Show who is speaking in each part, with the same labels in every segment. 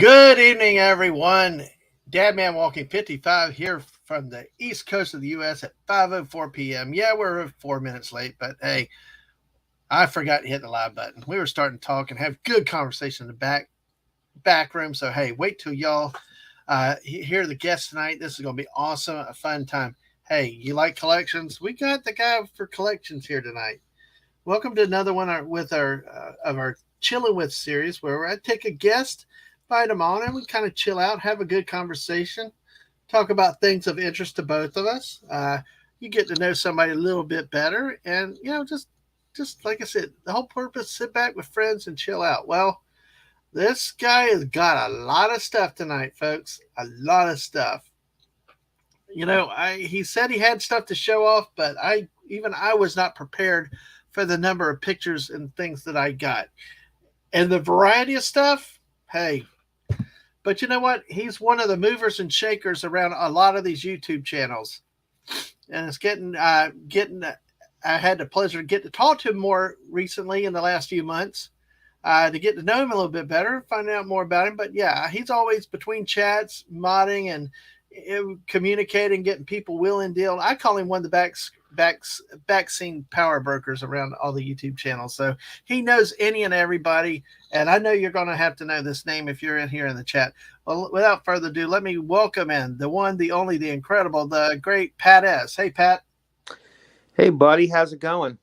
Speaker 1: Good evening, everyone. Dadman Walking 55 here from the east coast of the U.S. at 5:04 p.m. Yeah, we're 4 minutes late, but hey, I forgot to hit the live button. We were starting to talk and have good conversation in the back room. So hey, wait till y'all hear the guests tonight. This is going to be awesome, a fun time. Hey, you like collections? We got the guy for collections here tonight. Welcome to another one with our of our chilling with series, where I take a guest, invite them on, and we kind of chill out, have a good conversation, talk about things of interest to both of us. You get to know somebody a little bit better, and just like I said, the whole purpose: sit back with friends and chill out. Well, this guy has got a lot of stuff tonight, folks. A lot of stuff. He said he had stuff to show off, but I was not prepared for the number of pictures and things that I got. And the variety of stuff, hey. But you know what? He's one of the movers and shakers around a lot of these YouTube channels. And it's getting I had the pleasure to get to talk to him more recently in the last few months. To get to know him a little bit better, find out more about him. But yeah, he's always between chats, modding, and communicating, getting people willing deal. I call him one of the back scene power brokers around all the YouTube channels. So he knows any and everybody, and I know you're going to have to know this name if you're in here in the chat. Well, without further ado, let me welcome in the one, the only, the incredible, the great Pat S. Hey, Pat.
Speaker 2: Hey, buddy. How's it going?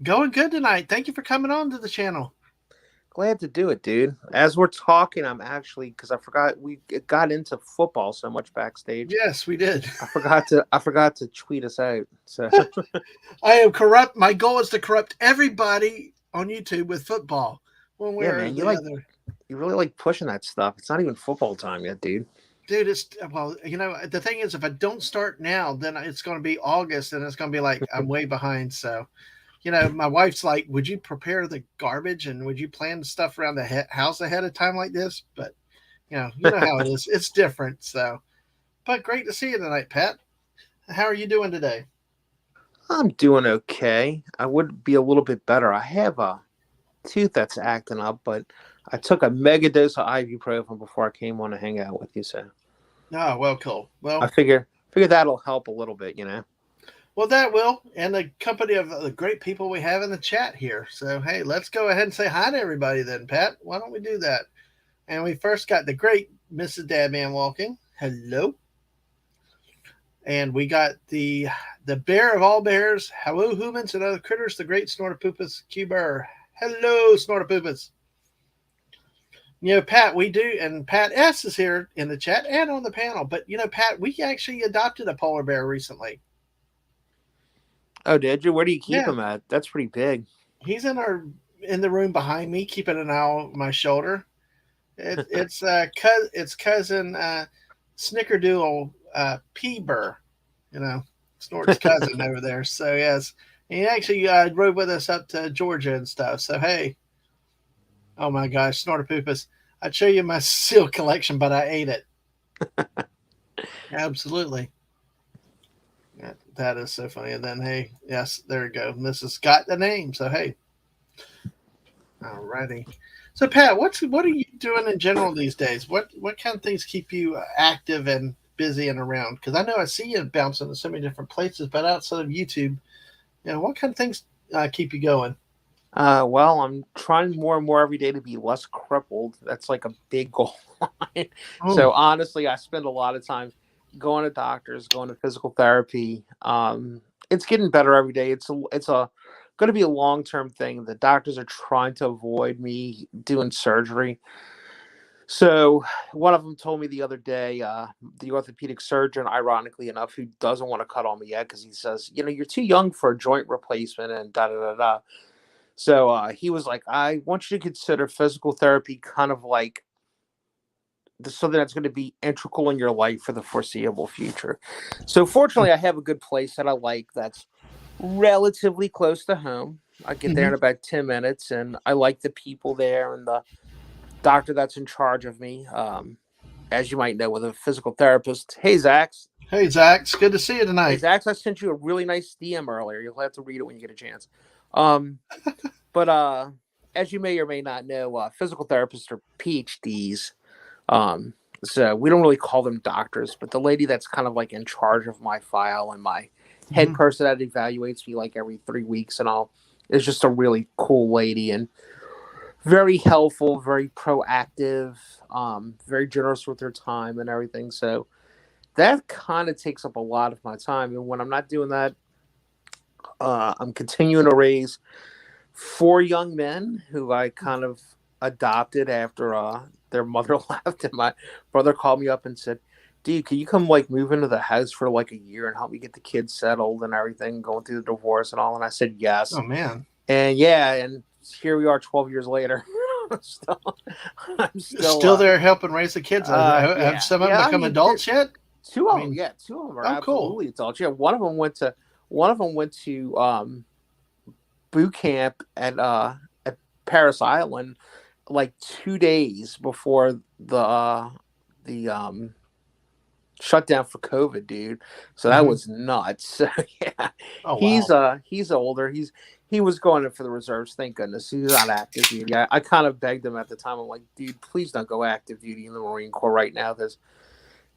Speaker 1: Going good tonight. Thank you for coming on to the channel.
Speaker 2: Glad to do it, dude. As we're talking, I'm actually, because I forgot we got into football so much backstage.
Speaker 1: Yes, we did.
Speaker 2: I forgot to tweet us out. So
Speaker 1: I am corrupt. My goal is to corrupt everybody on YouTube with football. One way or the other.
Speaker 2: You really like pushing that stuff. It's not even football time yet, dude.
Speaker 1: Dude, the thing is, if I don't start now, then it's going to be August, and it's going to be like I'm way behind. So, my wife's like, would you prepare the garbage and would you plan stuff around the house ahead of time like this? But, you know how it is. It's different. So, but great to see you tonight, Pat. How are you doing today?
Speaker 2: I'm doing okay. I would be a little bit better. I have a tooth that's acting up, but I took a mega dose of ibuprofen before I came on to hang out with you. So,
Speaker 1: oh, well, cool. Well,
Speaker 2: I figure that'll help a little bit,
Speaker 1: Well, that will, and the company of the great people we have in the chat here. So, hey, let's go ahead and say hi to everybody then, Pat. Why don't we do that? And we first got the great Mrs. Dadman Walking. Hello. And we got the bear of all bears. Hello, humans and other critters, the great Snortopoopas Cuber. Hello, Snortopoopas. Pat, we do, and Pat S is here in the chat and on the panel. But, Pat, we actually adopted a polar bear recently.
Speaker 2: Oh, did you? Where do you keep him at? That's pretty big.
Speaker 1: He's in the room behind me, keeping an eye on my shoulder. It's cousin Snickerdoodle P-Burr, Snort's cousin over there. So yes, he actually rode with us up to Georgia and stuff. So hey, oh my gosh, Snortopoopas! I'd show you my seal collection, but I ate it. Absolutely. That is so funny. And then, hey, yes, there we go. And this has got the name. So, hey. All righty. So, Pat, what are you doing in general these days? What kind of things keep you active and busy and around? Because I know I see you bouncing to so many different places, but outside of YouTube, what kind of things keep you going?
Speaker 2: Well, I'm trying more and more every day to be less crippled. That's like a big goal. So, honestly, I spend a lot of time going to doctors, going to physical therapy. It's getting better every day. It's going to be a long-term thing. The doctors are trying to avoid me doing surgery. So one of them told me the other day, the orthopedic surgeon, ironically enough, who doesn't want to cut on me yet because he says, you're too young for a joint replacement and da-da-da-da. So he was like, I want you to consider physical therapy kind of like something that's going to be integral in your life for the foreseeable future. So fortunately, I have a good place that I like that's relatively close to home. I get there in about 10 minutes, and I like the people there and the doctor that's in charge of me. As you might know, with a physical therapist. Hey, Zach.
Speaker 1: Hey, Zach. It's good to see you tonight.
Speaker 2: Hey, Zach, I sent you a really nice DM earlier. You'll have to read it when you get a chance. But as you may or may not know, physical therapists are PhDs. So we don't really call them doctors, but the lady that's kind of like in charge of my file and my head
Speaker 1: Mm-hmm.
Speaker 2: person that evaluates me like every 3 weeks and all is just a really cool lady and very helpful, very proactive, very generous with her time and everything. So that kind of takes up a lot of my time. And when I'm not doing that, I'm continuing to raise 4 young men who I kind of adopted after their mother left, and my brother called me up and said, "Dude, can you come like move into the house for like a year and help me get the kids settled and everything, going through the divorce and all?" And I said yes,
Speaker 1: Oh man.
Speaker 2: and yeah, and here we are, 12 years later. I'm still, I'm still,
Speaker 1: Still there helping raise the kids. Have
Speaker 2: yeah,
Speaker 1: some of them
Speaker 2: yeah. I
Speaker 1: become
Speaker 2: mean,
Speaker 1: adults yet?
Speaker 2: two
Speaker 1: I
Speaker 2: of them,
Speaker 1: mean,
Speaker 2: yeah, two of them are
Speaker 1: oh, cool.
Speaker 2: absolutely adults. Yeah, one of them went to boot camp at Paris Island like 2 days before the shutdown for COVID, dude. So that
Speaker 1: Mm-hmm.
Speaker 2: was nuts. So yeah,
Speaker 1: Oh wow.
Speaker 2: he's older. He was going in for the reserves. Thank goodness he's not active duty. I kind of begged him at the time. I'm like, dude, please don't go active duty in the Marine Corps right now. There's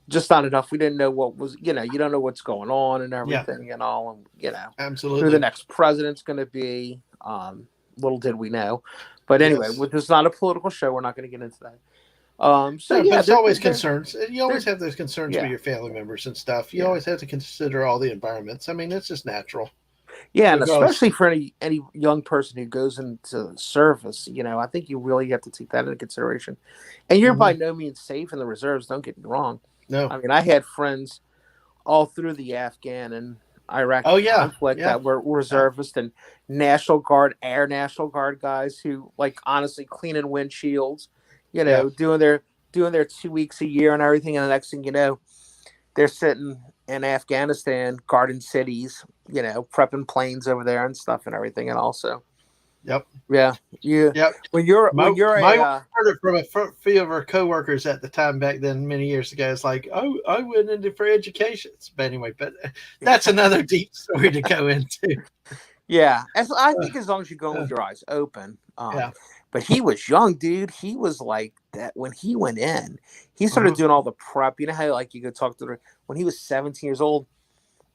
Speaker 2: just not enough. We didn't know what was, you don't know what's going on and
Speaker 1: Yeah,
Speaker 2: everything and all, and who the
Speaker 1: absolutely.
Speaker 2: next president's going to be. Little did we know, but anyway,
Speaker 1: Yes.
Speaker 2: this is not a political show. We're not going to get into that. So
Speaker 1: No, but
Speaker 2: yeah,
Speaker 1: it's always concerns. You always
Speaker 2: they're
Speaker 1: have those concerns with
Speaker 2: yeah,
Speaker 1: your family members and stuff. You
Speaker 2: yeah,
Speaker 1: always have to consider all the environments. I mean, it's just natural,
Speaker 2: yeah, and
Speaker 1: regardless.
Speaker 2: especially for any young person who goes into service, I think you really have to take that into consideration. And you're
Speaker 1: Mm-hmm.
Speaker 2: by no means safe in the reserves. Don't get me wrong.
Speaker 1: No.
Speaker 2: I mean, I had friends all through the Afghan and
Speaker 1: Oh
Speaker 2: Iraqi
Speaker 1: yeah,
Speaker 2: conflict
Speaker 1: yeah,
Speaker 2: that were
Speaker 1: yeah,
Speaker 2: reservists and National Guard, Air National Guard guys who like honestly cleaning windshields,
Speaker 1: yeah.
Speaker 2: doing their 2 weeks a year and everything. And the next thing you know, they're sitting in Afghanistan guarding cities, prepping planes over there and stuff and everything. And also,
Speaker 1: Yep.
Speaker 2: yeah, you
Speaker 1: Yep.
Speaker 2: when you're
Speaker 1: My
Speaker 2: a
Speaker 1: wife heard it from a few of our coworkers at the time back then, many years ago. It's like, oh, I went into for education. But anyway, but that's another deep story to go into.
Speaker 2: yeah, I
Speaker 1: Uh,
Speaker 2: think as long as you're going
Speaker 1: uh,
Speaker 2: with your eyes open.
Speaker 1: yeah.
Speaker 2: But he was young, dude. He was like that when he went in. He started
Speaker 1: Uh-huh.
Speaker 2: doing all the prep. You know how like you could talk to when he was 17 years old.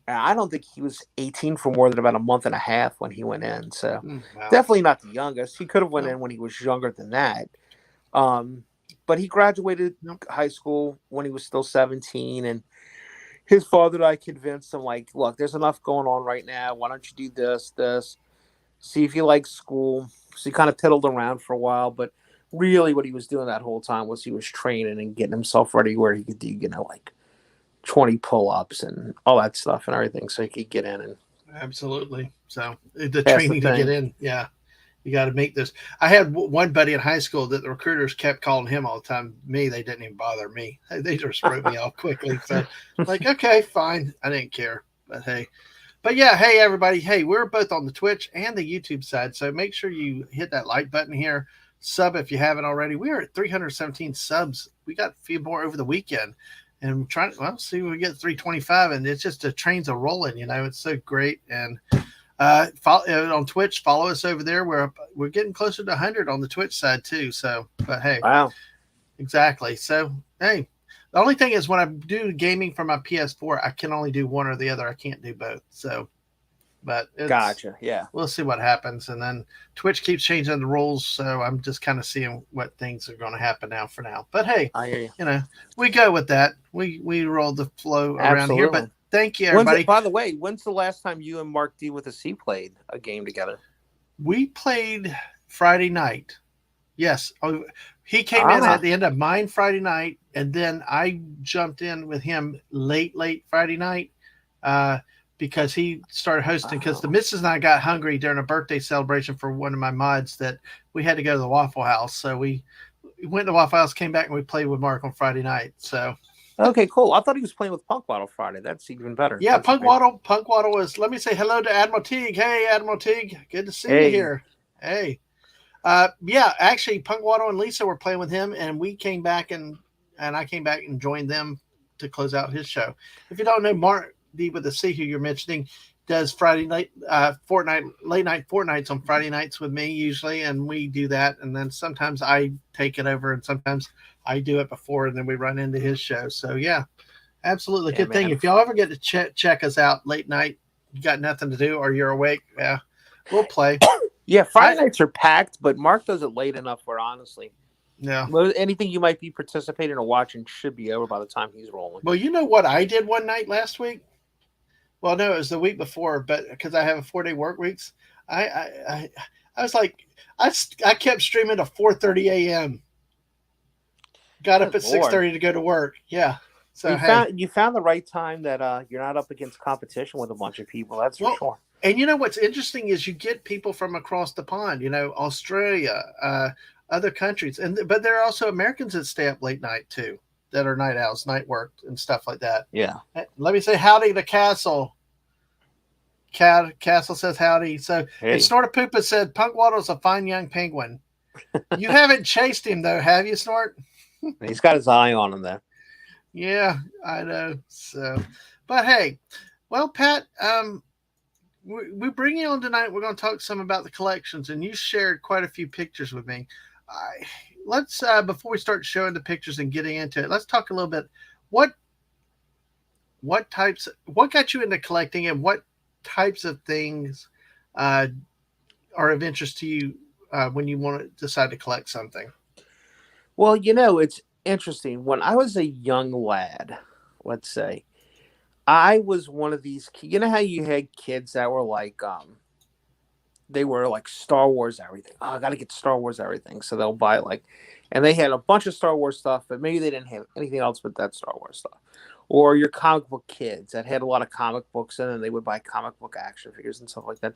Speaker 2: And I don't think he was 18 for more than about a month and a half when he went in. So
Speaker 1: Wow.
Speaker 2: definitely not the youngest. He could have went
Speaker 1: No.
Speaker 2: in when he was younger than that. Um, but he graduated
Speaker 1: No.
Speaker 2: high school when he was still 17, and his father and I convinced him, like, look, there's enough going on right now. Why don't you do this? See if you like school. So he kind of piddled around for a while, but really what he was doing that whole time was he was training and getting himself ready where he could do, like 20 pull-ups and all that stuff and everything so he could get in and
Speaker 1: Absolutely. So the
Speaker 2: pass the
Speaker 1: training to get
Speaker 2: thing.
Speaker 1: in, yeah, you got to make this. I had one buddy in high school that the recruiters kept calling him all the time. Me, they didn't even bother me. They just wrote me off quickly. So, like, okay, fine. I didn't care. But hey, but yeah, hey everybody. Hey, we're both on the Twitch and the YouTube side. So make sure you hit that like button here. Sub if you haven't already. We are at 317 subs. We got a few more over the weekend. And we're trying to see if we get 325, and it's just the trains are rolling. It's so great. And follow on Twitch. Follow us over there. We're getting closer to 100 on the Twitch side too. So, but hey,
Speaker 2: Wow.
Speaker 1: exactly. So, hey, the only thing is when I do gaming from my PS4, I can only do one or the other. I can't do both. So, but
Speaker 2: Gotcha. Yeah.
Speaker 1: we'll see what happens. And then Twitch keeps changing the rules, so I'm just kind of seeing what things are going to happen now for now. But hey,
Speaker 2: I hear you.
Speaker 1: we go with that. We roll the flow around here.
Speaker 2: Absolutely.
Speaker 1: But thank you, everybody.
Speaker 2: By the way, when's the last time you and Mark D with a C played a game together?
Speaker 1: We played Friday night. Yes. Oh, he came in at the end of mine Friday night, and then I jumped in with him late Friday night because he started hosting. Because the missus and I got hungry during a birthday celebration for one of my mods that we had to go to the Waffle House. So we went to Waffle House, came back, and we played with Mark on Friday night. So.
Speaker 2: Okay, cool. I thought he was playing with Punk Waddle Friday. That's even better.
Speaker 1: Yeah,
Speaker 2: That's
Speaker 1: Punk Waddle was. Let me say hello to Admiral Teague. Hey, Admiral Teague, good to see you here. Hey, yeah, actually, Punk Waddle and Lisa were playing with him, and we came back and I came back and joined them to close out his show. If you don't know Mark D with the C who you're mentioning, does Friday night fortnight late night fortnights on Friday nights with me usually, and we do that. And then sometimes I take it over, and sometimes I do it before, and then we run into his show. So yeah, absolutely
Speaker 2: Yeah,
Speaker 1: good thing.
Speaker 2: man.
Speaker 1: If y'all ever get to check us out late night, you got nothing to do or you're awake, yeah, we'll play.
Speaker 2: Yeah,
Speaker 1: I
Speaker 2: Friday nights are packed, but Mark does it late enough where honestly,
Speaker 1: Yeah.
Speaker 2: anything you might be participating or watching should be over by the time he's rolling.
Speaker 1: Well, you know what I did one night last week? Well, no, it was the week before, but because I have a 4 day work weeks, I I I, I was like, I kept streaming to 4:30 a.m. Got up
Speaker 2: Good
Speaker 1: at six
Speaker 2: Lord.
Speaker 1: thirty to go to work. Yeah.
Speaker 2: Well,
Speaker 1: So hey,
Speaker 2: you found the right time that you're not up against competition with a bunch of people. That's for
Speaker 1: well,
Speaker 2: sure.
Speaker 1: and you know what's interesting is you get people from across the pond. Australia, other countries, and but there are also Americans that stay up late night too, that are night owls, night work, and stuff like that.
Speaker 2: Yeah.
Speaker 1: Let me say howdy to Castle. Castle says howdy. So, and
Speaker 2: Hey,
Speaker 1: Snort Poopa said Punkwaddle's a fine young penguin. You haven't chased him though, have you, Snort?
Speaker 2: he's got his eye on him there.
Speaker 1: Yeah, I know. So, but hey, well, Pat, we bring you on tonight. We're going to talk some about the collections, and you shared quite a few pictures with me. Let's before we start showing the pictures and getting into it, let's talk a little bit. What what got you into collecting, and what types of things uh, are of interest to you when you want to decide to collect something?
Speaker 2: Well, it's interesting. When I was a young lad, let's say, I was one of these. You know how you had kids that were like, they were like Star Wars everything. Oh, I got to get Star Wars everything, so they'll buy like, and they had a bunch of Star Wars stuff, but maybe they didn't have anything else but that Star Wars stuff. Or your comic book kids that had a lot of comic books, and then they would buy comic book action figures and stuff like that.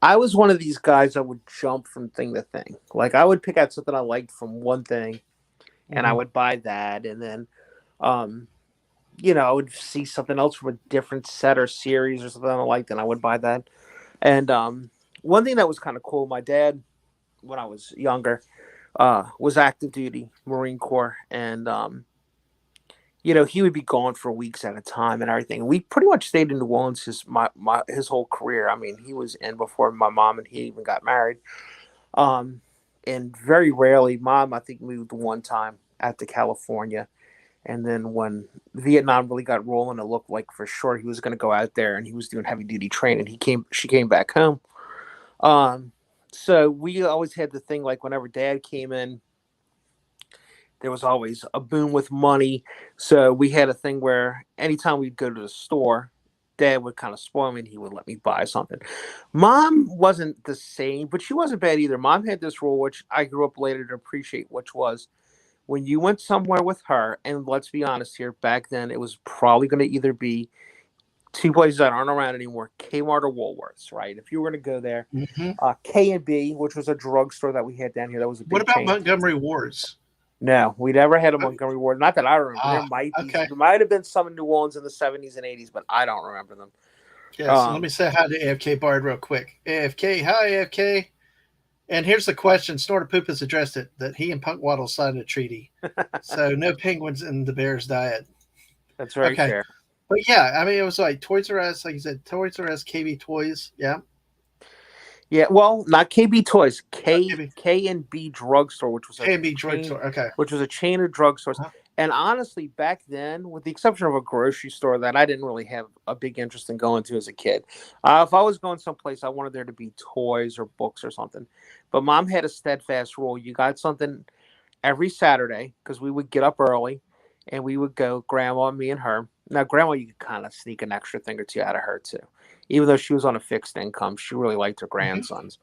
Speaker 2: I was one of these guys that would jump from thing to thing. Like I would pick out something I liked from one thing, and I
Speaker 1: Mm-hmm.
Speaker 2: would buy that, and then, um, I would see something else from a different set or series or something I liked, and I would buy that. And one thing that was kind of cool, my dad, when I was younger, was active duty Marine Corps, and he would be gone for weeks at a time and everything. We pretty much stayed in New Orleans his whole career. I mean, he was in before my mom and he even got married. Um, and very rarely, mom I think moved one time out to California, and then when Vietnam really got rolling, it looked like for sure he was going to go out there, and he was doing heavy duty training. She came back home. Um, so we always had the thing like whenever Dad came in, there was always a boom with money. So we had a thing where anytime we'd go to the store, Dad would kind of spoil me and he would let me buy something. Mom wasn't the same, but she wasn't bad either. Mom had this rule, which I grew up later to appreciate, which was when you went somewhere with her, and let's be honest here, back then it was probably going to either be two places that aren't around anymore, Kmart or Woolworths, right? If you were going to go there,
Speaker 1: Mm-hmm.
Speaker 2: K&B, which was a drugstore that we had down here, that was a
Speaker 1: What
Speaker 2: big
Speaker 1: about
Speaker 2: chain.
Speaker 1: Montgomery Wards?
Speaker 2: No, we never had a
Speaker 1: Okay.
Speaker 2: Montgomery Ward. Not that I remember.
Speaker 1: Ah, okay.
Speaker 2: There might have been some in New Orleans in the 70s and 80s, but I don't remember them.
Speaker 1: Yeah, so let me
Speaker 2: Um,
Speaker 1: say hi to AFK Bard real quick. AFK, hi AFK. And here's the question. Snorter Poop has addressed it that he and Punk Waddle signed a treaty. So no penguins in the Bears diet.
Speaker 2: that's very
Speaker 1: Okay.
Speaker 2: fair.
Speaker 1: But yeah, I mean, it was like Toys R Us, like you said, Toys R Us, KB Toys. Yeah.
Speaker 2: Yeah, well, not KB Toys,
Speaker 1: KB,
Speaker 2: K and B Drugstore,
Speaker 1: KB Drugstore. Okay.
Speaker 2: which was a chain of drugstores.
Speaker 1: Uh-huh.
Speaker 2: And honestly, back then, with the exception of a grocery store that I didn't really have a big interest in going to as a kid, if I was going someplace, I wanted there to be toys or books or something. But Mom had a steadfast rule: you got something every Saturday because we would get up early and we would go, Grandma, me and her. Now, Grandma, you could kind of sneak an extra thing or two out of her too. Even though she was on a fixed income, she really liked her
Speaker 1: Mm-hmm.
Speaker 2: grandsons.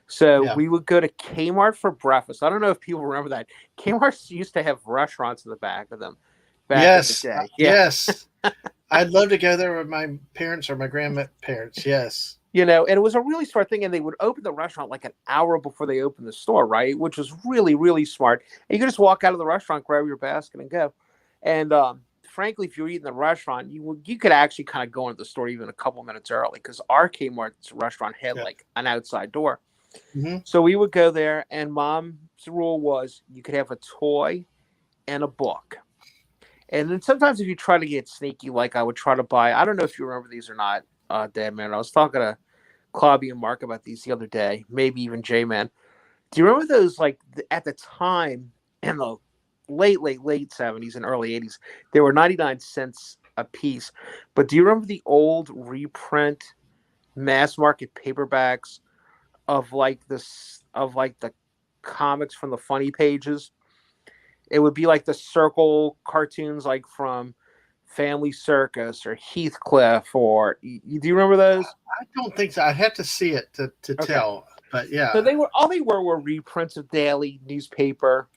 Speaker 2: So
Speaker 1: Yeah.
Speaker 2: we would go to Kmart for breakfast. I don't know if people remember that. Kmart used to have restaurants in the back of them back in the
Speaker 1: Yes.
Speaker 2: day. Yeah.
Speaker 1: Yes. I'd love to go there with my parents or my grandparents. Yes.
Speaker 2: And it was a really smart thing. And they would open the restaurant like an hour before they opened the store, right? Which was really, really smart. And you could just walk out of the restaurant, grab your basket, and go. And frankly, if you were eating in the restaurant, you could actually kind of go into the store even a couple minutes early because our Kmart's restaurant had
Speaker 1: Yeah.
Speaker 2: like an outside door.
Speaker 1: Mm-hmm.
Speaker 2: So we would go there, and Mom's rule was you could have a toy and a book. And then sometimes if you try to get sneaky, like I would try to buy, I don't know if you remember these or not. Dad, man. I was talking to Clobby and Mark about these the other day, maybe even J Man. Do you remember those, like, at the time in the late 70s and early 80s, they were 99 cents a piece. But do you remember the old reprint mass market paperbacks of the comics from the funny pages? It would be like the circle cartoons, like from Family Circus or Heathcliff, or do you remember those?
Speaker 1: I don't think so. I'd have to see it to
Speaker 2: Okay.
Speaker 1: tell. But
Speaker 2: So
Speaker 1: yeah.
Speaker 2: they were reprints of daily newspaper.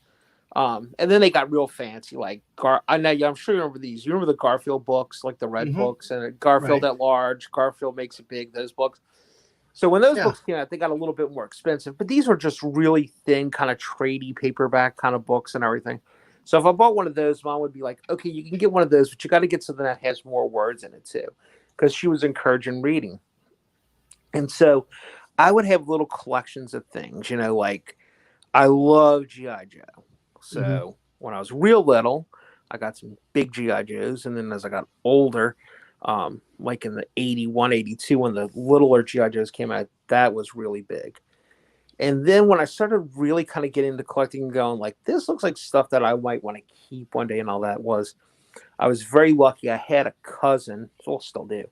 Speaker 2: And then they got real fancy, like I know, I'm sure you remember these. You remember the Garfield books, like the red
Speaker 1: Hmm.
Speaker 2: books, and Garfield
Speaker 1: Right.
Speaker 2: at Large, Garfield Makes It Big, those books. So when those
Speaker 1: Yeah.
Speaker 2: books came out, they got a little bit more expensive, but these were just really thin, kind of tradey paperback kind of books and everything. So if I bought one of those, Mom would be like, "Okay, you can get one of those, but you got to get something that has more words in it too," because she was encouraging reading. And so I would have little collections of things, like I love GI Joe.
Speaker 1: Hmm.
Speaker 2: So when I was real little, I got some big GI Joes, and then as I got older, like in the 81, 82, when the littler GI Joes came out, that was really big. And then when I started really kind of getting into collecting and going, like, this looks like stuff that I might want to keep one day, and all that was, I was very lucky. I had a cousin, well, still do.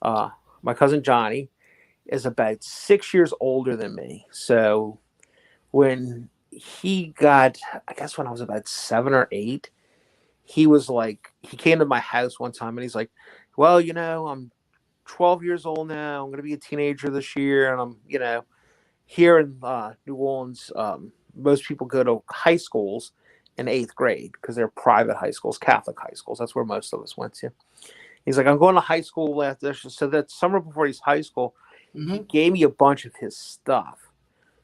Speaker 2: Uh, my cousin Johnny is about 6 years older than me. So when he got, I guess when I was about 7 or 8, he was like, he came to my house one time and he's like, "Well, I'm 12 years old now. I'm going to be a teenager this year. And I'm, here in New Orleans, most people go to high schools in 8th grade because they're private high schools, Catholic high schools. That's where most of us went to." He's like, "I'm going to high school after this." So that summer before he's high school, he
Speaker 1: Hmm.
Speaker 2: gave me a bunch of his stuff.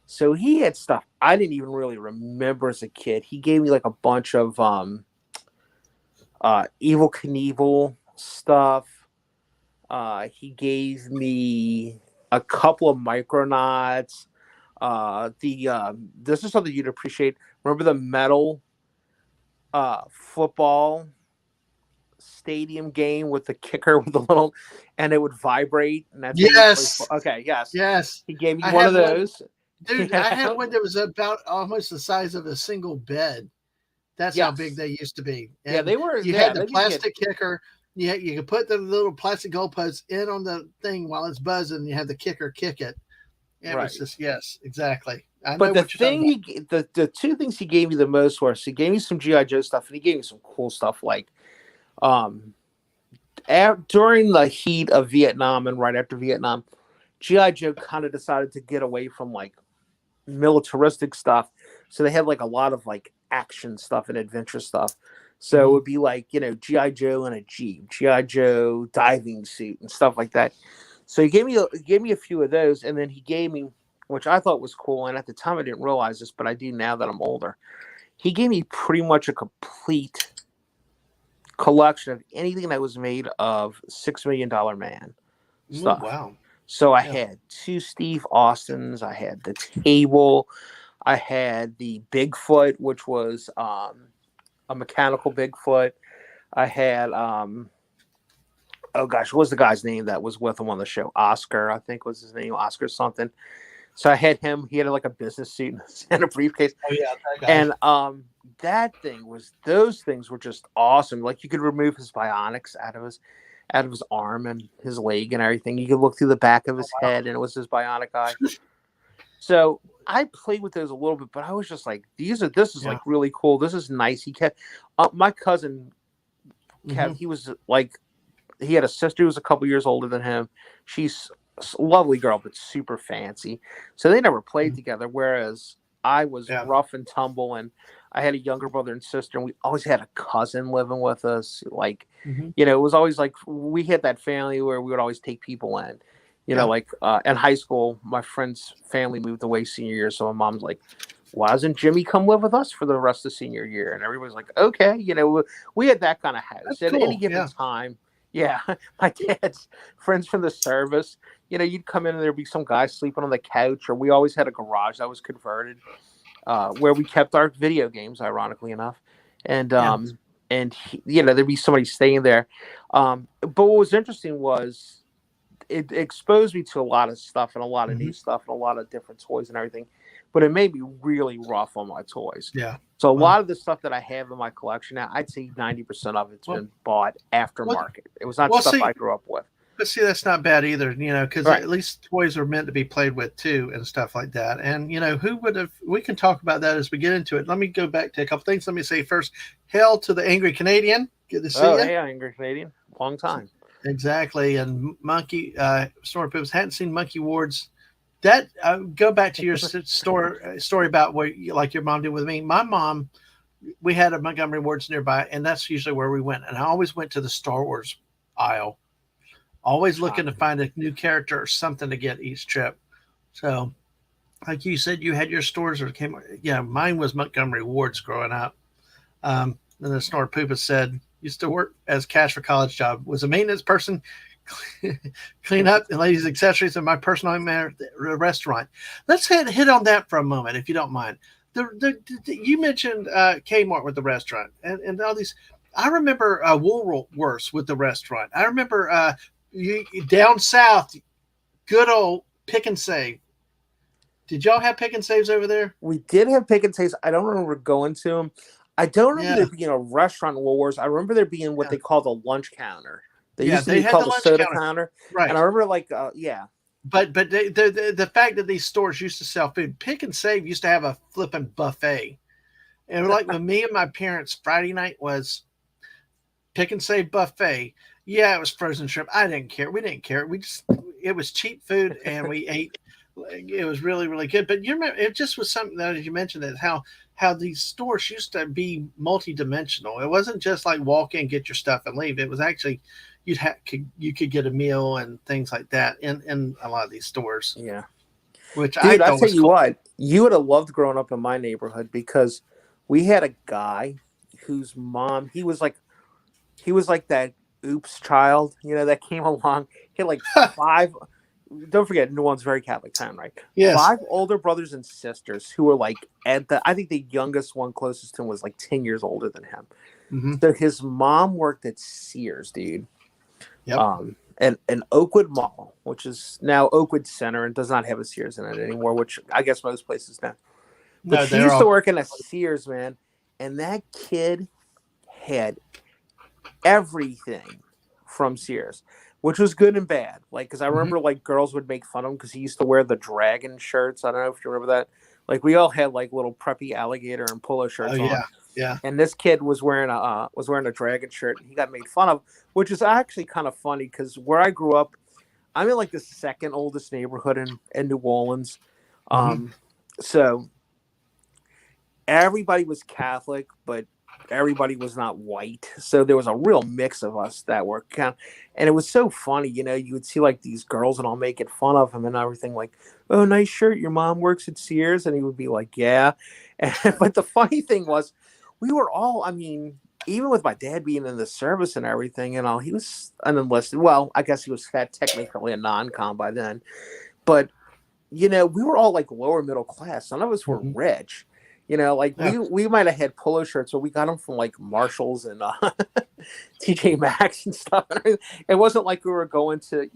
Speaker 2: So he had stuff I didn't even really remember as a kid. He gave me like a bunch of Evil Knievel stuff. He gave me a couple of Micronauts. The This is something you'd appreciate. Remember the metal football stadium game with the kicker with the little, and it would vibrate, and that's how you play.
Speaker 1: Yes.
Speaker 2: Okay, yes,
Speaker 1: Yes.
Speaker 2: he gave me
Speaker 1: I
Speaker 2: one of
Speaker 1: had one,
Speaker 2: those.
Speaker 1: dude. I had one that was about almost the size of a single bed. That's how big
Speaker 2: Yes,
Speaker 1: they used to be.
Speaker 2: yeah,
Speaker 1: And
Speaker 2: they were.
Speaker 1: you had
Speaker 2: Yeah,
Speaker 1: the
Speaker 2: they did get
Speaker 1: plastic kicker. You could put the little plastic goalposts in on the thing while it's buzzing. And you have the kicker kick it. It was
Speaker 2: right.
Speaker 1: just, yes, exactly. I
Speaker 2: But
Speaker 1: know what you're talking about.
Speaker 2: the two things he gave me the most were, he gave me some GI Joe stuff, and he gave me some cool stuff, like um during the heat of Vietnam and right after Vietnam, GI Joe kind of decided to get away from like militaristic stuff, so they had like a lot of like action stuff and adventure stuff. So it
Speaker 1: Hmm.
Speaker 2: would be like, GI Joe in a Jeep, GI Joe diving suit, and stuff like that. So he gave me a few of those, and then he gave me, which I thought was cool, and at the time I didn't realize this, but I do now that I'm older. He gave me pretty much a complete collection of anything that was made of $6 Million Man
Speaker 1: Oh,
Speaker 2: stuff.
Speaker 1: wow.
Speaker 2: So I
Speaker 1: Yeah.
Speaker 2: had two Steve Austins, I had the table, I had the Bigfoot, which was a mechanical Bigfoot. I had oh gosh, what was the guy's name that was with him on the show? Oscar, I think was his name, Oscar something. So I had him. He had like a business suit and a briefcase,
Speaker 1: Oh, yeah, that guy.
Speaker 2: and those things were just awesome. Like, you could remove his bionics out of his arm and his leg and everything. You could look through the back of
Speaker 1: Oh,
Speaker 2: his
Speaker 1: wow.
Speaker 2: head, and it was his bionic eye. So I played with those a little bit, but I was just like, this is
Speaker 1: Yeah.
Speaker 2: like really cool. This is nice. He kept my cousin
Speaker 1: Hmm.
Speaker 2: Kev. He was like, he had a sister who was a couple years older than him. She's a lovely girl, but super fancy. So they never played together. Whereas I was
Speaker 1: Yeah.
Speaker 2: rough and tumble, and I had a younger brother and sister, and we always had a cousin living with us. Like,
Speaker 1: Hmm.
Speaker 2: it was always like we had that family where we would always take people in.
Speaker 1: Yeah.
Speaker 2: Like in high school, my friend's family moved away senior year, so my mom's like, "Why doesn't Jimmy come live with us for the rest of senior year?" And everybody's like, "Okay." We had that kind of house
Speaker 1: That's
Speaker 2: at any
Speaker 1: cool.
Speaker 2: given
Speaker 1: Yeah.
Speaker 2: time. Yeah, my dad's friends from the service. You'd come in and there'd be some guy sleeping on the couch, or we always had a garage that was converted, where we kept our video games, ironically enough, and
Speaker 1: Yeah.
Speaker 2: there'd be somebody staying there. But what was interesting was it exposed me to a lot of stuff and a lot of new stuff and a lot of different toys and everything, but it made me really rough on my toys.
Speaker 1: Yeah.
Speaker 2: So a
Speaker 1: Well,
Speaker 2: lot of the stuff that I have in my collection now, I'd say 90% of it's
Speaker 1: well,
Speaker 2: been bought
Speaker 1: well,
Speaker 2: aftermarket. It was not
Speaker 1: well,
Speaker 2: stuff
Speaker 1: see,
Speaker 2: I grew up with.
Speaker 1: but see, that's not bad either, because
Speaker 2: Right.
Speaker 1: at least toys are meant to be played with too and stuff like that. And, who would have, we can talk about that as we get into it. Let me go back to a couple things. Let me say first, hail to the Angry Canadian. Good to see
Speaker 2: Oh,
Speaker 1: you.
Speaker 2: hey, Angry Canadian. Long time.
Speaker 1: Exactly. And Monkey, Snorri Poops, hadn't seen Monkey Ward's. That, go back to your story about what, like your mom did with me. My mom, we had a Montgomery Ward's nearby, and that's usually where we went. And I always went to the Star Wars aisle, always looking to find a new character or something to get each trip. So, like you said, you had your stores or came. Yeah, mine was Montgomery Ward's growing up. And the Snore Poopa said, used to work as cash for college job, was a maintenance person, clean up and ladies' accessories in my personal restaurant. Let's hit on that for a moment, if you don't mind. You mentioned Kmart with the restaurant and all these. I remember Woolworths with the restaurant. I remember down south, good old Pick and Save. Did y'all have Pick and Saves over there?
Speaker 2: We did have pick and taste. I don't remember going to them. I don't remember
Speaker 1: Yeah,
Speaker 2: there being a restaurant in Woolworths. I remember there being what
Speaker 1: yeah,
Speaker 2: they call the lunch counter. They
Speaker 1: yeah.
Speaker 2: used to
Speaker 1: They
Speaker 2: be
Speaker 1: had the
Speaker 2: called the
Speaker 1: lunch
Speaker 2: soda
Speaker 1: counter,
Speaker 2: counter. And I
Speaker 1: right?
Speaker 2: remember yeah.
Speaker 1: But the fact that these stores used to sell food, Pick and Save used to have a flipping buffet, and like with me and my parents, Friday night was Pick and Save buffet. Yeah, it was frozen shrimp. I didn't care. We didn't care. It was cheap food, and we ate. It was really really good. But you remember, it just was something that you mentioned that how these stores used to be multi-dimensional. It wasn't just like walk in, get your stuff, and leave. It was actually you could get a meal and things like that in a lot of these stores,
Speaker 2: Yeah.
Speaker 1: which I
Speaker 2: Dude, I
Speaker 1: thought
Speaker 2: tell
Speaker 1: was
Speaker 2: you
Speaker 1: cool.
Speaker 2: what, you would have loved growing up in my neighborhood because we had a guy whose mom, he was like that oops child, that came along. He had like five, don't forget, New Orleans, very Catholic town, right?
Speaker 1: Yes.
Speaker 2: Five older brothers and sisters who were like I think the youngest one closest to him was like 10 years older than him.
Speaker 1: Mm-hmm.
Speaker 2: So his mom worked at Sears, dude.
Speaker 1: Yep.
Speaker 2: And Oakwood Mall, which is now Oakwood Center and does not have a Sears in it anymore, which I guess most places don't. But
Speaker 1: No,
Speaker 2: she
Speaker 1: they're
Speaker 2: used to
Speaker 1: all.
Speaker 2: work in a Sears, man, and that kid had everything from Sears, which was good and bad. Like, because I
Speaker 1: Mm-hmm.
Speaker 2: remember like girls would make fun of him because he used to wear the dragon shirts. I don't know if you remember that. Like, we all had like little preppy alligator and polo
Speaker 1: Oh
Speaker 2: shirts on,
Speaker 1: yeah, yeah.
Speaker 2: and this kid was wearing a dragon shirt, and he got made fun of, which is actually kind of funny because where I grew up, I'm in like the second oldest neighborhood in New Orleans.
Speaker 1: Mm-hmm.
Speaker 2: So everybody was Catholic, but everybody was not white. So there was a real mix of us that were kind of, and it was so funny, you would see like these girls and all making fun of him and everything, like, oh, nice shirt. Your mom works at Sears. And he would be like, yeah. But the funny thing was, we were all, I mean, even with my dad being in the service and everything and all, he was an enlisted. Well, I guess he was technically a non-com by then. But, we were all like lower middle class. None of us were
Speaker 1: Mm-hmm.
Speaker 2: rich. Like
Speaker 1: Yeah.
Speaker 2: we might have had polo shirts, but we got them from like Marshalls and TJ Maxx and stuff. It wasn't like we were going to,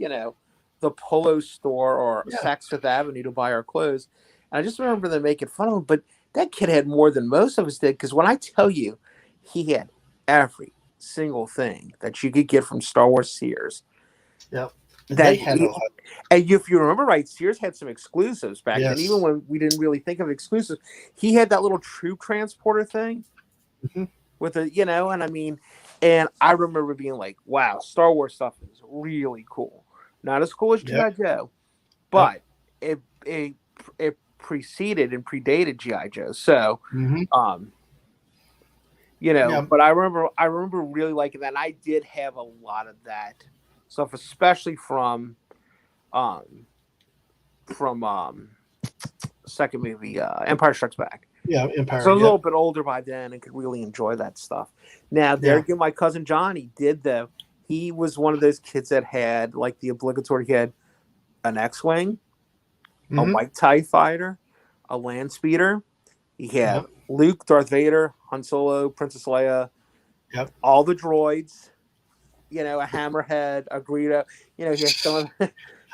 Speaker 2: the polo store or
Speaker 1: Yeah.
Speaker 2: Saks Fifth Avenue to buy our clothes. And I just remember them making fun of him. But that kid had more than most of us did. Because when I tell you, he had every single thing that you could get from Star Wars Sears.
Speaker 1: Yep. They
Speaker 2: That
Speaker 1: had a lot.
Speaker 2: and if you remember right, Sears had some exclusives back then. Even
Speaker 1: Yes.
Speaker 2: when we didn't really think of exclusives, he had that little troop transporter thing
Speaker 1: Mm-hmm.
Speaker 2: with and I mean, and I remember being like, "Wow, Star Wars stuff is really cool." Not as cool as
Speaker 1: Yep.
Speaker 2: GI Joe,
Speaker 1: Yep.
Speaker 2: but it preceded and predated GI Joe. So,
Speaker 1: Mm-hmm.
Speaker 2: um,
Speaker 1: Yeah.
Speaker 2: but I remember really liking that. And I did have a lot of that stuff, especially um from second movie, Empire Strikes Back.
Speaker 1: Yeah.
Speaker 2: So I
Speaker 1: Empire.
Speaker 2: was a
Speaker 1: Yep.
Speaker 2: little bit older by then and could really enjoy that stuff. Now, there
Speaker 1: Yeah.
Speaker 2: again, my cousin Johnny did though. He was one of those kids that had like the obligatory. He had an X-wing, a
Speaker 1: Mm-hmm.
Speaker 2: white TIE fighter, a land speeder. He had
Speaker 1: Yep.
Speaker 2: Luke, Darth Vader, Han Solo, Princess Leia,
Speaker 1: Yep.
Speaker 2: all the droids. a hammerhead, a Greedo. He had some of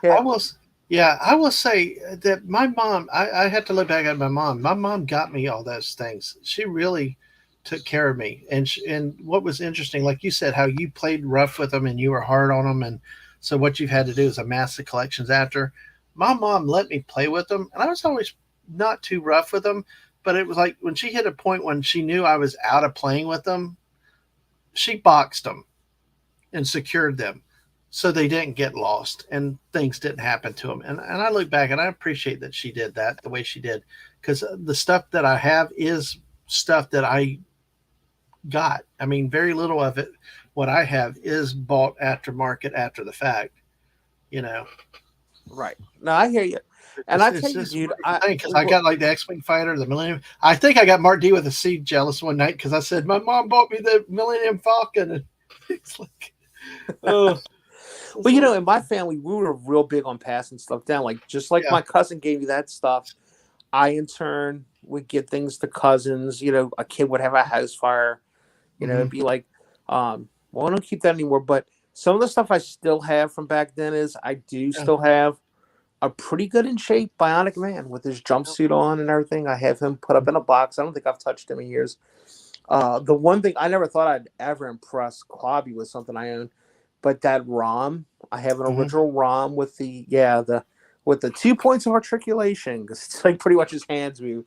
Speaker 1: I
Speaker 2: yeah,
Speaker 1: will, yeah, I will say that my mom. I had to look back at my mom. My mom got me all those things. She really took care of me. And what was interesting, like you said, how you played rough with them and you were hard on them, and so what you've had to do is amass the collections after. My mom let me play with them, and I was always not too rough with them. But it was like when she hit a point when she knew I was out of playing with them, she boxed them and secured them so they didn't get lost and things didn't happen to them. And I look back and I appreciate that she did that the way she did, because the stuff that I have is stuff that I got. I mean, very little of it, what I have, is bought aftermarket after the fact, you know.
Speaker 2: right. No, I hear you, and
Speaker 1: It's,
Speaker 2: I
Speaker 1: it's
Speaker 2: tell you,
Speaker 1: just a
Speaker 2: dude,
Speaker 1: wonderful thing because I got like the X-Wing fighter, the Millennium. I think I got Mark D with a C jealous one night because I said my mom bought me the Millennium Falcon, and it's like, oh, it's
Speaker 2: well,
Speaker 1: like,
Speaker 2: in my family, we were real big on passing stuff down. Like just like
Speaker 1: yeah,
Speaker 2: my cousin gave me that stuff, I in turn would get things to cousins. A kid would have a house fire. It'd
Speaker 1: hmm,
Speaker 2: be like, well, I don't keep that anymore. But some of the stuff I still have from back then is I do
Speaker 1: yeah,
Speaker 2: still have a pretty good in shape Bionic Man with his jumpsuit on and everything. I have him put up in a box. I don't think I've touched him in years. The one thing I never thought I'd ever impress Clobby with something I own, but that ROM, I have an
Speaker 1: hmm,
Speaker 2: original ROM with the with the 2 points of articulation because it's like pretty much his hands move,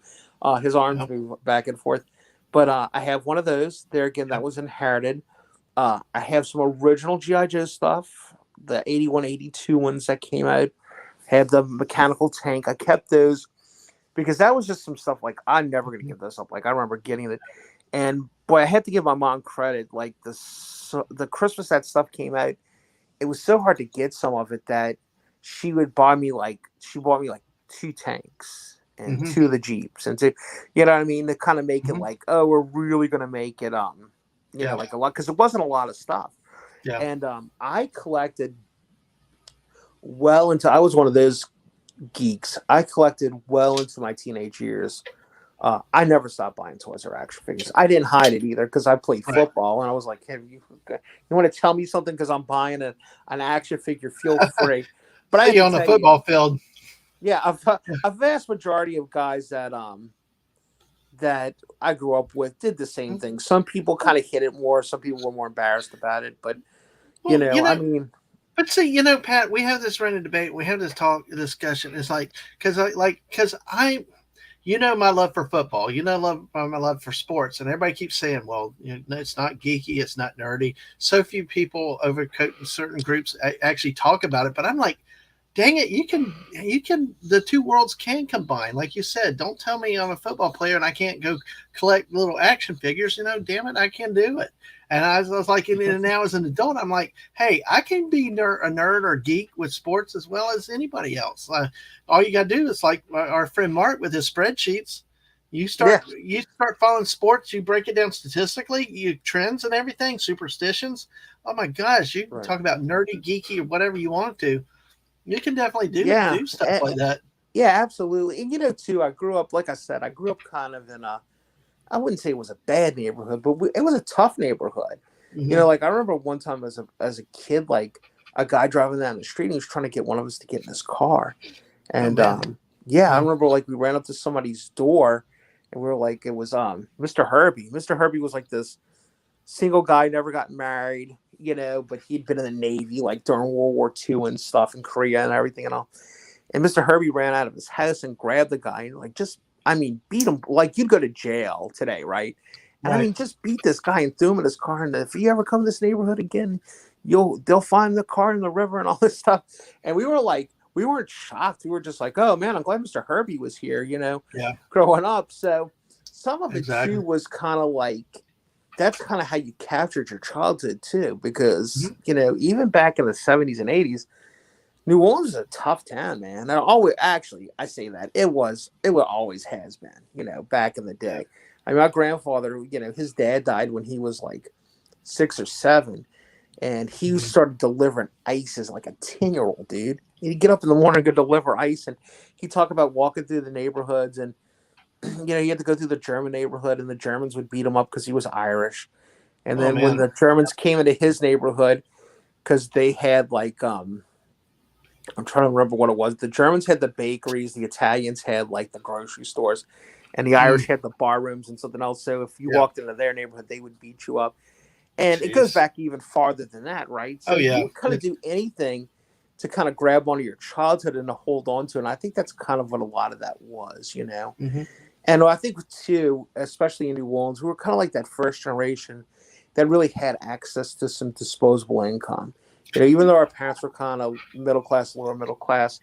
Speaker 2: his
Speaker 1: yeah,
Speaker 2: arms move back and forth. But I have one of those. There again,
Speaker 1: yeah,
Speaker 2: that was inherited. I have some original GI Joe stuff, the 81, 82 ones that came out. Have the mechanical tank. I kept those because that was just some stuff like I'm never gonna
Speaker 1: mhm,
Speaker 2: give this up. Like I remember getting it, and boy, I had to give my mom credit. Like the Christmas that stuff came out, it was so hard to get some of it that she bought me like two tanks and
Speaker 1: mhm,
Speaker 2: two of the Jeeps and two, you know what I mean, to kind of make it
Speaker 1: mhm,
Speaker 2: like, oh, we're really gonna make it
Speaker 1: yeah,
Speaker 2: like a lot because it wasn't a lot of stuff.
Speaker 1: yeah,
Speaker 2: And I collected well into I was one of those geeks. I collected well into my teenage years. I never stopped buying toys or action figures. I didn't hide it either because I played
Speaker 1: right.
Speaker 2: football and I was like, "Hey, you want to tell me something because I'm buying an action figure? Feel free." But I
Speaker 1: See
Speaker 2: have
Speaker 1: you
Speaker 2: to
Speaker 1: on the
Speaker 2: tell you,
Speaker 1: football field.
Speaker 2: yeah, a vast majority of guys that I grew up with did the same thing. Some people kind of hit it more. Some people were more embarrassed about it. But
Speaker 1: Well,
Speaker 2: I mean,
Speaker 1: but see, Pat, we have this running debate. We have this discussion. It's like because I my love for football. My love for sports, and everybody keeps saying, "Well, it's not geeky, it's not nerdy." So few people over certain groups actually talk about it, but I'm like, dang it, you can the two worlds can combine. Like you said, don't tell me I'm a football player and I can't go collect little action figures. Damn it, I can do it. And I was like, and now as an adult, I'm like, hey, I can be a nerd or geek with sports as well as anybody else. All you got to do is like our friend Mark with his spreadsheets. You
Speaker 2: yeah,
Speaker 1: start you start following sports. You break it down statistically. You trends and everything, superstitions. Oh my gosh, you can
Speaker 2: right,
Speaker 1: talk about nerdy, geeky, or whatever you want to. You can definitely do
Speaker 2: yeah.
Speaker 1: do stuff like that.
Speaker 2: Yeah, absolutely. And too, I grew up, like I said, I grew up kind of in I wouldn't say it was a bad neighborhood, but it was a tough neighborhood.
Speaker 1: Hmm.
Speaker 2: Like I remember one time as a kid, like a guy driving down the street, and he was trying to get one of us to get in his car.
Speaker 1: Oh
Speaker 2: And
Speaker 1: man.
Speaker 2: yeah, I
Speaker 1: Yeah.
Speaker 2: remember like we ran up to somebody's door, and we were like, it was Mr. Herbie. Mr. Herbie was like this single guy, never got married, but he'd been in the Navy like during World War II and stuff in Korea and everything and all. And Mr. Herbie ran out of his house and grabbed the guy and like just I mean beat him like you'd go to jail today, right? And I
Speaker 1: Right.
Speaker 2: mean just beat this guy and threw him in his car. And if you ever come to this neighborhood again, they'll find the car in the river and all this stuff. And we weren't shocked. We were just like, oh man, I'm glad Mr. Herbie was here,
Speaker 1: Yeah.
Speaker 2: growing up. So some of it too
Speaker 1: Exactly.
Speaker 2: was kind of like that's kind of how you captured your childhood too, because
Speaker 1: Hmm.
Speaker 2: even back in the 70s and 80s, New Orleans is a tough town, man. And always, actually, I say that it always has been, back in the
Speaker 1: Yeah.
Speaker 2: day. I mean, my grandfather, his dad died when he was like 6 or 7, and he
Speaker 1: Hmm.
Speaker 2: started delivering ice as like a 10-year-old dude. He'd get up in the morning and go deliver ice, and he'd talk about walking through the neighborhoods, and he had to go through the German neighborhood, and the Germans would beat him up because he was Irish. And
Speaker 1: Oh
Speaker 2: then when
Speaker 1: man.
Speaker 2: the Germans came into his neighborhood, because they had like I'm trying to remember what it was. The Germans had the bakeries, the Italians had like the grocery stores, and the
Speaker 1: Mm,
Speaker 2: Irish had the bar rooms and something else. So if you
Speaker 1: yeah.
Speaker 2: walked into their neighborhood, they would beat you up. And it goes
Speaker 1: Jeez.
Speaker 2: back even farther than that, right? So
Speaker 1: Oh
Speaker 2: you
Speaker 1: yeah.
Speaker 2: would kind of do anything to kind of grab onto your childhood and to hold on to. And I think that's kind of what a lot of that was, you know.
Speaker 1: Hmm.
Speaker 2: And I think too, especially in New Orleans, we were kind of like that first generation that really had access to some disposable income. You know, even though our parents were kind of middle class, lower middle class,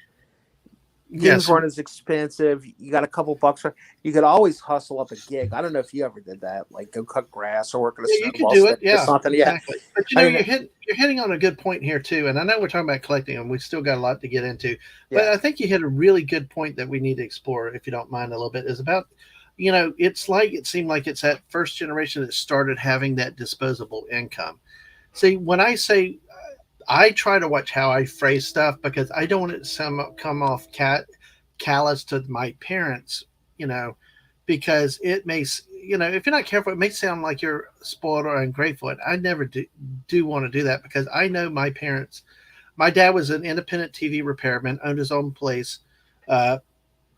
Speaker 2: things
Speaker 1: Yes.
Speaker 2: weren't as expensive. You got a couple bucks. You could always hustle up a gig. I don't know if you ever did that, like go cut grass or work at a
Speaker 1: Yeah, you could
Speaker 2: snowball
Speaker 1: do it.
Speaker 2: station or
Speaker 1: Yeah,
Speaker 2: something. Yeah,
Speaker 1: exactly. But
Speaker 2: I mean,
Speaker 1: you're hitting on a good point here too. And I know we're talking about collecting, and we still got a lot to get into. But
Speaker 2: yeah.
Speaker 1: I think you hit a really good point that we need to explore, if you don't mind, a little bit. Is about, it's like it seemed like it's that first generation that started having that disposable income. See, when I say I try to watch how I phrase stuff because I don't want it to come off callous to my parents, you know, because it may, if you're not careful, it may sound like you're spoiled or ungrateful. And I never do want to do that because I know my parents. My dad was an independent TV repairman, owned his own place, uh,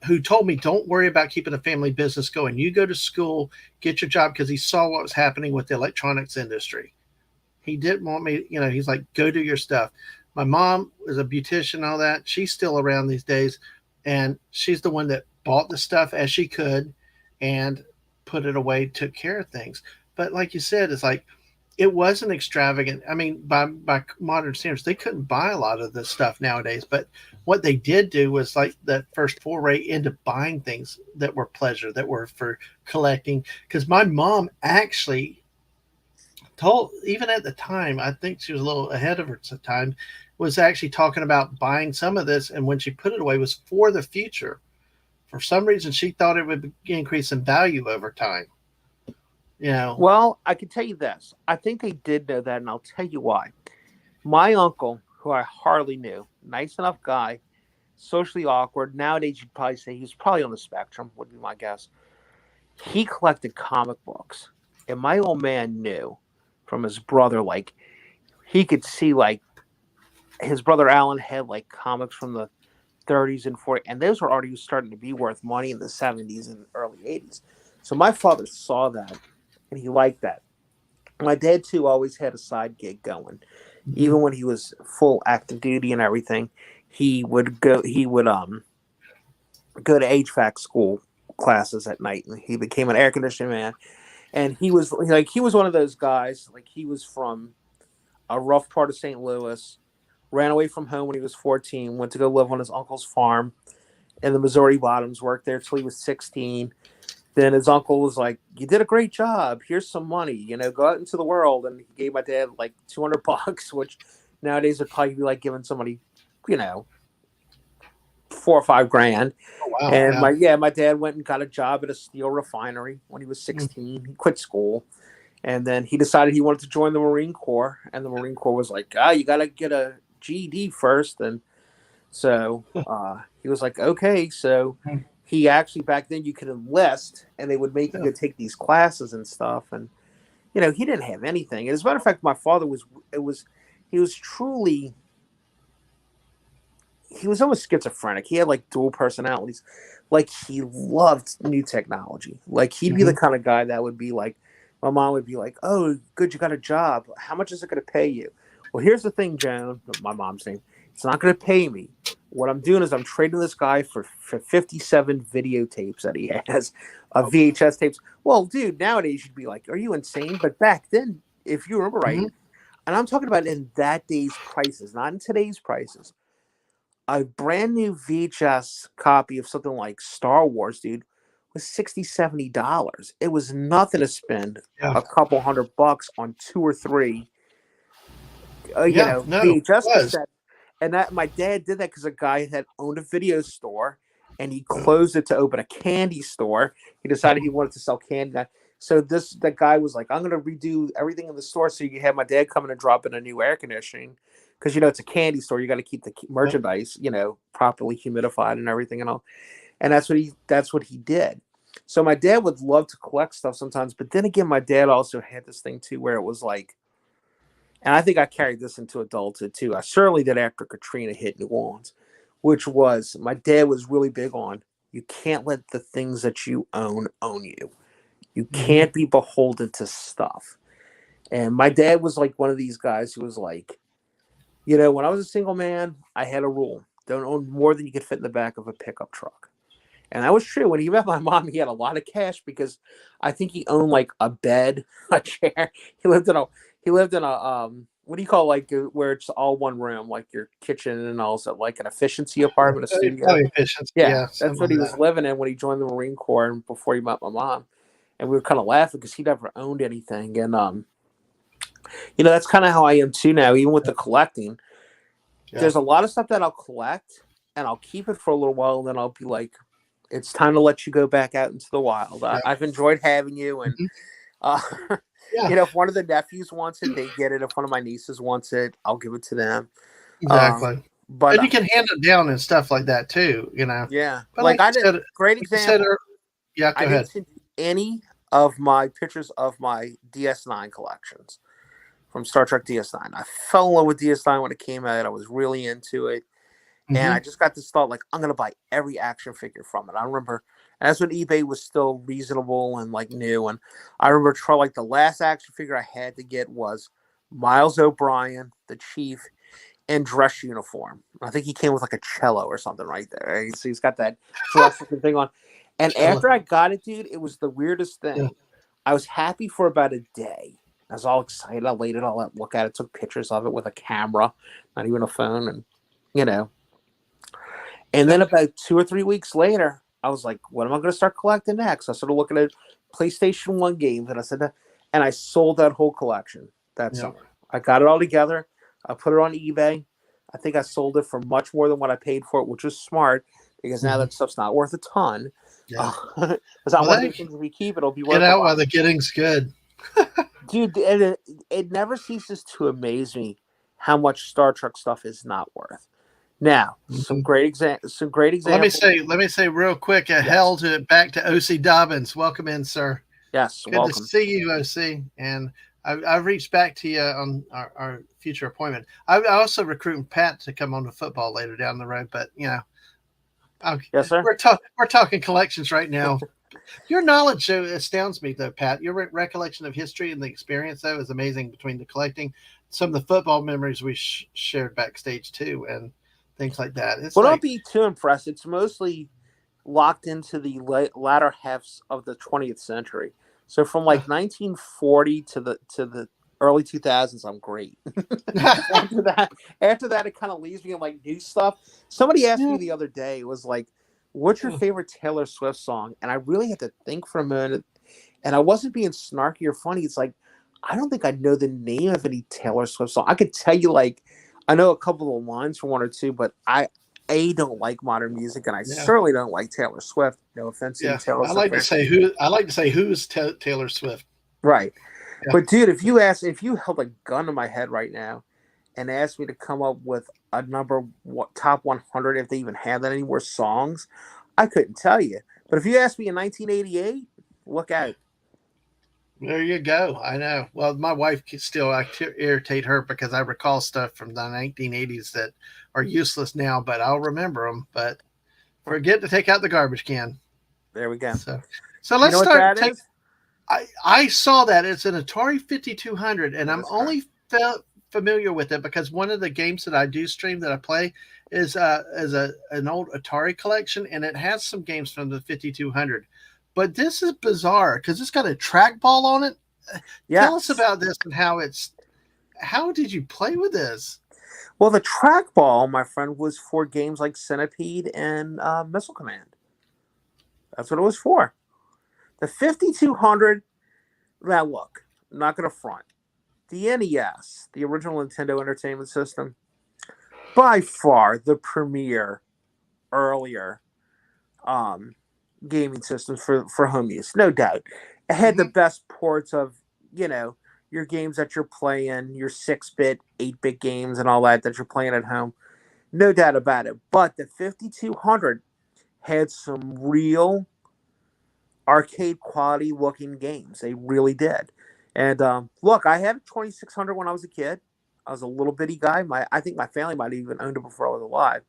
Speaker 1: who told me, don't worry about keeping a family business going. You go to school, get your job, because he saw what was happening with the electronics industry. He didn't want me, he's like, go do your stuff. My mom was a beautician, all that. She's still around these days. And she's the one that bought the stuff as she could and put it away, took care of things. But like you said, it's like, it wasn't extravagant. I mean, by modern standards, they couldn't buy a lot of this stuff nowadays. But what they did do was like that first foray into buying things that were pleasure, that were for collecting. Because my mom actually told, even at the time, I think she was a little ahead of her time, was actually talking about buying some of this, and when she put it away was for the future. For some reason she thought it would increase in value over time, you know.
Speaker 2: Well, I can tell you this. I think they did know that, and I'll tell you why. My uncle, who I hardly knew, nice enough guy, socially awkward. Nowadays, you'd probably say he was probably on the spectrum, would be my guess. He collected comic books. And my old man knew from his brother, like, he could see, like, his brother Alan had, like, comics from the 30s and 40s, and those were already starting to be worth money in the 70s and early 80s. So my father saw that, and he liked that. My dad, too, always had a side gig going.
Speaker 1: Mm-hmm.
Speaker 2: Even when he was full active duty and everything, he would go to HVAC school classes at night, and he became an air conditioning man. And he was one of those guys, like, he was from a rough part of St. Louis, ran away from home when he was 14, went to go live on his uncle's farm in the Missouri Bottoms, worked there till he was 16. Then his uncle was like, "You did a great job. Here's some money. Go out into the world." And he gave my dad like $200, which nowadays would probably be like giving somebody, you know, 4 or 5 grand.
Speaker 1: Oh wow,
Speaker 2: And
Speaker 1: yeah.
Speaker 2: my dad went and got a job at a steel refinery when he was
Speaker 1: Mm.
Speaker 2: 16. He quit school, and then he decided he wanted to join the Marine Corps. And the Marine Corps was like, you got to get a GED first. And so he was like, okay. So he actually, back then, you could enlist and they would make you
Speaker 1: Yeah.
Speaker 2: go take these classes and stuff. And, he didn't have anything. As a matter of fact, my father he was truly, he was almost schizophrenic. He had like dual personalities. Like, he loved new technology. Like, he'd be the
Speaker 1: Mm-hmm.
Speaker 2: kind of guy that would be like, my mom would be like, "Oh, good, you got a job. How much is it going to pay you?" Well, here's the thing, Joan, my mom's name. It's not going to pay me. What I'm doing is I'm trading this guy for 57 videotapes that he has, VHS tapes. Well, dude, nowadays you'd be like, "Are you insane?" But back then, if you remember right,
Speaker 1: Mm-hmm.
Speaker 2: and I'm talking about in that day's prices, not in today's prices, a brand new VHS copy of something like Star Wars, dude, was $60, $70. It was nothing to spend
Speaker 1: Yeah.
Speaker 2: a couple $100 on 2 or 3,
Speaker 1: Yeah. No, it
Speaker 2: VHS
Speaker 1: was.
Speaker 2: cassette. And that my dad did that because a guy had owned a video store, and he closed it to open a candy store. He decided he wanted to sell candy. So that guy was like, "I'm going to redo everything in the store so you can have my dad come in and drop in a new air conditioning, because it's a candy store. You got to keep the
Speaker 1: Yep.
Speaker 2: merchandise properly humidified and everything and all." And that's what he did. So my dad would love to collect stuff sometimes, but then again, my dad also had this thing too where it was like, and I think I carried this into adulthood too. I certainly did after Katrina hit New Orleans, which was my dad was really big on. You can't let the things that you own you. You
Speaker 1: Hmm.
Speaker 2: can't be beholden to stuff. And my dad was like one of these guys who was like, when I was a single man, I had a rule: don't own more than you could fit in the back of a pickup truck. And that was true. When he met my mom, he had a lot of cash because I think he owned like a bed, a chair. He lived in a what do you call where it's all one room, like your kitchen and also like an efficiency apartment, a studio.
Speaker 1: Probably efficiency,
Speaker 2: Yeah,
Speaker 1: yeah,
Speaker 2: that's
Speaker 1: something
Speaker 2: what
Speaker 1: like
Speaker 2: he was
Speaker 1: that.
Speaker 2: living in when he joined the Marine Corps and before he met my mom. And we were kind of laughing because he never owned anything. And that's kind of how I am too now, even with the collecting.
Speaker 1: Yeah,
Speaker 2: There's a lot of stuff that I'll collect and I'll keep it for a little while, and then I'll be like, it's time to let you go back out into the wild.
Speaker 1: yeah,
Speaker 2: I've enjoyed having you, and
Speaker 1: hmm,
Speaker 2: uh,
Speaker 1: yeah,
Speaker 2: if one of the nephews wants it, they get it. If one of my nieces wants it, I'll give it to them. Um,
Speaker 1: exactly.
Speaker 2: but
Speaker 1: And you can hand it down and stuff like that too,
Speaker 2: yeah,
Speaker 1: But
Speaker 2: like I did. Great
Speaker 1: like you said,
Speaker 2: example.
Speaker 1: yeah,
Speaker 2: I
Speaker 1: go
Speaker 2: didn't
Speaker 1: ahead.
Speaker 2: send you any of my pictures of my DS9 collections from Star Trek DS9. I fell in love with DS9 when it came out. I was really into it. And I
Speaker 1: Hmm.
Speaker 2: just got this thought, like, I'm going to buy every action figure from it. I remember that's when eBay was still reasonable and like new. And I remember like the last action figure I had to get was Miles O'Brien, the Chief, in dress uniform. I think he came with like a cello or something right there. Right? So he's got that dress looking thing on. And
Speaker 1: Chilla.
Speaker 2: after I got it, dude, it was the weirdest
Speaker 1: Yeah.
Speaker 2: thing. I was happy for about a day. I was all excited. I laid it all out, look at it, took pictures of it with a camera, not even a phone, and you know. And then
Speaker 1: Yep.
Speaker 2: about 2 or 3 weeks later, I was like, "What am I going to start collecting next?" I started looking at PlayStation One games, and I said, and I sold that whole collection that
Speaker 1: Yep.
Speaker 2: summer. I got it all together. I put it on eBay. I think I sold it for much more than what I paid for it, which was smart because now
Speaker 1: Hmm.
Speaker 2: that stuff's not worth a ton.
Speaker 1: Yeah.
Speaker 2: It's not
Speaker 1: Well,
Speaker 2: one of
Speaker 1: they
Speaker 2: those things if you keep it'll be
Speaker 1: get
Speaker 2: worth a
Speaker 1: out while
Speaker 2: lot.
Speaker 1: the getting's good.
Speaker 2: Dude, it never ceases to amaze me how much Star Trek stuff is not worth. Now,
Speaker 1: Hmm.
Speaker 2: some great examples.
Speaker 1: Let me say real quick, a
Speaker 2: Yes,
Speaker 1: hell to back to OC Dobbins. Welcome in, sir.
Speaker 2: yes,
Speaker 1: Good to
Speaker 2: welcome.
Speaker 1: see you, OC. And I've reached back to you on our future appointment. I also recruiting Pat to come on to football later down the road, but okay,
Speaker 2: Yes, sir.
Speaker 1: we're talking collections right now. Your knowledge astounds me, though, Pat. Your recollection of history and the experience, though, is amazing. Between the collecting, some of the football memories we shared backstage too, and things like that. It's
Speaker 2: Well, don't
Speaker 1: like,
Speaker 2: be too impressed. It's mostly locked into the latter halves of the 20th century. So from
Speaker 1: uh,
Speaker 2: like 1940 to the early 2000s, I'm great. after that, after that, it kind of leaves me in like new stuff. Somebody asked
Speaker 1: yeah,
Speaker 2: me the other day, it was like, "What's your favorite Taylor Swift song?" And I really had to think for a minute. And I wasn't being snarky or funny. It's like I don't think I know the name of any Taylor Swift song. I could tell you like I know a couple of lines from one or two, but I don't like modern music, and I
Speaker 1: yeah,
Speaker 2: certainly don't like Taylor Swift. No offense to you,
Speaker 1: yeah.
Speaker 2: Taylor
Speaker 1: I
Speaker 2: Swift
Speaker 1: like to
Speaker 2: fans.
Speaker 1: say who. I like to say who's Taylor Swift.
Speaker 2: Right.
Speaker 1: Yeah.
Speaker 2: But dude, if you held a gun to my head right now and asked me to come up with a number top 100, if they even have that anymore songs, I couldn't tell you. But if you asked me in 1988, look out.
Speaker 1: There you go. I know. Well, my wife still I irritate her because I recall stuff from the 1980s that are useless now, but I'll remember them. But forget to take out the garbage can.
Speaker 2: There we go.
Speaker 1: So, so
Speaker 2: You
Speaker 1: let's
Speaker 2: know what
Speaker 1: start.
Speaker 2: that
Speaker 1: Take.
Speaker 2: is?
Speaker 1: I saw that it's an Atari 5200, and
Speaker 2: That
Speaker 1: I'm
Speaker 2: is correct.
Speaker 1: only familiar with it because one of the games that I do stream that I play is an old Atari collection, and it has some games from the 5200. But this is bizarre because it's got a trackball on it. Tell us
Speaker 2: Yes.
Speaker 1: about this and how it's. How did you play with this?
Speaker 2: Well, the trackball, my friend, was for games like Centipede and Missile Command. That's what it was for. The 5200. Now, look, I'm not going to front. The NES, the original Nintendo Entertainment System, by far the premier earlier um, gaming systems for home use, no doubt. It had the
Speaker 1: Hmm.
Speaker 2: best ports of, you know, your games that you're playing, your 6-bit, 8-bit games, and all that you're playing at home. No doubt about it. But the 5200 had some real arcade quality looking games. They really did. And look, I had a 2600 when I was a kid. I was a little bitty guy. I think my family might have even owned it before I was alive.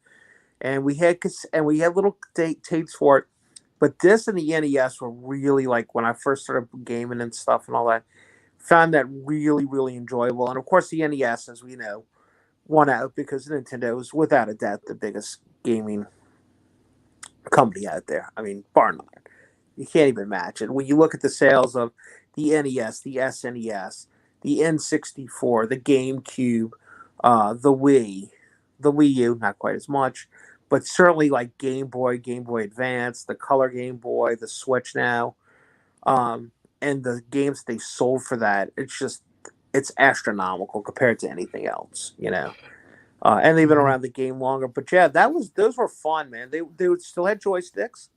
Speaker 2: And we had little tapes for it. But this and the NES were really like when I first started gaming and stuff and all that. Found that really, really enjoyable. And of course, the NES, as we know, won out because Nintendo is without a doubt the biggest gaming company out there. I mean, bar none. You can't even match it. When you look at the sales of the NES, the SNES, the N64, the GameCube, the Wii U, not quite as much, but certainly like Game Boy Advance, the Color Game Boy, the Switch now, and the games they sold for that, it's astronomical compared to anything else, you know. And they've been
Speaker 1: Mhm.
Speaker 2: around the game longer, but yeah, those were fun, man. They would still had joysticks.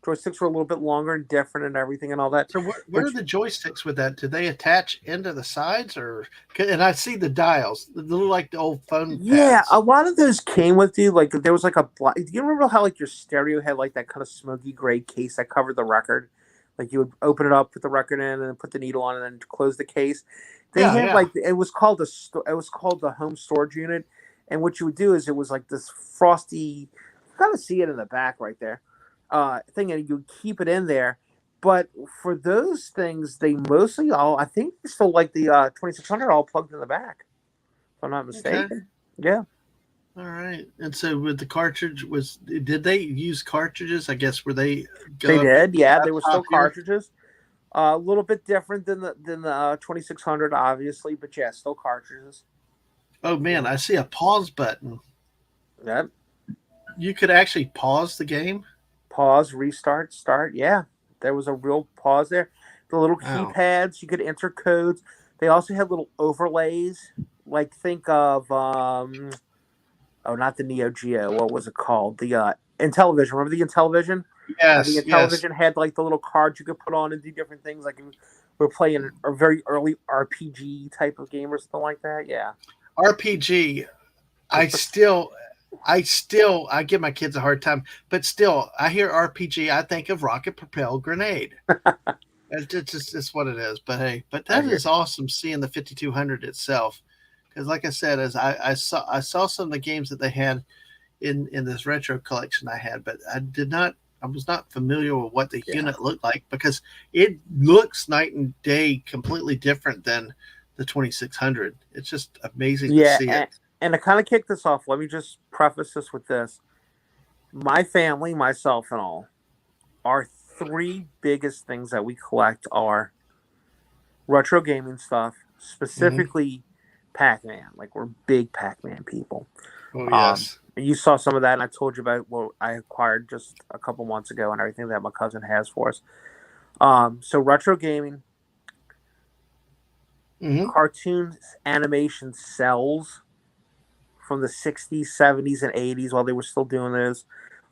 Speaker 2: Joysticks were a little bit longer and different and everything and all that.
Speaker 1: So what
Speaker 2: But
Speaker 1: are the joysticks with that? Do they attach into the sides or? And I see the dials, they look like the old phone
Speaker 2: yeah,
Speaker 1: pads.
Speaker 2: a lot of those came with you. Like there was like a black. Do you remember how like your stereo had like that kind of smoky gray case that covered the record? Like you would open it up, put the record in, and then put the needle on, and then close the case. They
Speaker 1: Yeah,
Speaker 2: had
Speaker 1: yeah.
Speaker 2: like it was called it was called the home storage unit, and what you would do is it was like this frosty. You kind of see it in the back right there, thing, and you would keep it in there. But for those things, they mostly all I think they still like the 2600 all plugged in the back. If I'm not
Speaker 1: Okay.
Speaker 2: mistaken. Yeah.
Speaker 1: All right. And so with the cartridge did they use cartridges? I guess were they
Speaker 2: They
Speaker 1: go up
Speaker 2: did, yeah. They were
Speaker 1: top
Speaker 2: still
Speaker 1: here?
Speaker 2: cartridges. A little bit different than the 2600, obviously, but yeah, still cartridges.
Speaker 1: Oh man,
Speaker 2: Yeah,
Speaker 1: I see a pause button.
Speaker 2: yeah.
Speaker 1: You could actually pause the game.
Speaker 2: Pause, restart, start. Yeah, there was a real pause there. The little
Speaker 1: Wow.
Speaker 2: keypads, you could enter codes. They also had little overlays. Like think of oh, not the Neo Geo. What was it called? The Intellivision. Remember the Intellivision? And the
Speaker 1: Yes, yes.
Speaker 2: Intellivision had like the little cards you could put on and do different things. Like we're playing a very early RPG type of game or something like that. Yeah.
Speaker 1: RPG. I still I give my kids a hard time, but still I hear RPG, I think of rocket propelled grenade. It's just it's what it is. But hey, but
Speaker 2: I
Speaker 1: that
Speaker 2: hear
Speaker 1: is awesome seeing the 5200 itself. Because like I said, as I saw some of the games that they had in this retro collection I had, but I was not familiar with what the
Speaker 2: you. Yeah.
Speaker 1: unit looked like because it looks night and day completely different than the 2600. It's just amazing to
Speaker 2: Yeah.
Speaker 1: see it.
Speaker 2: And to kind of kick this off, let me just preface this with this. My family, myself, and all, our three biggest things that we collect are retro gaming stuff,
Speaker 1: Hmm.
Speaker 2: specifically Pac Man. Like, we're big Pac Man people.
Speaker 1: Oh yes.
Speaker 2: You saw some of that, and I told you about what I acquired just a couple months ago and everything that my cousin has for us. So retro gaming,
Speaker 1: Hmm.
Speaker 2: cartoons, animation sells from the 60s, 70s, and 80s while they were still doing this.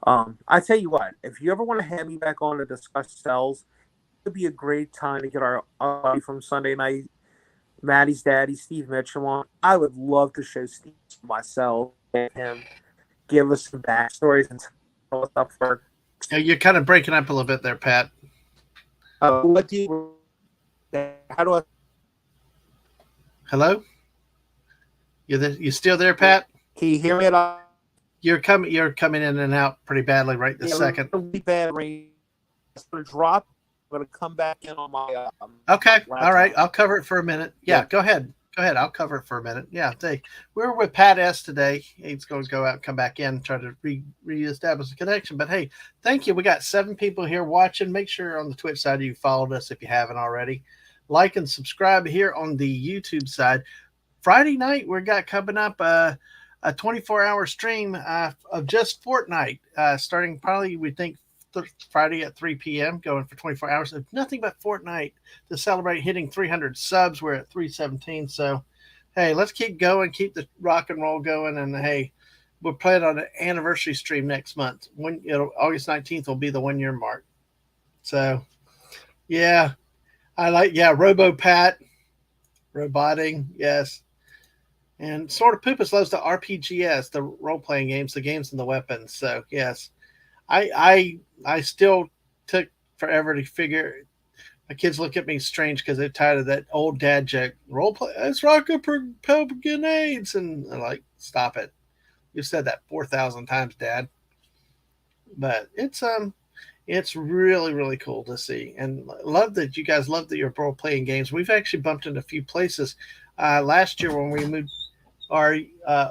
Speaker 2: I tell you what, if you ever want to have me back on to discuss cells, it would be a great time to get our buddy from Sunday night, Maddie's daddy, Steve Mitchell on. I would love to show Steve myself and him, give us some backstories and tell us up for
Speaker 1: Yeah, you're kind of breaking up a little bit there, Pat.
Speaker 2: what do you how do I
Speaker 1: Hello? You still there, Pat?
Speaker 2: can you hear me at all?
Speaker 1: You're coming in and out pretty badly right this
Speaker 2: Yeah,
Speaker 1: second.
Speaker 2: really bad range. It's gonna drop. I'm gonna come back in on my
Speaker 1: Okay. All right.
Speaker 2: laptop.
Speaker 1: I'll cover it for a minute. Yeah,
Speaker 2: Yeah.
Speaker 1: go ahead. Go ahead. I'll cover it for a minute. Yeah, we're with Pat S today. He's going to go out and come back in, try to reestablish the connection. But hey, thank you. We got 7 people here watching. Make sure on the Twitch side you followed us if you haven't already. Like and subscribe here on the YouTube side. Friday night, we got coming up a 24-hour stream of just Fortnite, starting probably, we think, Friday at 3 p.m., going for 24 hours of nothing but Fortnite to celebrate hitting 300 subs. We're at 317. So, hey, let's keep going, keep the rock and roll going. And hey, we'll play it on an anniversary stream next month. August 19th will be the 1 year mark. So, yeah, Robo Pat, roboting, yes. And sort of Poopus loves the RPGs, the role playing games, the games and the weapons. So yes, I still took forever to figure My kids look at me strange because they're tired of that old dad joke. Role play. It's rocket propelled grenades, and I'm like, stop it. You've said that 4,000 times, Dad. But it's really really cool to see, and love that you guys love that you're role playing games. We've actually bumped into a few places last year when we moved our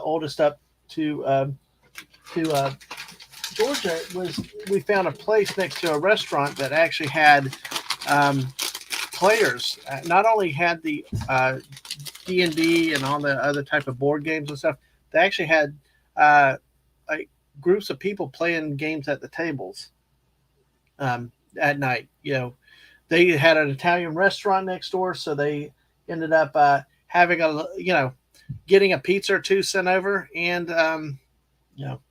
Speaker 1: oldest up to Georgia. Was we found a place next to a restaurant that actually had um, players. Not only had the D&D and all the other type of board games and stuff, they actually had uh, like groups of people playing games at the tables at night. They had an Italian restaurant next door, so they ended up having getting a pizza or two sent over, and you know,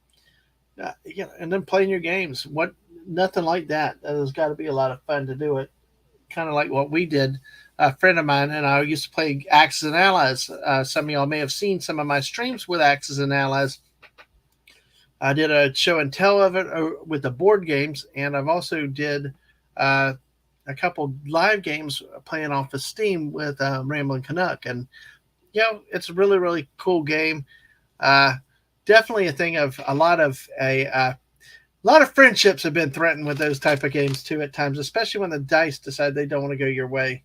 Speaker 1: and then playing your games. What Nothing like that. That has got to be a lot of fun to do it. Kind of like what we did. A friend of mine and I used to play Axis and Allies. Some of y'all may have seen some of my streams with Axis and Allies. I did a show and tell of it with the board games, and I've also did uh, a couple live games playing off of Steam with Ramblin' Canuck, and it's a really really cool game. Uh, Definitely a thing of a lot of friendships have been threatened with those type of games too at times, especially when the dice decide they don't want to go your way.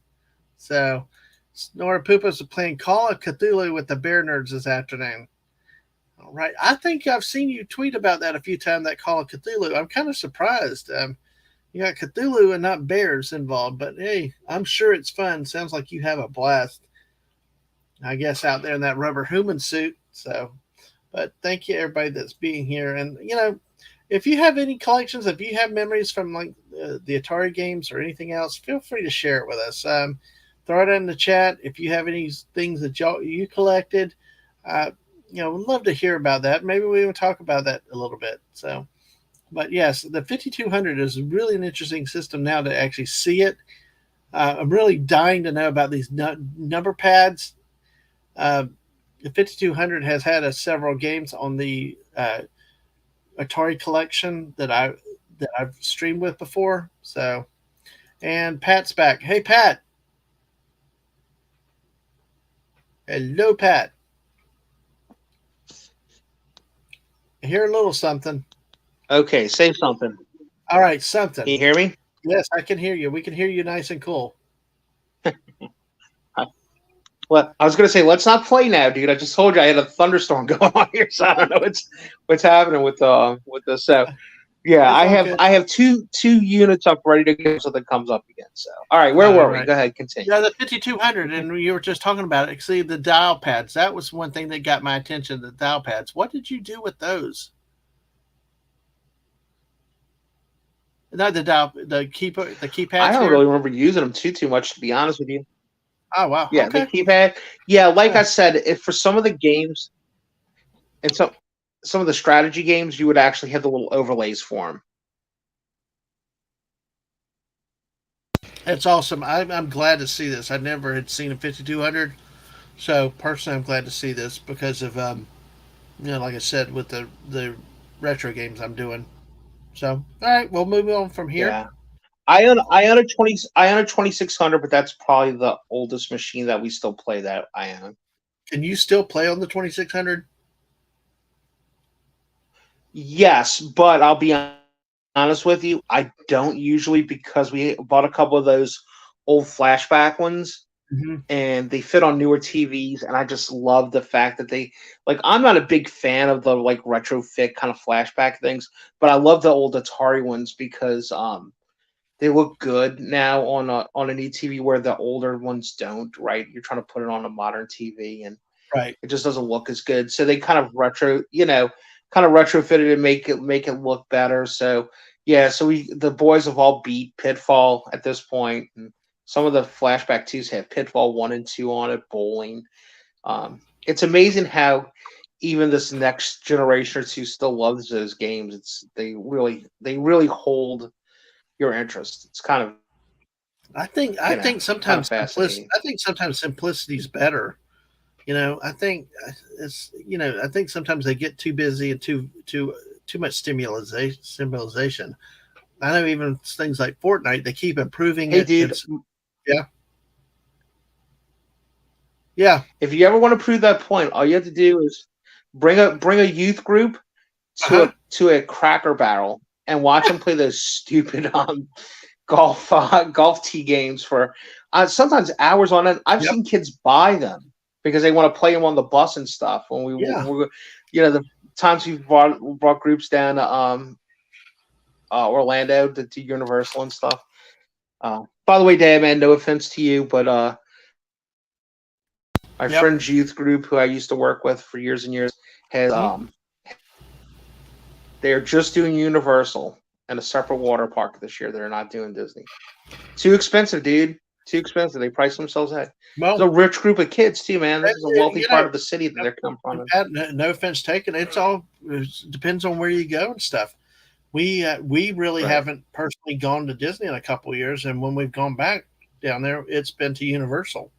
Speaker 1: So, Nora Poopas is playing Call of Cthulhu with the Bear Nerds this afternoon. All right. I think I've seen you tweet about that a few times, that Call of Cthulhu. I'm kind of surprised. You got Cthulhu and not bears involved, but hey, I'm sure it's fun. Sounds like you have a blast, I guess, out there in that rubber human suit. So, but thank you, everybody that's being here. And, if you have any collections, if you have memories from like the Atari games or anything else, feel free to share it with us. Throw it in the chat. If you have any things that you collected, uh, we'd love to hear about that. Maybe we will talk about that a little bit. So, but yes, the 5200 is really an interesting system now to actually see it. I'm really dying to know about these number pads. The 5200 has had several games on the Atari collection that I've streamed with before. So, and Pat's back. Hey, Pat. Hello, Pat. I hear a little something.
Speaker 2: Okay, say something.
Speaker 1: All right,
Speaker 2: Can
Speaker 1: something.
Speaker 2: you hear me?
Speaker 1: Yes, I can hear you. We can hear you nice and cool.
Speaker 2: Well, I was gonna say let's not play now, dude. I just told you I had a thunderstorm going on here, so I don't know what's happening with this. So yeah,
Speaker 1: It's all good.
Speaker 2: I have two units up ready to go, so that comes up again. So all right, where
Speaker 1: All
Speaker 2: were we?
Speaker 1: right.
Speaker 2: Go ahead, continue.
Speaker 1: Yeah, the 5200, and you were just talking about it. See, the dial pads. That was one thing that got my attention. The dial pads. What did you do with those? Not the dial, the
Speaker 2: I
Speaker 1: keypads
Speaker 2: don't
Speaker 1: here.
Speaker 2: really remember using them too much, to be honest with you.
Speaker 1: Oh wow.
Speaker 2: Yeah, the
Speaker 1: Okay.
Speaker 2: keypad. Yeah, like
Speaker 1: Yeah.
Speaker 2: I said, if for some of the games and some of the strategy games, you would actually have the little overlays for them.
Speaker 1: It's awesome. I'm glad to see this. I never had seen a 5200, so personally, I'm glad to see this because of like I said, with the retro games I'm doing. So, all right, we'll move on from here.
Speaker 2: Yeah. I own a 2600, but that's probably the oldest machine that we still play that I own.
Speaker 1: Can you still play on the 2600?
Speaker 2: Yes, but I'll be honest with you, I don't usually because we bought a couple of those old flashback ones
Speaker 1: Mm-hmm.
Speaker 2: and they fit on newer TVs and I just love the fact that they like I'm not a big fan of the like retrofit kind of flashback things, but I love the old Atari ones because they look good now on an ETV where the older ones don't, right? You're trying to put it on a modern TV and
Speaker 1: Right.
Speaker 2: it just doesn't look as good. So they kind of kind of retrofitted and make it look better. So yeah, so the boys have all beat Pitfall at this point, and some of the flashback twos have Pitfall 1 and 2 on it, bowling. It's amazing how even this next generation or two still loves those games. They really hold your interest. It's kind of
Speaker 1: I think
Speaker 2: kind of
Speaker 1: sometimes
Speaker 2: fascinating.
Speaker 1: simplicity is better. I think I think sometimes they get too busy and too much stimulation. I know even things like Fortnite, they keep improving
Speaker 2: Hey,
Speaker 1: it.
Speaker 2: dude,
Speaker 1: It's yeah, yeah,
Speaker 2: if you ever want to prove that point, all you have to do is bring a youth group
Speaker 1: uh-huh,
Speaker 2: to a Cracker Barrel and watch them play those stupid golf tee games for sometimes hours on end. I've
Speaker 1: yep,
Speaker 2: seen kids buy them because they want to play them on the bus and stuff. When
Speaker 1: yeah.
Speaker 2: the times we've brought groups down to Orlando to Universal and stuff. By the way, Dad, man, no offense to you, but my
Speaker 1: Yep.
Speaker 2: friend's youth group, who I used to work with for years and years, has
Speaker 1: Mhm.
Speaker 2: they are just doing Universal and a separate water park this year. They're not doing Disney. Too expensive, dude. Too expensive. They price themselves out. It's a
Speaker 1: Well,
Speaker 2: rich group of kids too, man. This is a wealthy
Speaker 1: you know,
Speaker 2: part of the city that they're coming from.
Speaker 1: Pat, no offense taken. It depends on where you go and stuff. We really
Speaker 2: Right.
Speaker 1: haven't personally gone to Disney in a couple of years, and when we've gone back down there, it's been to Universal.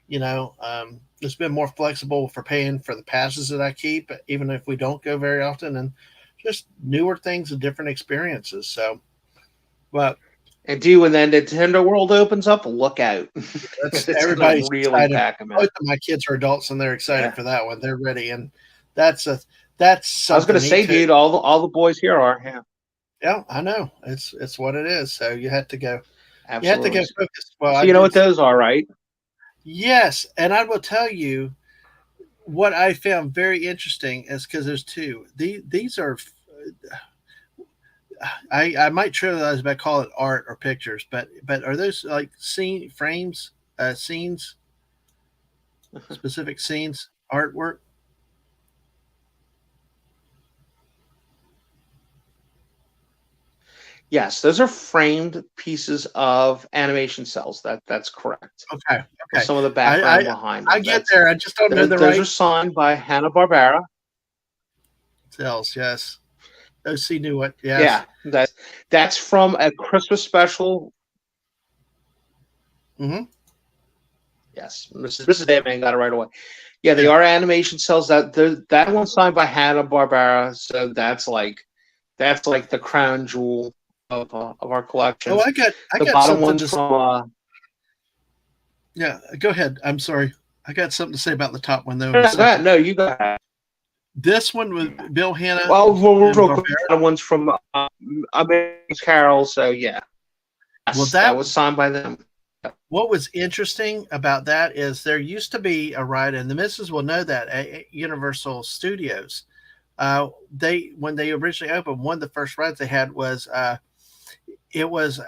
Speaker 1: It's been more flexible for paying for the passes that I keep, even if we don't go very often, and just newer things and different experiences. So, but
Speaker 2: And dude, when that Nintendo World opens up, look out.
Speaker 1: that's
Speaker 2: It's gonna
Speaker 1: everybody's
Speaker 2: really
Speaker 1: excited.
Speaker 2: pack them
Speaker 1: Both
Speaker 2: out.
Speaker 1: of my kids are adults, and they're excited
Speaker 2: Yeah.
Speaker 1: for that one. They're ready, and that's a that's
Speaker 2: I was gonna
Speaker 1: something neat
Speaker 2: say,
Speaker 1: too.
Speaker 2: dude, all the boys here are. Yeah,
Speaker 1: Yeah, I know. It's what it is. So you have to go. You have to
Speaker 2: absolutely.
Speaker 1: go focus. Well,
Speaker 2: So
Speaker 1: I
Speaker 2: you know
Speaker 1: did.
Speaker 2: what those are, right?
Speaker 1: Yes, and I will tell you what I found very interesting is because there's two. These are I might trivialize if I call it art or pictures, but are those like scene frames, scenes, specific scenes, artwork?
Speaker 2: Yes, those are framed pieces of animation cells. That's correct.
Speaker 1: Okay,
Speaker 2: With
Speaker 1: okay.
Speaker 2: some of the
Speaker 1: I I,
Speaker 2: background behind
Speaker 1: I
Speaker 2: them.
Speaker 1: get there. I just don't know the
Speaker 2: Those are
Speaker 1: right
Speaker 2: signed by Hanna Barbera.
Speaker 1: cells. Yes, those see new what? Yes.
Speaker 2: Yeah, that's from a Christmas special.
Speaker 1: Mm-hmm.
Speaker 2: Yes, Mrs. Batman got it right away. Yeah, they
Speaker 1: Yeah.
Speaker 2: are animation cells. That one's signed by Hanna Barbera, so that's like the crown jewel of our
Speaker 1: Oh,
Speaker 2: collection.
Speaker 1: I
Speaker 2: The
Speaker 1: got
Speaker 2: bottom
Speaker 1: something
Speaker 2: one's
Speaker 1: to.
Speaker 2: from
Speaker 1: Yeah, go ahead. I'm sorry. I got something to say about the top one though in a
Speaker 2: no,
Speaker 1: second.
Speaker 2: no, you got it.
Speaker 1: This one was Bill Hanna
Speaker 2: Well,
Speaker 1: and
Speaker 2: real quick, the
Speaker 1: Barbera.
Speaker 2: bottom one's from American Carol. So yeah,
Speaker 1: Well,
Speaker 2: yes, that
Speaker 1: that
Speaker 2: was signed by them.
Speaker 1: what was interesting about that is there used to be a ride, and the missus will know that at Universal Studios. They when they originally opened, one of the first rides they had was it was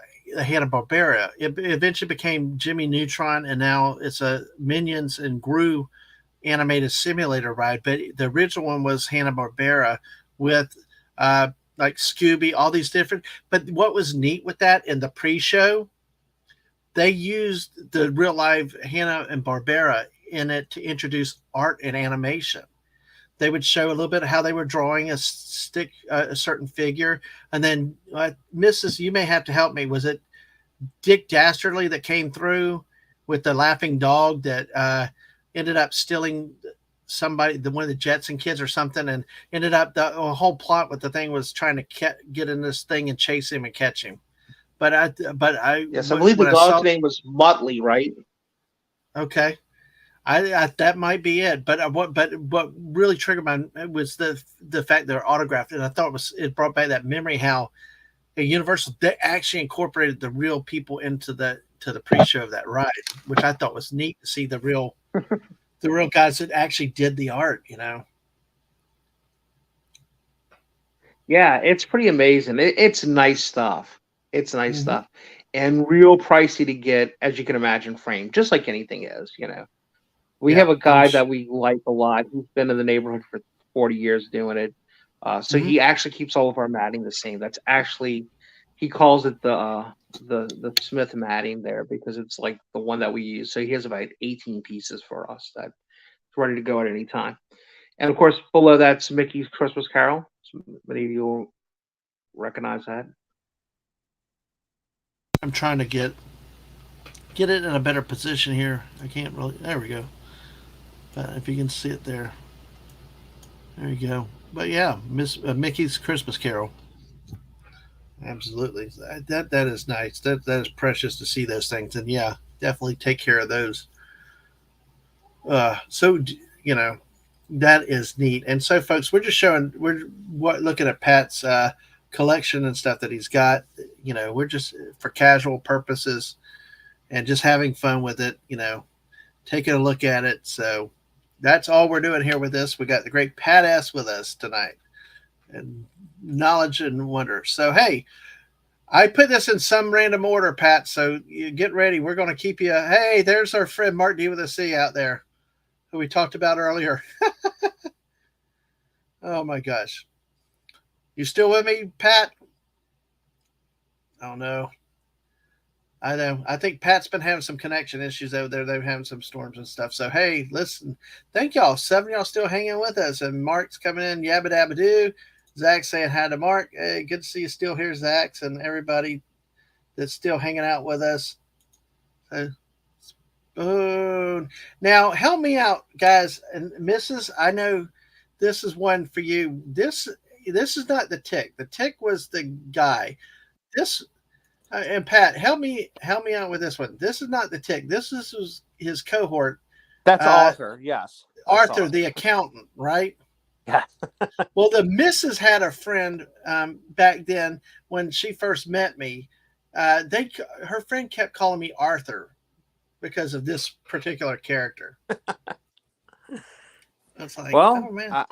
Speaker 1: Hanna Barbera. It eventually became Jimmy Neutron, and now it's a Minions and Gru animated simulator ride. But the original one was Hanna Barbera with uh, like Scooby, all these different. But what was neat with that in the pre-show, they used the real live Hanna and Barbera in it to introduce art and animation. They would show a little bit of how they were drawing a certain figure, and then Mrs. You may have to help me. Was it Dick Dastardly that came through with the laughing dog that ended up stealing somebody, one of the Jetson kids or something, and ended up the whole plot with the thing was trying to get in this thing and chase him and catch him. But I
Speaker 2: Yes, I believe the
Speaker 1: when I
Speaker 2: dog's
Speaker 1: saw
Speaker 2: name was Muttley, right?
Speaker 1: okay, I that might be it. But what really triggered my was the fact they're autographed, and I thought it brought back that memory how at Universal they actually incorporated the real people into the pre-show of that ride, which I thought was neat to see the real guys that actually did the art.
Speaker 2: Yeah, it's pretty amazing. It's nice stuff. It's nice
Speaker 1: Mm-hmm.
Speaker 2: stuff, and real pricey to get, as you can imagine, framed, just like anything is. We have
Speaker 1: Yep.
Speaker 2: a guy that we like a lot. He's been in the neighborhood for 40 years doing it. So
Speaker 1: Mm-hmm.
Speaker 2: he actually keeps all of our matting the same. That's actually he calls it the Smith matting there because it's like the one that we use. So he has about 18 pieces for us that's ready to go at any time. And of course, below that's Mickey's Christmas Carol. So many of you will recognize that.
Speaker 1: I'm trying to get it in a better position here. I can't really. There we go. But if you can see it there, there you go. But yeah, Miss Mickey's Christmas Carol. Absolutely. That is nice. That is precious to see those things, and yeah, definitely take care of those. So you know that is neat. And so, folks, we're just showing looking at Pat's collection and stuff that he's got. We're just for casual purposes and just having fun with it. Taking a look at it. So that's all we're doing here with this. We got the great Pat S with us tonight, and knowledge and wonder. So hey, I put this in some random order, Pat. So you get ready. We're going to keep you. Hey, there's our friend Mark D with a C out there, who we talked about earlier. Oh my gosh, you still with me, Pat? Oh no, I know. I think Pat's been having some connection issues over there. They're having some storms and stuff. So hey, listen, thank y'all. 7 y'all still hanging with us, and Mark's coming in. Yabba dabba doo. Zach saying hi to Mark. Hey, good to see you still here, Zach, and everybody that's still hanging out with us. So, spoon. Now, help me out, guys and Mrs. I know this is one for you. This is not the tick. The tick was the guy. This and Pat, help me out with this one. This is not the tick. Was his cohort.
Speaker 2: That's
Speaker 1: Uh,
Speaker 2: Arthur. Yes, that's
Speaker 1: Arthur,
Speaker 2: Arthur.
Speaker 1: the accountant, right?
Speaker 2: Yeah.
Speaker 1: Well, the missus had a friend back then when she first met me. Her friend kept calling me Arthur because of this particular character. It's like,
Speaker 2: Well,
Speaker 1: oh man,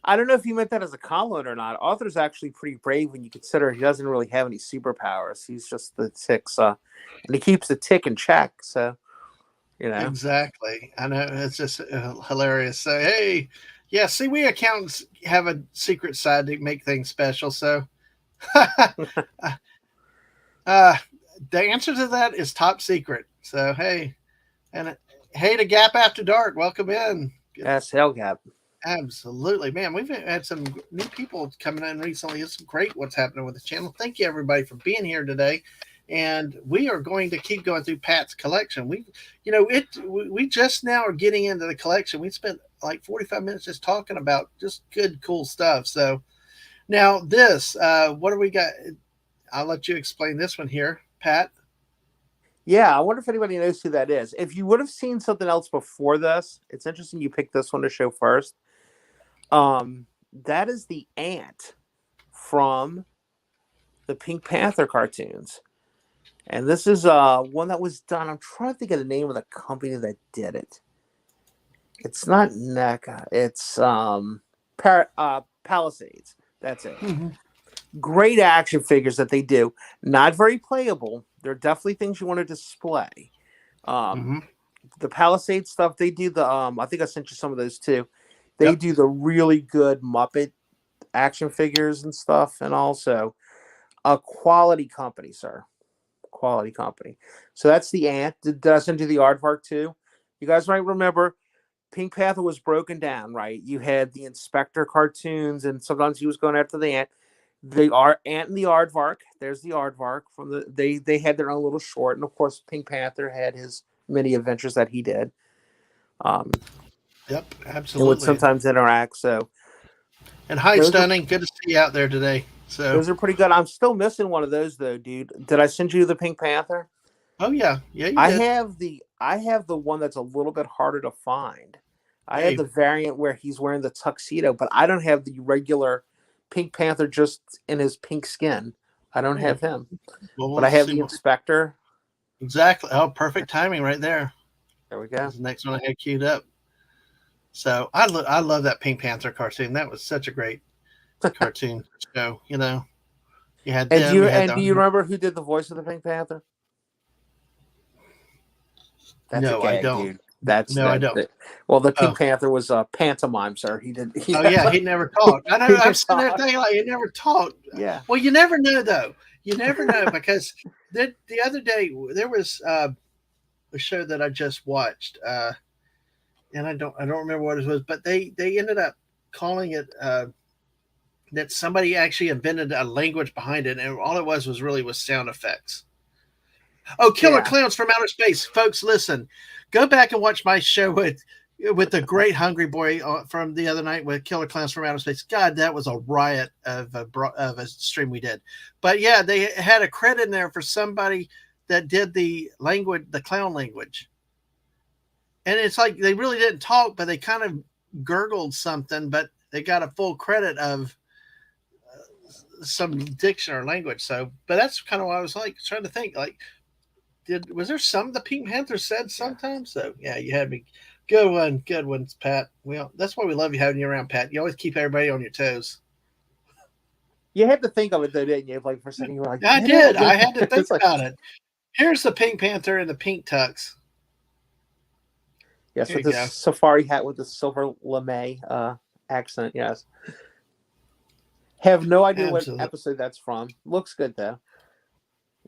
Speaker 2: I don't know if you meant that as a compliment or not. Arthur's actually pretty brave when you consider he doesn't really have any superpowers. He's just the ticks, and he keeps the tick in check. So
Speaker 1: exactly. I know it's just hilarious. So hey, yeah. See, we accountants have a secret side to make things special. So, uh, the answer to that is top secret. So hey, and hey to Gap After Dark, welcome in.
Speaker 2: That's Hellgap.
Speaker 1: Absolutely, man. We've had some new people coming in recently. It's great what's happening with the channel. Thank you everybody for being here today. And we are going to keep going through Pat's collection. We just now are getting into the collection. We spent like 45 minutes just talking about just good, cool stuff. So now this, what do we got? I'll let you explain this one here, Pat.
Speaker 2: Yeah, I wonder if anybody knows who that is. If you would have seen something else before this, it's interesting you picked this one to show first. That is the ant from the Pink Panther cartoons. And this is one that was done. I'm trying to think of the name of the company that did it. It's not NECA. It's Palisades. That's it.
Speaker 1: Mm-hmm.
Speaker 2: Great action figures that they do. Not very playable. They're definitely things you want to display.
Speaker 1: Mm-hmm.
Speaker 2: The Palisade stuff, they do the I think I sent you some of those too. They
Speaker 1: Yep.
Speaker 2: do the really good Muppet action figures and stuff, and also a quality company, sir. Quality company. So that's the ant. Did I send you the aardvark too? You guys might remember Pink Panther was broken down, right? You had the Inspector cartoons, and sometimes he was going after the ant. The ant and the aardvark. There's the aardvark from they had their own little short, and of course Pink Panther had his many adventures that he did.
Speaker 1: Yep,
Speaker 2: And would
Speaker 1: absolutely.
Speaker 2: sometimes interact. So
Speaker 1: And hi,
Speaker 2: those are
Speaker 1: Stunning. Good to see you out there today. So,
Speaker 2: those are pretty good. I'm still missing one of those though, dude. Did I send you the Pink Panther?
Speaker 1: oh yeah, you
Speaker 2: I
Speaker 1: did.
Speaker 2: have the one that's a little bit harder to find. I have
Speaker 1: Hey,
Speaker 2: the variant where he's wearing the tuxedo, but I don't have the regular Pink Panther just in his pink skin. I don't
Speaker 1: well,
Speaker 2: have him. But
Speaker 1: we'll
Speaker 2: I have
Speaker 1: see
Speaker 2: the
Speaker 1: what
Speaker 2: Inspector.
Speaker 1: exactly. Oh, perfect timing right there.
Speaker 2: There we
Speaker 1: That's
Speaker 2: go.
Speaker 1: the next one I had queued up. So I love that Pink Panther cartoon. That was such a great cartoon show. You had
Speaker 2: And do
Speaker 1: them.
Speaker 2: you
Speaker 1: You had
Speaker 2: and do you
Speaker 1: the.
Speaker 2: remember who did the voice of the Pink Panther? That's a
Speaker 1: No, I
Speaker 2: gag,
Speaker 1: don't.
Speaker 2: dude. That's
Speaker 1: No, I
Speaker 2: that.
Speaker 1: don't.
Speaker 2: Well, the Pink
Speaker 1: Oh,
Speaker 2: Panther was a pantomime, sir. He did.
Speaker 1: oh yeah. He never talked. I know.
Speaker 2: He
Speaker 1: I'm
Speaker 2: did
Speaker 1: sitting there
Speaker 2: talk.
Speaker 1: thinking like he never talked.
Speaker 2: Yeah.
Speaker 1: Well, you never know though. You never know because the other day there was a show that I just watched, and I don't remember what it was, but they ended up calling it that somebody actually invented a language behind it, and all it was really was sound effects. Oh, Killer
Speaker 2: Yeah.
Speaker 1: Clowns from Outer Space, folks! Listen, go back and watch my show with with the great Hungry Boy from the other night with Killer Clowns from Outer Space. God, that was a riot of a stream we did. But yeah, they had a credit in there for somebody that did the language, the clown language, and it's like they really didn't talk, but they kind of gurgled something, but they got a full credit of some diction or language. So, but that's kind of what I was like trying to think. Like, was there some the Pink Panther said
Speaker 2: Yeah.
Speaker 1: sometimes? So yeah, you had me. Good ones, Pat. Well, that's why we love you having you around, Pat. You always keep everybody on your toes.
Speaker 2: You had to think of it though, didn't you? Like for a second, you were like,
Speaker 1: I
Speaker 2: "Did it?"
Speaker 1: did. I had to think
Speaker 2: It's like,
Speaker 1: about it. Here's the Pink Panther and the pink tux.
Speaker 2: yes,
Speaker 1: Here
Speaker 2: with
Speaker 1: you
Speaker 2: the
Speaker 1: go.
Speaker 2: safari hat with the silver lame accent. Yes, have no idea what
Speaker 1: Absolutely.
Speaker 2: episode that's from. Looks good though.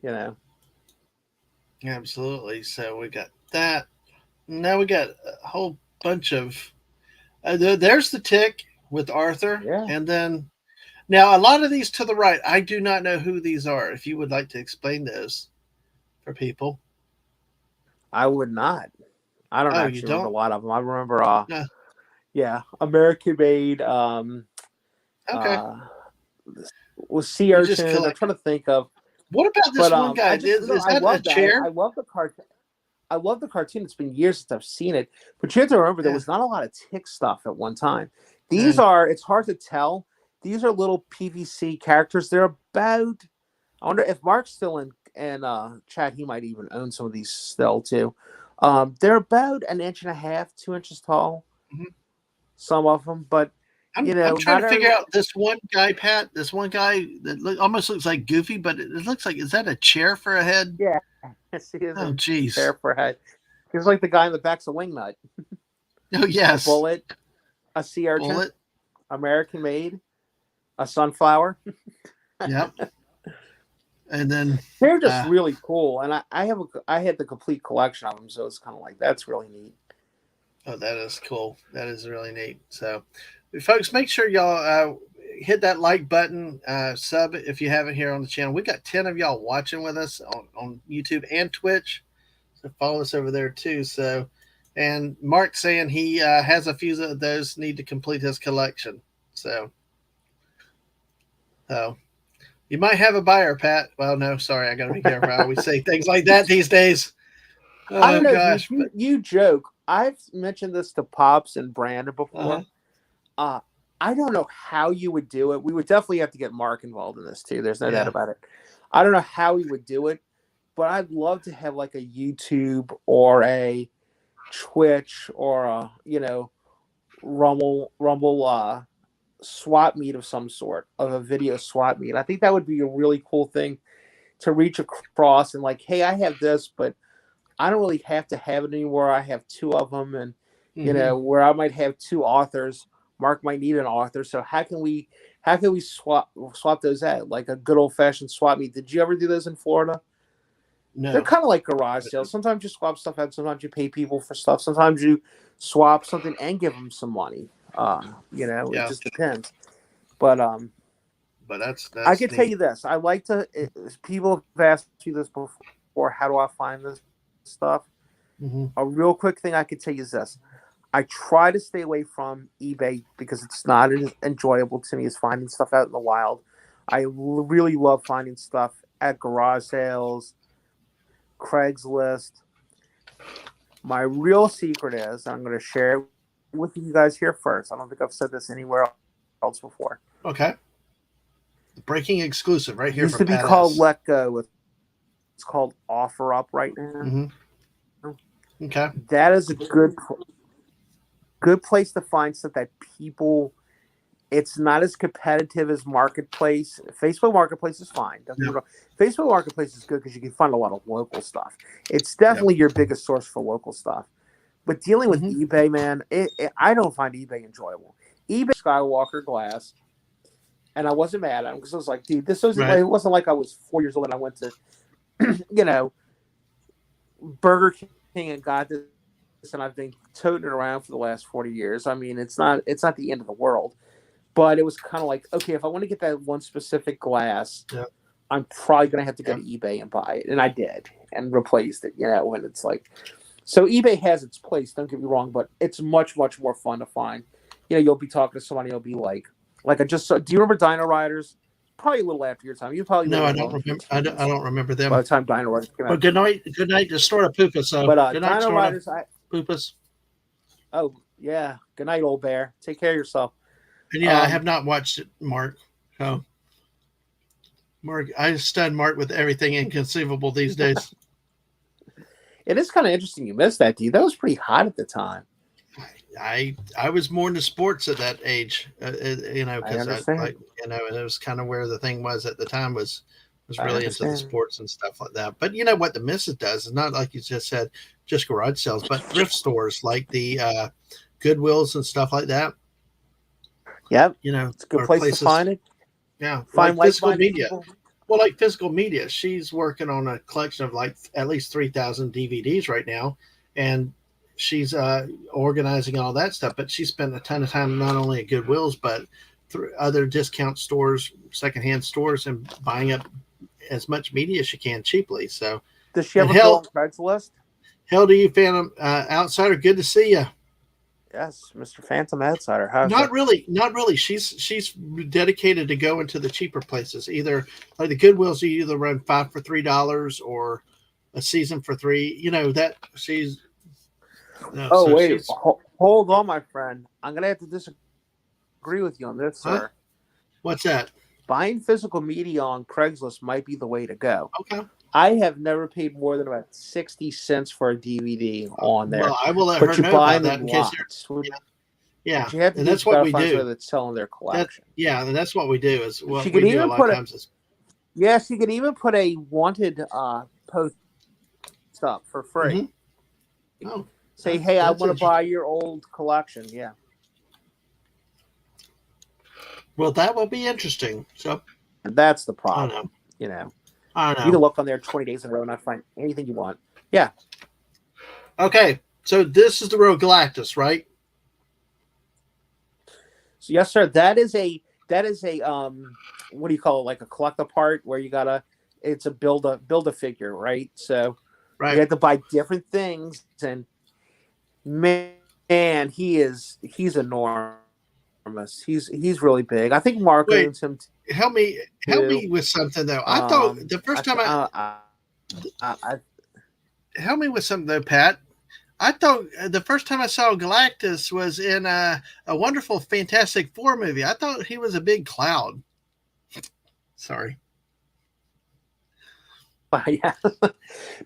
Speaker 2: You know.
Speaker 1: Absolutely. So we got that. Now we got a whole bunch of. There's the tick with Arthur,
Speaker 2: Yeah,
Speaker 1: and then now a lot of these to the right. I do not know who these are. If you would like to explain those for people.
Speaker 2: I would not. I don't
Speaker 1: Oh, you
Speaker 2: actually remember a
Speaker 1: don't?
Speaker 2: lot of them. I remember,
Speaker 1: No.
Speaker 2: yeah, American Made,
Speaker 1: Okay.
Speaker 2: uh, was Sea
Speaker 1: You just
Speaker 2: Urchin. I'm
Speaker 1: collect.
Speaker 2: trying to think of,
Speaker 1: What about
Speaker 2: but
Speaker 1: this one guy?
Speaker 2: I just no,
Speaker 1: Is
Speaker 2: I
Speaker 1: that a
Speaker 2: love that.
Speaker 1: chair?
Speaker 2: I love the cartoon. I love the cartoon. It's been years since I've seen it, but you have to remember there
Speaker 1: Yeah.
Speaker 2: was not a lot of tick stuff at one time. These
Speaker 1: No.
Speaker 2: are. It's hard to tell. These are little PVC characters. They're about. I wonder if Mark's still in chat. He might even own some of these still too. They're about an inch and a half, 2 inches tall.
Speaker 1: Mhm.
Speaker 2: Some of them, but
Speaker 1: I'm trying
Speaker 2: not
Speaker 1: to figure
Speaker 2: everyone.
Speaker 1: out this one guy, Pat. This one guy that almost looks like Goofy, but it looks like is that a chair for a head?
Speaker 2: Yeah, he is
Speaker 1: Oh,
Speaker 2: a
Speaker 1: jeez.
Speaker 2: chair for a head. He's like the guy in the back's a wingnut,
Speaker 1: Oh,
Speaker 2: a
Speaker 1: yes.
Speaker 2: bullet, a sea urchin,
Speaker 1: Bullet.
Speaker 2: American made, a sunflower.
Speaker 1: Yep. And then,
Speaker 2: They're just
Speaker 1: uh,
Speaker 2: really cool, and I had the complete collection of them, so it's kind of like that's really neat.
Speaker 1: oh, that is cool. That is really neat. So, folks, make sure y'all hit that like button, sub if you haven't here on the channel. We got 10 of y'all watching with us on YouTube and Twitch. So follow us over there too. So, and Mark saying he has a few of those need to complete his collection. So, oh, you might have a buyer, Pat. Well, no, sorry, I got to be careful how we say things like that these days.
Speaker 2: I don't
Speaker 1: Oh
Speaker 2: know, dude.
Speaker 1: gosh, but
Speaker 2: You joke. I've mentioned this to Pops and Brandon
Speaker 1: uh-huh.
Speaker 2: before. Uh, I don't know how you would do it. We would definitely have to get Mark involved in this too. There's no doubt
Speaker 1: Yeah,
Speaker 2: about it. I don't know how we would do it, but I'd love to have like a YouTube or a Twitch or a Rumble swap meet of some sort, of a video swap meet. I think that would be a really cool thing to reach across and like, hey, I have this, but I don't really have to have it anymore. I have two of them, and
Speaker 1: mm-hmm.
Speaker 2: where I might have two authors. Mark might need an author, so how can we swap those out like a good old fashioned swap meet? Did you ever do those in Florida? They're
Speaker 1: No,
Speaker 2: kind of like garage sales. Sometimes you swap stuff out. Sometimes you pay people for stuff. Sometimes you swap something and give them some money. It
Speaker 1: yeah,
Speaker 2: just depends. But
Speaker 1: but
Speaker 2: I
Speaker 1: that's
Speaker 2: can tell
Speaker 1: neat.
Speaker 2: you this. I like to. People have asked you this before. How do I find this stuff?
Speaker 1: Mm-hmm.
Speaker 2: A real quick thing I can tell you is this. I try to stay away from eBay because it's not as enjoyable to me as finding stuff out in the wild. I really love finding stuff at garage sales, Craigslist. My real secret is, I'm going to share it with you guys here first. I don't think I've said this anywhere else before.
Speaker 1: Okay, the breaking exclusive right
Speaker 2: It
Speaker 1: here
Speaker 2: used
Speaker 1: from
Speaker 2: to be
Speaker 1: Pat
Speaker 2: called
Speaker 1: S.
Speaker 2: Let Go. It's called Offer Up right now.
Speaker 1: Mm-hmm. Okay.
Speaker 2: That is a good place to find stuff that people. It's not as competitive as Marketplace. Facebook Marketplace is fine.
Speaker 1: Yep.
Speaker 2: Facebook Marketplace is good because you can find a lot of local stuff. It's
Speaker 1: Yep.
Speaker 2: definitely your biggest source for local stuff. But dealing with
Speaker 1: Mm-hmm.
Speaker 2: eBay, man, I don't find eBay enjoyable. eBay Skywalker glass, and I wasn't mad at him because I was like, dude, this wasn't like
Speaker 1: Right.
Speaker 2: it wasn't like I was 4 years old and I went to, you know, Burger King and got this, and I've been toting it around for the last 40 years. I mean, it's not the end of the world. But it was kind of like, okay, if I want to get that one specific glass,
Speaker 1: Yep.
Speaker 2: I'm probably going to have to go
Speaker 1: Yep.
Speaker 2: to eBay and buy it. And I did and replaced it, and it's like, So eBay has its place. Don't get me wrong, but it's much more fun to find. You'll be talking to somebody. You'll be like I just saw. Do you remember Dino Riders? Probably a little after your time. You probably would
Speaker 1: No,
Speaker 2: have
Speaker 1: I
Speaker 2: been
Speaker 1: don't
Speaker 2: going through your
Speaker 1: remember. I
Speaker 2: teens
Speaker 1: don't remember
Speaker 2: by
Speaker 1: them.
Speaker 2: the time Dino Riders came
Speaker 1: Well,
Speaker 2: out.
Speaker 1: good night. Good night to Sort of Poopas. So
Speaker 2: But
Speaker 1: good night,
Speaker 2: Dino
Speaker 1: Sort of
Speaker 2: Riders,
Speaker 1: Poopas.
Speaker 2: oh yeah, good night, old bear. Take care of yourself.
Speaker 1: And yeah, I have not watched it, Mark. So Mark, I stun Mark with everything inconceivable these days.
Speaker 2: It is kind of interesting you missed that, dude. That was pretty hot at the time.
Speaker 1: I was more into sports at that age,
Speaker 2: I
Speaker 1: because
Speaker 2: understand.
Speaker 1: and it was kind of where the thing was at the time was
Speaker 2: I
Speaker 1: really into the
Speaker 2: understand.
Speaker 1: sports and stuff like that. But you know what the missus does is not like you just said, just garage sales, but thrift stores like the Goodwills and stuff like that.
Speaker 2: Yep, it's a good
Speaker 1: Or
Speaker 2: place to
Speaker 1: places,
Speaker 2: find it.
Speaker 1: yeah,
Speaker 2: Find
Speaker 1: like physical
Speaker 2: like-minded
Speaker 1: media.
Speaker 2: people.
Speaker 1: Well, like physical media, she's working on a collection of like at least 3,000 DVDs right now, and she's organizing all that stuff. But she spent a ton of time not only at Goodwills but through other discount stores, secondhand stores, and buying up as much media as she can cheaply. So,
Speaker 2: Does she
Speaker 1: and
Speaker 2: ever go on Craigslist?
Speaker 1: hell to you, Phantom Outsider. Good to see you.
Speaker 2: Yes, Mr. Phantom Outsider. How's
Speaker 1: Not
Speaker 2: that?
Speaker 1: really, not really. She's dedicated to going to the cheaper places. Either like the Goodwills, you either run 5 for $3 or a season for $3. You know that she's. No,
Speaker 2: Oh
Speaker 1: so
Speaker 2: wait,
Speaker 1: she's.
Speaker 2: hold on, my friend. I'm gonna have to disagree with you on this,
Speaker 1: Huh?
Speaker 2: sir.
Speaker 1: What's that?
Speaker 2: Buying physical media on Craigslist might be the way to go.
Speaker 1: Okay.
Speaker 2: I have never paid more than about 60 cents for a DVD on there,
Speaker 1: Well, I will let
Speaker 2: but
Speaker 1: her
Speaker 2: you
Speaker 1: know
Speaker 2: buy
Speaker 1: about
Speaker 2: them
Speaker 1: that
Speaker 2: in
Speaker 1: in case
Speaker 2: lots.
Speaker 1: you're. Yeah,
Speaker 2: What you have to
Speaker 1: and
Speaker 2: do is
Speaker 1: that's
Speaker 2: you
Speaker 1: what
Speaker 2: gotta
Speaker 1: we
Speaker 2: find
Speaker 1: do.
Speaker 2: somebody that's selling their
Speaker 1: That
Speaker 2: collection.
Speaker 1: yeah, and that's what we do. Is
Speaker 2: She
Speaker 1: what
Speaker 2: could
Speaker 1: we do a
Speaker 2: even
Speaker 1: lot of
Speaker 2: put a
Speaker 1: times. Is
Speaker 2: yes, you could even put a wanted post up for free.
Speaker 1: oh,
Speaker 2: Say, hey, I
Speaker 1: that's
Speaker 2: want to buy
Speaker 1: interesting.
Speaker 2: your old collection. Yeah,
Speaker 1: Well, that will be interesting. So
Speaker 2: and that's the
Speaker 1: I don't
Speaker 2: problem.
Speaker 1: know.
Speaker 2: You know,
Speaker 1: I don't
Speaker 2: you
Speaker 1: know.
Speaker 2: can look on there 20 days in a row and not find anything you want. Yeah.
Speaker 1: Okay, so this is the road Galactus, right?
Speaker 2: So yes, sir. That is a what do you call it? Like a collector part where you gotta it's a build a figure, right? So you
Speaker 1: Right.
Speaker 2: have to buy different things, and man, he's enormous. He's really big. I think Mark
Speaker 1: Wait,
Speaker 2: owns him
Speaker 1: help
Speaker 2: too.
Speaker 1: me with something though. I thought the
Speaker 2: I,
Speaker 1: first time
Speaker 2: I
Speaker 1: help me with something though, Pat. I thought the first time I saw Galactus was in a wonderful Fantastic Four movie. I thought he was a big cloud. Sorry.
Speaker 2: yeah.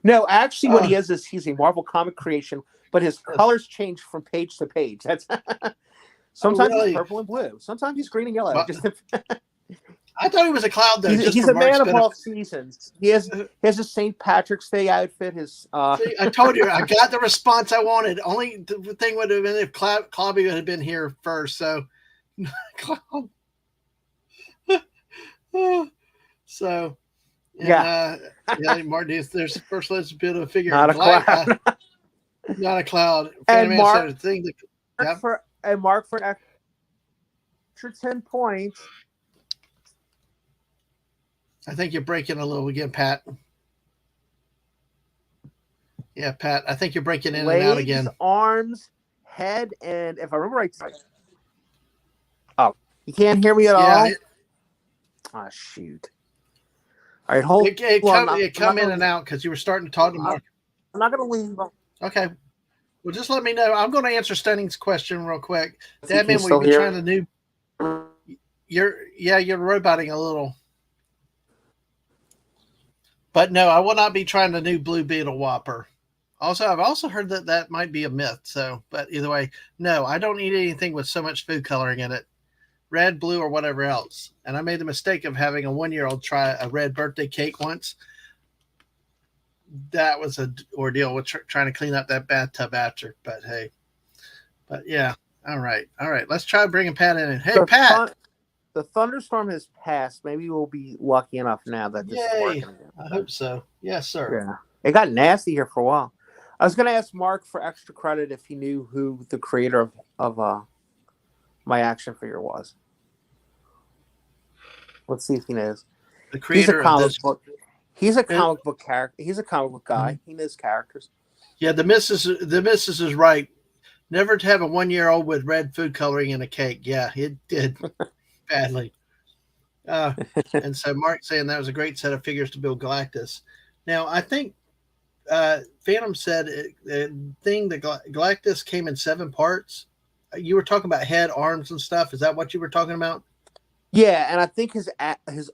Speaker 2: No, actually, what
Speaker 1: Uh,
Speaker 2: he is he's a Marvel comic creation, but his colors change from page to page. That's
Speaker 1: oh,
Speaker 2: sometimes he's
Speaker 1: really?
Speaker 2: purple and blue, sometimes he's green and yellow.
Speaker 1: Well,
Speaker 2: Just
Speaker 1: I thought he was a cloud though, just
Speaker 2: he's
Speaker 1: for
Speaker 2: a
Speaker 1: Mark's
Speaker 2: man of all
Speaker 1: benefit.
Speaker 2: seasons. He has a St. Patrick's Day outfit. His
Speaker 1: See, I told you, I got the response I wanted. Only the thing would have been if Clobby had been here first. So, Cloud. So, and
Speaker 2: yeah,
Speaker 1: yeah, Martin, there's first let's build a figure
Speaker 2: not
Speaker 1: of
Speaker 2: a cloud.
Speaker 1: not a cloud. Phantom
Speaker 2: and
Speaker 1: Man said a thing that, yeah.
Speaker 2: Mark for an extra 10 points.
Speaker 1: I think you're breaking a little again, Pat. Yeah, Pat. I think you're breaking in and out
Speaker 2: Legs,
Speaker 1: again.
Speaker 2: arms, head, and if I remember right, oh, you can't hear me at
Speaker 1: Yeah,
Speaker 2: all. Oh shoot! All right, hold on.
Speaker 1: it come in and out because you were starting to talk to Mark.
Speaker 2: I'm not going to leave.
Speaker 1: Okay. Well, just let me know. I'm going to answer Stunning's question real quick.
Speaker 2: Can you
Speaker 1: Dadman, will you
Speaker 2: still
Speaker 1: be trying
Speaker 2: hear?
Speaker 1: to new? You're roboting a little. But no, I will not be trying the new Blue Beetle Whopper. Also, I've also heard that that might be a myth. So, but either way, no, I don't eat anything with so much food coloring in it, red, blue, or whatever else. And I made the mistake of having a 1-year-old try a red birthday cake once. That was an ordeal with trying to clean up that bathtub after. But hey, but yeah, all right. Let's try bringing Pat in. Hey, Pat.
Speaker 2: The thunderstorm has passed. Maybe we'll be lucky enough now that this is
Speaker 1: Yay.
Speaker 2: working again.
Speaker 1: I hope so. Yes, sir.
Speaker 2: Yeah, it got nasty here for a while. I was going to ask Mark for extra credit if he knew who the creator of my action figure was. Let's see if he knows.
Speaker 1: The creator
Speaker 2: He's a comic
Speaker 1: of this
Speaker 2: book. He's a comic book character. He's a comic book guy. He knows characters.
Speaker 1: Yeah, the missus is right. Never to have a 1-year-old with red food coloring in a cake. Yeah, it did badly. Uh, and so Mark saying that was a great set of figures to build Galactus. Now I think Phantom said the thing that Galactus came in 7 parts. You were talking about head, arms, and stuff. Is that what you were talking about?
Speaker 2: Yeah, and I think his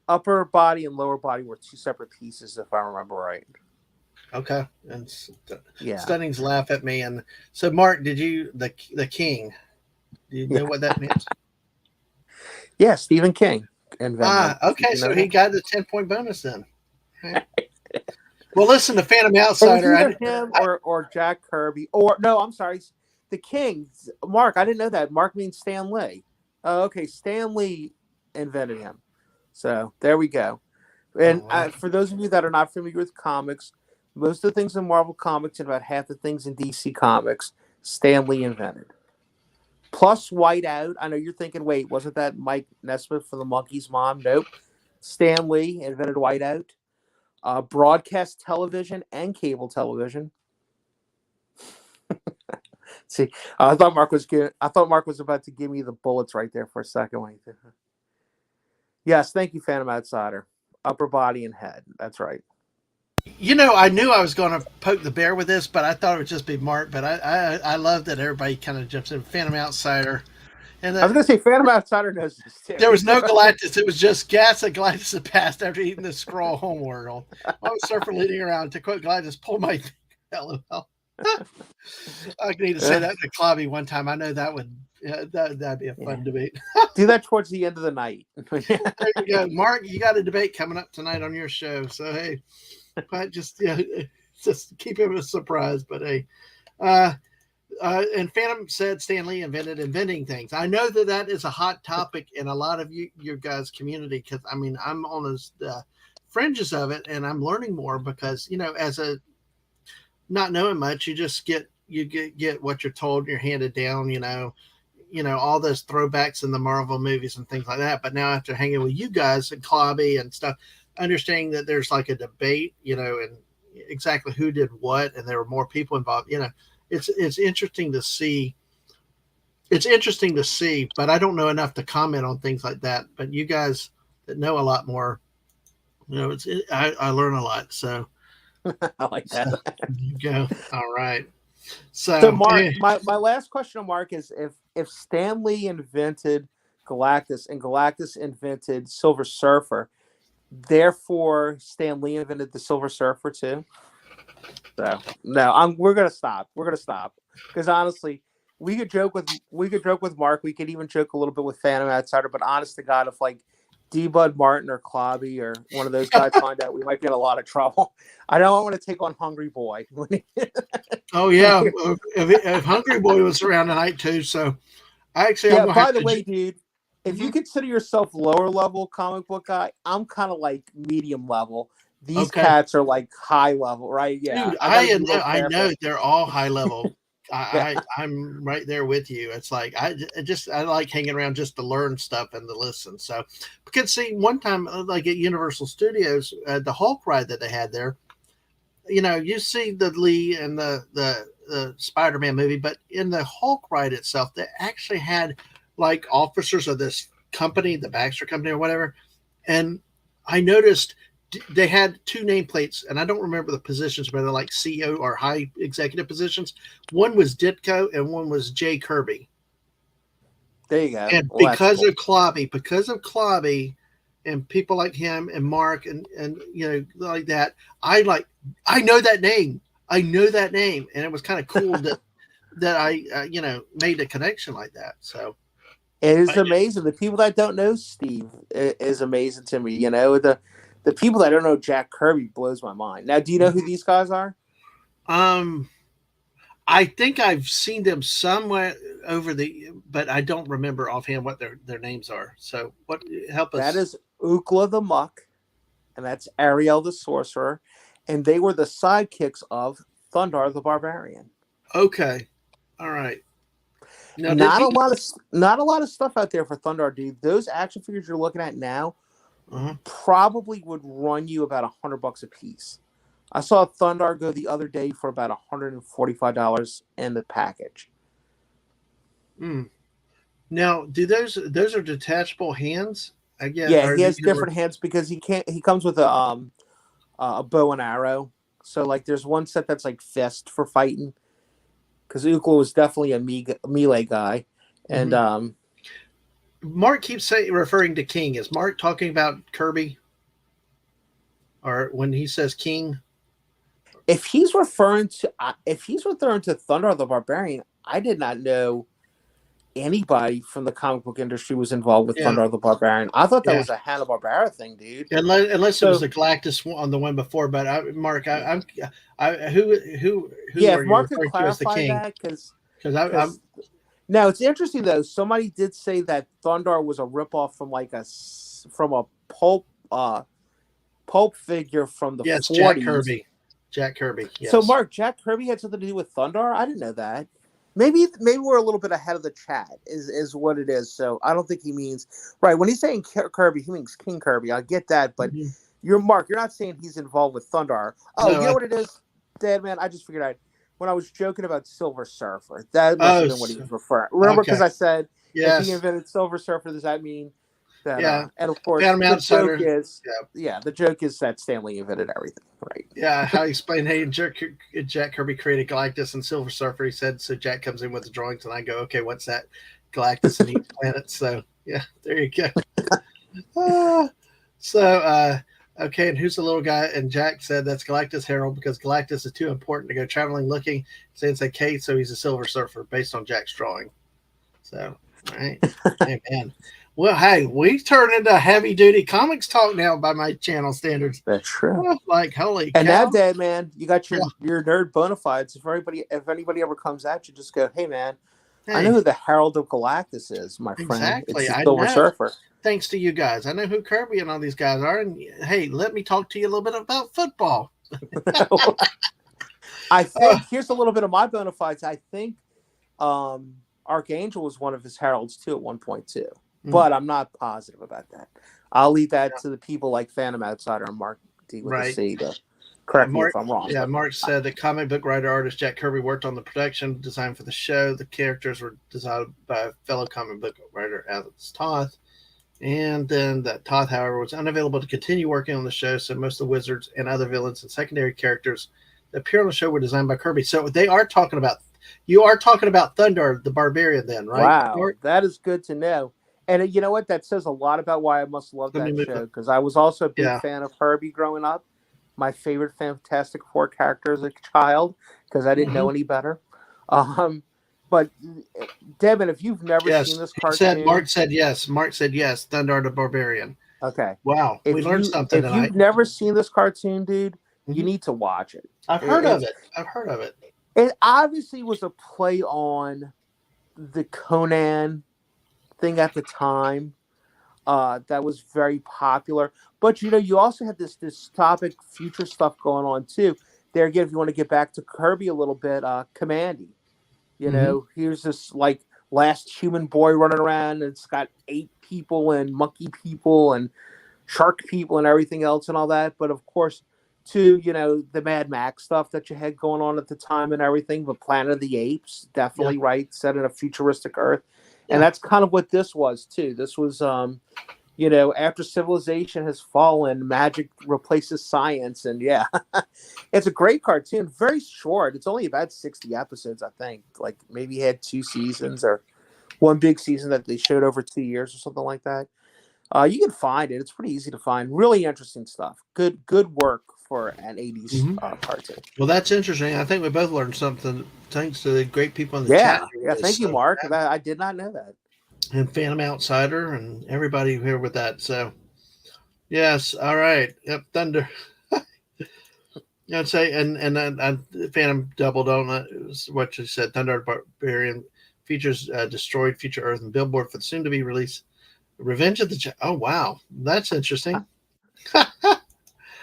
Speaker 2: upper body and lower body were two separate pieces, if I remember right.
Speaker 1: Okay. And
Speaker 2: Yeah,
Speaker 1: Stunning's laugh at me. And so, Mark, did you the king? Do you know
Speaker 2: yeah,
Speaker 1: what that means?
Speaker 2: yeah. Stephen King invented him. Did
Speaker 1: Okay.
Speaker 2: you
Speaker 1: So
Speaker 2: know
Speaker 1: he
Speaker 2: that?
Speaker 1: got the 10-point bonus then. Right. Well, listen, the Phantom
Speaker 2: It was
Speaker 1: Outsider.
Speaker 2: either him or Jack Kirby, or no, I'm sorry, the King. Mark, I didn't know that. Mark means Stan Lee. Oh, okay, Stan Lee invented him. So there we go.
Speaker 1: Oh,
Speaker 2: And
Speaker 1: wow.
Speaker 2: for those of you that are not familiar with comics, most of the things in Marvel Comics and about half the things in DC Comics, Stan Lee invented. Plus Whiteout. I know you're thinking, wait, wasn't that Mike Nesmith for the Monkeys' mom? Nope. Stan Lee invented Whiteout. Broadcast television and cable television. See, I thought Mark was good. I thought Mark was about to give me the bullets right there for a second. Yes, thank you, Phantom Outsider. Upper body and head. That's right.
Speaker 1: I knew I was going to poke the bear with this, but I thought it would just be Mark. But I love that everybody kind of jumps in. Phantom Outsider, and
Speaker 2: I was gonna say Phantom Outsider knows this
Speaker 1: there
Speaker 2: too.
Speaker 1: was no Galactus. It was just gas that Galactus had passed after eating the scroll homeworld. I was surfer leading around to quote Galactus, pull my LOL. I need to say that to Clobby one time. I know that would that'd be a
Speaker 2: Yeah.
Speaker 1: fun debate.
Speaker 2: Do that towards the end of the night.
Speaker 1: There you go, Mark. You got a debate coming up tonight on your show. So hey, but just keep it a surprise. But hey, uh, and Phantom said Stan Lee invented inventing things. I know that is a hot topic in a lot of your guys' community because I mean I'm on the fringes of it and I'm learning more because as a not knowing much you just get what you're told, you're handed down. All those throwbacks in the Marvel movies and things like that. But now after hanging with you guys and Clobby and stuff, understanding that there's like a debate, and exactly who did what, and there were more people involved. It's interesting to see. It's interesting to see, but I don't know enough to comment on things like that. But you guys that know a lot more, I learn a lot. So,
Speaker 2: I like
Speaker 1: so
Speaker 2: that.
Speaker 1: you go. All right.
Speaker 2: So,
Speaker 1: So,
Speaker 2: Mark, my last question to Mark is if Stan Lee invented Galactus and Galactus invented Silver Surfer, therefore Stan Lee invented the Silver Surfer too. So no, we're gonna stop. We're gonna stop because honestly, we could joke with Mark. We could even joke a little bit with Phantom Outsider. But honest to God, if like D Bud Martin or Clobby or one of those guys find out, we might be in a lot of trouble. I don't want to take on Hungry Boy.
Speaker 1: oh yeah, if Hungry Boy was around tonight too, so I'm
Speaker 2: Yeah.
Speaker 1: gonna have
Speaker 2: By the
Speaker 1: to.
Speaker 2: way, dude, if you
Speaker 1: Mhm.
Speaker 2: consider yourself lower level comic book guy, I'm kind of like medium level. These
Speaker 1: Okay,
Speaker 2: cats are like high level, right? Yeah,
Speaker 1: dude,
Speaker 2: I got to be real
Speaker 1: I know
Speaker 2: careful.
Speaker 1: they're all high level.
Speaker 2: Yeah.
Speaker 1: I'm right there with you. It's like I like hanging around just to learn stuff and to listen. So because see one time like at Universal Studios, the Hulk ride that they had there, you see the Lee and the Spider-Man movie, but in the Hulk ride itself, they actually had like officers of this company, the Baxter Company or whatever, and I noticed they had two nameplates, and I don't remember the positions, but they're like CEO or high executive positions. One was Ditko, and one was Jay Kirby.
Speaker 2: There you go.
Speaker 1: And
Speaker 2: Well, that's cool.
Speaker 1: Because of Clobby, and people like him and Mark and like that, I know that name. I know that name, and it was kind of cool that I made a connection like that. So
Speaker 2: It is
Speaker 1: I
Speaker 2: amazing. The people that don't know Steve is amazing to me. The people that don't know Jack Kirby blows my mind. Now, do you know who these guys are?
Speaker 1: um I think I've seen them somewhere but I don't remember offhand what their names are. So what help
Speaker 2: That
Speaker 1: us?
Speaker 2: is Ukla the Muck, and that's Ariel the Sorcerer, and they were the sidekicks of Thundar the Barbarian.
Speaker 1: Okay, all right. Now did
Speaker 2: Not a
Speaker 1: he?
Speaker 2: lot of not a lot of stuff out there for Thundar, dude. Those action figures you're looking at now
Speaker 1: Uh-huh.
Speaker 2: probably would run you about $100 a piece. I saw Thundar go the other day for about $145 in the package.
Speaker 1: Mm. Now, do those are detachable hands? I get.
Speaker 2: Yeah,
Speaker 1: Are
Speaker 2: he
Speaker 1: they
Speaker 2: has
Speaker 1: going to work?
Speaker 2: different hands because he can't. He comes with a bow and arrow. So like, there's one set that's like fist for fighting because Ukla was definitely a melee guy, and
Speaker 1: Hmm. Mark keeps referring to King. Is Mark talking about Kirby, or when he says King?
Speaker 2: if he's referring to Thunder the Barbarian, I did not know anybody from the comic book industry was involved with
Speaker 1: Yeah,
Speaker 2: Thunder the Barbarian. I thought that
Speaker 1: yeah.
Speaker 2: was a Hanna Barbera thing, dude.
Speaker 1: Unless it was
Speaker 2: So
Speaker 1: the Galactus on the one before, but Mark, who
Speaker 2: yeah,
Speaker 1: are
Speaker 2: if
Speaker 1: you
Speaker 2: Mark could
Speaker 1: referring to as the
Speaker 2: clarify
Speaker 1: King?
Speaker 2: that,
Speaker 1: Because I'm
Speaker 2: because now it's interesting though. Somebody did say that Thundar was a ripoff from from a pulp figure from the
Speaker 1: yes, Jack
Speaker 2: 40s.
Speaker 1: Kirby, Jack Kirby.
Speaker 2: So
Speaker 1: Yes.
Speaker 2: Mark, Jack Kirby had something to do with Thundar. I didn't know that. Maybe we're a little bit ahead of the chat. Is what it is. So I don't think he means right when he's saying Kirby. He means King Kirby. I get that, but
Speaker 1: Hmm.
Speaker 2: you're Mark. You're not saying he's involved with Thundar. Oh,
Speaker 1: No.
Speaker 2: you know what it is, Dad man. I just figured out when I was joking about Silver Surfer. That must have
Speaker 1: Oh,
Speaker 2: been what he was referring. Remember, because
Speaker 1: okay.
Speaker 2: I said if he
Speaker 1: Yes.
Speaker 2: invented Silver Surfer, does that mean that?
Speaker 1: Yeah.
Speaker 2: And of course,
Speaker 1: Phantom
Speaker 2: the joke
Speaker 1: Outsider.
Speaker 2: is,
Speaker 1: Yeah.
Speaker 2: yeah, the joke is that Stanley invented everything, right?
Speaker 1: Yeah. How he explained, hey, Jack Kirby created Galactus and Silver Surfer. He said, so Jack comes in with the drawings, and I go, okay, what's that? Galactus and each planet. So, yeah, there you go. Ah, so, okay, and who's the little guy? And Jack said that's Galactus Herald because Galactus is too important to go traveling looking. Since a K, so he's a Silver Surfer based on Jack's drawing. So, all right, amen. Well, hey, we turned into heavy duty comics talk now by my channel standards.
Speaker 2: That's true.
Speaker 1: Oh, like, holy
Speaker 2: And now,
Speaker 1: cow!
Speaker 2: Dad, man, you got
Speaker 1: Yeah,
Speaker 2: your nerd bona fides. If anybody ever comes at you, just go, "Hey, man, I know
Speaker 1: hey,
Speaker 2: who the Herald of Galactus is, my friend. It's
Speaker 1: exactly.
Speaker 2: the
Speaker 1: I
Speaker 2: Silver
Speaker 1: know.
Speaker 2: Surfer."
Speaker 1: Thanks to you guys, I know who Kirby and all these guys are. And hey, let me talk to you a little bit about football.
Speaker 2: I
Speaker 1: Oh,
Speaker 2: think here's a little bit of my bona fides. I think Archangel was one of his heralds too at one point too,
Speaker 1: mm,
Speaker 2: but I'm not positive about that. I'll leave that to the people like Phantom Outsider and Mark D with the
Speaker 1: right.
Speaker 2: C to correct me if
Speaker 1: Mark,
Speaker 2: I'm wrong.
Speaker 1: yeah,
Speaker 2: But
Speaker 1: Mark said the comic book writer artist Jack Kirby worked on the production design for the show. The characters were designed by fellow comic book writer Alex Toth. And then that Toth, however, was unavailable to continue working on the show, so most of the wizards and other villains and secondary characters that appear on the show were designed by Kirby. So they are talking about, you are talking about Thunder the Barbarian, then, right,
Speaker 2: wow,
Speaker 1: Mark?
Speaker 2: that is good to know. And you know what? That says a lot about why I must love
Speaker 1: Let me
Speaker 2: that
Speaker 1: move it.
Speaker 2: show because I was also a big
Speaker 1: Yeah.
Speaker 2: fan of Herbie growing up. My favorite Fantastic Four character as a child because I didn't
Speaker 1: Hmm.
Speaker 2: know any better. Um, but Devin, if you've never seen
Speaker 1: Yes.
Speaker 2: this
Speaker 1: He said,
Speaker 2: cartoon,
Speaker 1: Mark said yes. Mark said yes. Thunder the Barbarian.
Speaker 2: okay,
Speaker 1: Wow. We learned something
Speaker 2: if
Speaker 1: tonight.
Speaker 2: you've never seen this cartoon, dude, you
Speaker 1: Hmm.
Speaker 2: need to watch it.
Speaker 1: I've heard of
Speaker 2: It's
Speaker 1: it. I've heard of it.
Speaker 2: it obviously was a play on the Conan thing at the time that was very popular. But you also had this dystopic future stuff going on too. There again, if you want to get back to Kirby a little bit, Commandy.
Speaker 1: Hmm.
Speaker 2: Here's this like last human boy running around. And it's got ape people and monkey people and shark people and everything else and all that. But of course, too, the Mad Max stuff that you had going on at the time and everything. But Planet of the Apes,
Speaker 1: Yeah.
Speaker 2: definitely right, set in a futuristic Earth, and
Speaker 1: Yeah.
Speaker 2: that's kind of what this was too. This was after civilization has fallen, magic replaces science. And yeah, it's a great cartoon. Very short. It's only about 60 episodes, I think. Like maybe had two seasons or one big season that they showed over 2 years or something like that. You can find it. It's pretty easy to find. Really interesting stuff. Good work for an 80s
Speaker 1: Hmm.
Speaker 2: cartoon.
Speaker 1: Well, that's interesting. I think we both learned something thanks to the great people in the chat
Speaker 2: Yeah.
Speaker 1: here with
Speaker 2: Yeah.
Speaker 1: this.
Speaker 2: Thank you,
Speaker 1: So,
Speaker 2: Mark. I did not know that.
Speaker 1: and Phantom Outsider and everybody here with that. So, yes. All right. Yep. Thunder. I'd say, and Phantom Double Donut is what you said. Thunder Barbarian features destroyed future Earth and billboard for the soon to be released Revenge of the Oh, wow. That's interesting. that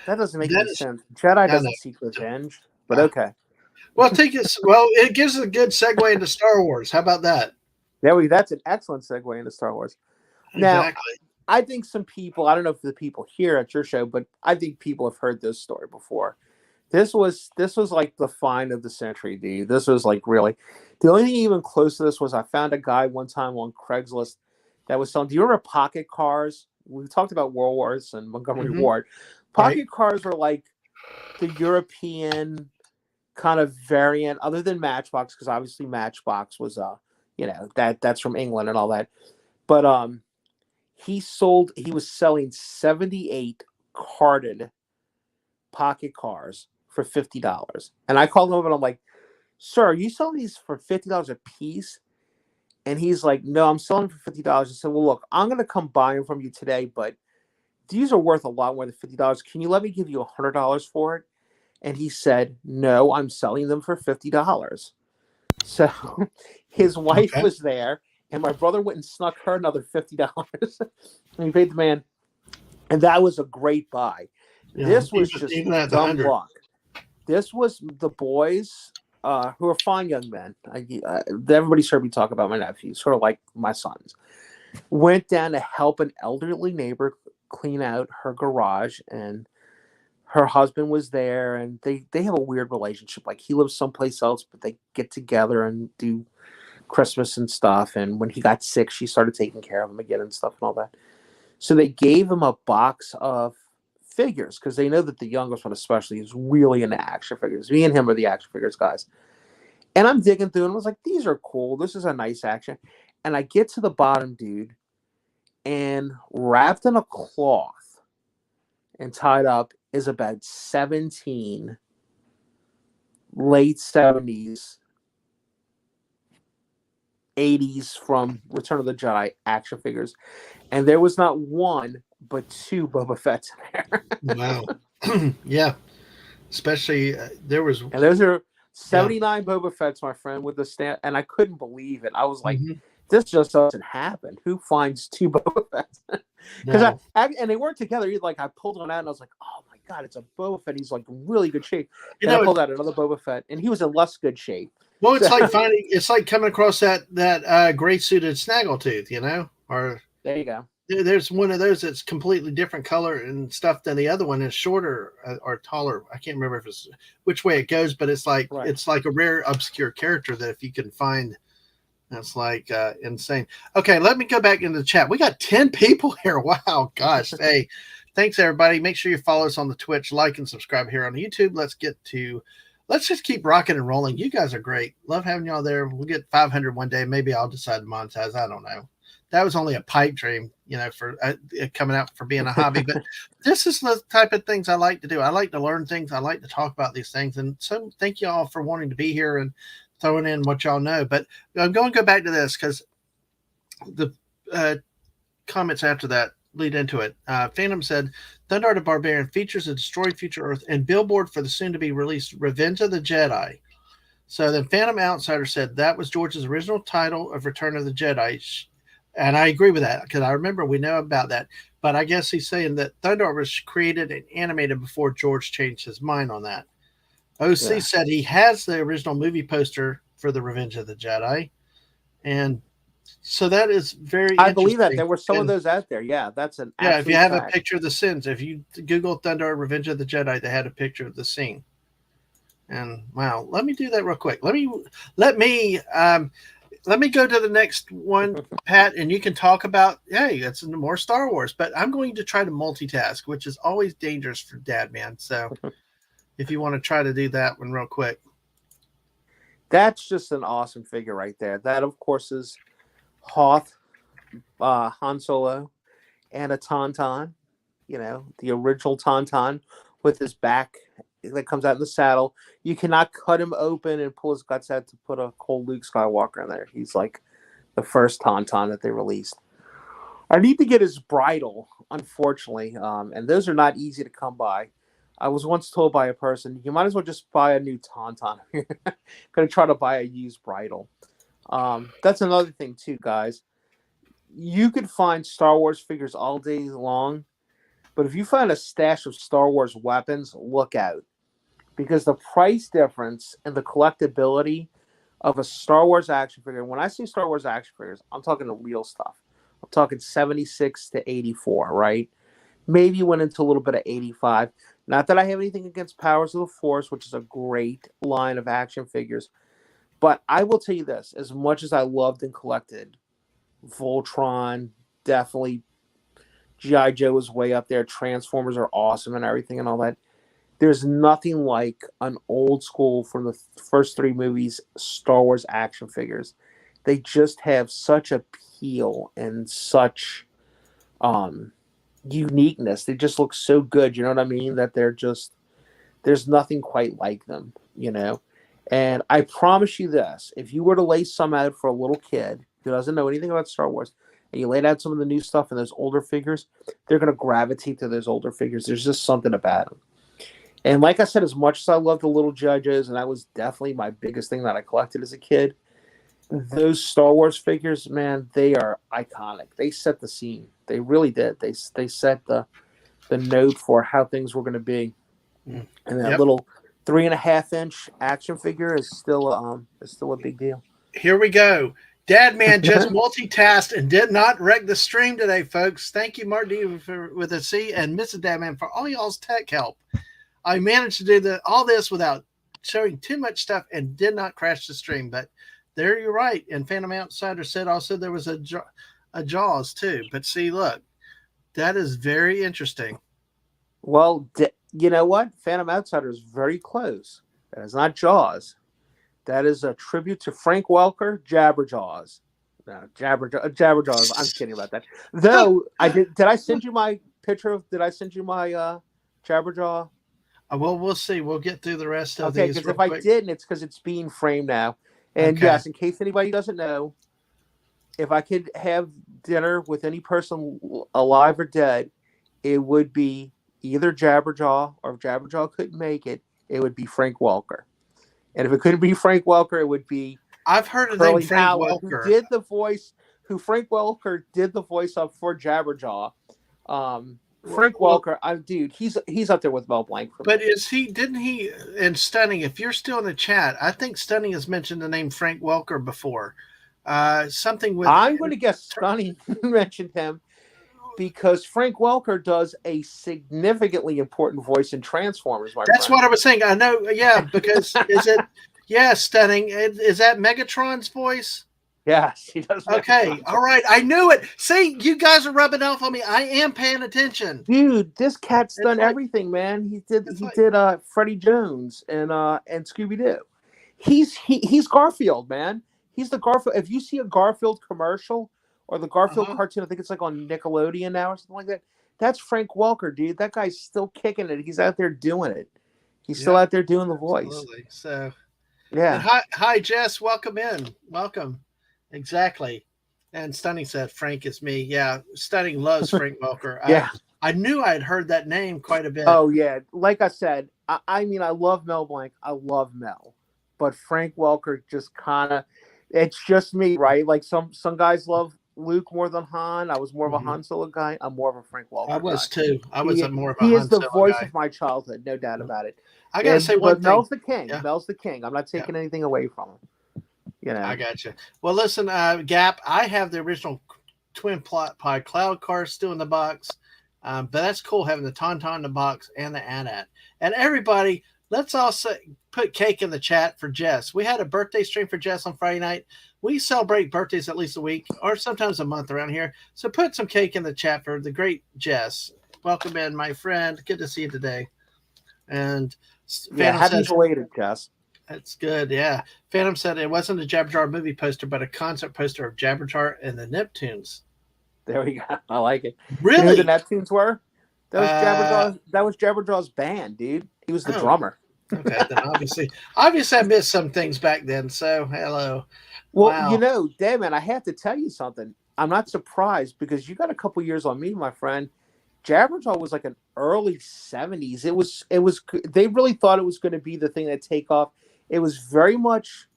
Speaker 2: That doesn't make any
Speaker 1: is,
Speaker 2: sense. Jedi
Speaker 1: I know.
Speaker 2: doesn't seek revenge, but
Speaker 1: Uh,
Speaker 2: okay.
Speaker 1: well, take it. Well, it gives a good segue into Star Wars. How about that?
Speaker 2: That's an excellent segue into Star Wars. Now,
Speaker 1: Exactly.
Speaker 2: I think some people, I don't know if the people here at your show, but I think people have heard this story before. This was like the find of the century, dude. This was like really the only thing even close to this was I found a guy one time on Craigslist that was selling. Do you remember pocket cars? We talked about World Wars and Montgomery
Speaker 1: Hmm.
Speaker 2: Ward.
Speaker 1: Right.
Speaker 2: Pocket cars were like the European kind of variant, other than Matchbox, because obviously Matchbox was that's from England and all that. But he was selling 78 carded pocket cars for $50. And I called him up and I'm like, sir, are you selling these for $50 a piece? And he's like, no, I'm selling for $50. I said, well, look, I'm gonna come buy them from you today, but these are worth a lot more than $50. Can you let me give you $100 for it? And he said, no, I'm selling them for $50. So his wife
Speaker 1: Okay.
Speaker 2: was there, and my brother went and snuck her another $50. And he paid the man, and that was a great buy.
Speaker 1: Yeah.
Speaker 2: This was just
Speaker 1: Even at the
Speaker 2: dumb
Speaker 1: 100.
Speaker 2: luck. This was the boys, who are fine young men. Everybody's heard me talk about my nephews, sort of like my sons. Went down to help an elderly neighbor clean out her garage, and her husband was there, and they have a weird relationship. Like he lives someplace else, but they get together and do Christmas and stuff. And when he got sick, she started taking care of him again and stuff and all that. So they gave him a box of figures because they know that the youngest one, especially, is really into action figures. Me and him are the action figures guys. And I'm digging through and I was like, these are cool. This is a nice action. And I get to the bottom, dude, and wrapped in a cloth and tied up is about 17 late 70s, 80s from Return of the Jedi action figures. And there was not one, but two Boba Fett's in there.
Speaker 1: Wow. Yeah. Especially there was.
Speaker 2: And those are
Speaker 1: Yeah.
Speaker 2: 79 Boba Fett's, my friend, with the stamp. And I couldn't believe it. I was like,
Speaker 1: Hmm.
Speaker 2: this just doesn't happen. Who finds two Boba Fett's? Because
Speaker 1: No.
Speaker 2: and they weren't together. He's like, I pulled one out and I was like, oh my God, it's a Boba Fett. He's like really good shape.
Speaker 1: You
Speaker 2: And I
Speaker 1: know,
Speaker 2: pulled out another Boba Fett and he was in less good shape.
Speaker 1: well, it's
Speaker 2: So
Speaker 1: like finding. It's like coming across that gray suited snaggletooth. Or
Speaker 2: there you go.
Speaker 1: there's one of those that's completely different color and stuff than the other one is shorter or taller. I can't remember if it's which way it goes, but
Speaker 2: Right.
Speaker 1: it's like a rare obscure character that if you can find, that's like insane. Okay, let me go back into the chat. We got 10 people here. Wow, gosh. Hey, thanks everybody. Make sure you follow us on the Twitch, like and subscribe here on YouTube. Let's just keep rocking and rolling. You guys are great. Love having y'all there. We'll get 500 one day. Maybe I'll decide to monetize. I don't know. That was only a pipe dream, for coming out for being a hobby. But this is the type of things I like to do. I like to learn things. I like to talk about these things. And so thank you all for wanting to be here and throwing in what y'all know. But I'm going to go back to this because the comments after that lead into it. Phantom said, Thundar the Barbarian features a destroyed future Earth and billboard for the soon-to-be released Revenge of the Jedi. So then Phantom Outsider said that was George's original title of Return of the Jedi. And I agree with that because I remember we know about that. But I guess he's saying that Thundar was created and animated before George changed his mind on that. OC
Speaker 2: Yeah.
Speaker 1: said he has the original movie poster for the Revenge of the Jedi. And so that is very
Speaker 2: I believe that
Speaker 1: interesting.
Speaker 2: there were some of
Speaker 1: And
Speaker 2: those out there. Yeah, that's an
Speaker 1: yeah, if you
Speaker 2: absolute
Speaker 1: have a
Speaker 2: fact.
Speaker 1: picture of the sins, if you Google Thunder Revenge of the Jedi, they had a picture of the scene. And wow, let me do that real quick. Let me go to the next one, Pat, and you can talk about hey, that's more Star Wars. But I'm going to try to multitask, which is always dangerous for Dad, man. So if you want to try to do that one real quick.
Speaker 2: That's just an awesome figure right there. That, of course, is Hoth, Han Solo, and a Tauntaun. The original Tauntaun with his back that comes out in the saddle. You cannot cut him open and pull his guts out to put a cold Luke Skywalker in there. He's like the first Tauntaun that they released. I need to get his bridle, unfortunately, and those are not easy to come by. I was once told by a person, you might as well just buy a new Tauntaun. You're going to try to buy a used bridle. That's another thing, too, guys. You could find Star Wars figures all day long, but if you find a stash of Star Wars weapons, look out. Because the price difference and the collectability of a Star Wars action figure, when I say Star Wars action figures, I'm talking the real stuff. I'm talking 76 to 84, right? Maybe went into a little bit of 85. Not that I have anything against Powers of the Force, which is a great line of action figures, but I will tell you this: as much as I loved and collected Voltron, definitely GI Joe is way up there. Transformers are awesome and everything and all that. There's nothing like an old school from the first three movies Star Wars action figures. They just have such appeal and such uniqueness. They just look so good. You know what I mean? That there's nothing quite like them. You know. And I promise you this: if you were to lay some out for a little kid who doesn't know anything about Star Wars, and you laid out some of the new stuff and those older figures, they're going to gravitate to those older figures. There's just something about them. And like I said, as much as I love the little judges, and that was definitely my biggest thing that I collected as a kid, those Star Wars figures, man, they are iconic. They set the scene. They really did. They set the note for how things were going to be. And that little 3.5-inch action figure is still a big deal.
Speaker 1: Here we go. Dad Man just multitasked and did not wreck the stream today, folks. Thank you, Mark D with a C, and Mrs. Dad Man for all y'all's tech help. I managed to do all this without showing too much stuff and did not crash the stream. But there you're right. And Phantom Outsider said also there was a Jaws too. But see, look, that is very interesting.
Speaker 2: Well, you know what? Phantom Outsider is very close. That is not Jaws. That is a tribute to Frank Welker, Jabberjaws. No, Jabberjaws. I'm kidding about that. Though I did I send you my picture of? Did I send you my Jabberjaw?
Speaker 1: Well, we'll see. We'll get through the rest of
Speaker 2: these.
Speaker 1: Okay,
Speaker 2: because if I didn't, it's because it's being framed now. And yes, in case anybody doesn't know, if I could have dinner with any person alive or dead, it would be either Jabberjaw, or if Jabberjaw couldn't make it, it would be Frank Welker. And if it couldn't be Frank Welker, it would be
Speaker 1: I've heard of the name Frank Welker.
Speaker 2: Frank Welker did the voice up for Jabberjaw. Frank Welker, dude, he's up there with Mel Blanc.
Speaker 1: But didn't he, and Stunning, if you're still in the chat, I think Stunning has mentioned the name Frank Welker before. Something with...
Speaker 2: I'm going to guess Stunning mentioned him because Frank Welker does a significantly important voice in Transformers,
Speaker 1: That's what I was saying. I know, yeah, because Stunning. Is that Megatron's voice?
Speaker 2: Yes, he does.
Speaker 1: Okay, all right. I knew it. See, you guys are rubbing off on me. I am paying attention.
Speaker 2: Dude, this cat's done everything, man. He did Freddie Jones and Scooby-Doo. He's Garfield, man. He's the Garfield. If you see a Garfield commercial or the Garfield cartoon, I think it's like on Nickelodeon now or something like that. That's Frank Welker, dude. That guy's still kicking it. He's out there doing it. He's still out there doing the voice.
Speaker 1: Absolutely. So,
Speaker 2: yeah.
Speaker 1: Hi, Jess. Welcome in. Welcome. Exactly. And Stunning said, Frank is me. Yeah, Stunning loves Frank Welker.
Speaker 2: Yeah.
Speaker 1: I knew I'd heard that name quite a bit.
Speaker 2: Oh, yeah. Like I said, I mean, I love Mel Blanc. I love Mel. But Frank Welker just kind of, it's just me, right? Like some guys love Luke more than Han. I was more of a Han Solo guy. I'm more of a Frank Welker
Speaker 1: I was
Speaker 2: guy.
Speaker 1: Too. I was more of a Han Solo guy.
Speaker 2: He is the voice of my childhood, no doubt about it.
Speaker 1: I got to say one thing.
Speaker 2: Mel's the king. Yeah. Mel's the king. I'm not taking anything away from him. You know.
Speaker 1: I got you. Well, listen, Gap, I have the original Twin Pie Cloud car still in the box. But that's cool having the Tauntaun in the box and the AT-AT. And everybody, let's also put cake in the chat for Jess. We had a birthday stream for Jess on Friday night. We celebrate birthdays at least a week or sometimes a month around here. So put some cake in the chat for the great Jess. Welcome in, my friend. Good to see you today. And
Speaker 2: happy belated, Jess.
Speaker 1: That's good, yeah. Phantom said it wasn't a Jabberjaw movie poster, but a concept poster of Jabberjaw and the Neptunes.
Speaker 2: There we go. I like it.
Speaker 1: Really?
Speaker 2: You know who the Neptunes were? That was Jabberjaw's band, dude. He was the drummer.
Speaker 1: Okay, then obviously I missed some things back then. So hello.
Speaker 2: Well, wow. Damn man, I have to tell you something. I'm not surprised because you got a couple years on me, my friend. Jabberjaw was like an early 70s. It was. They really thought it was going to be the thing that take off. It was very much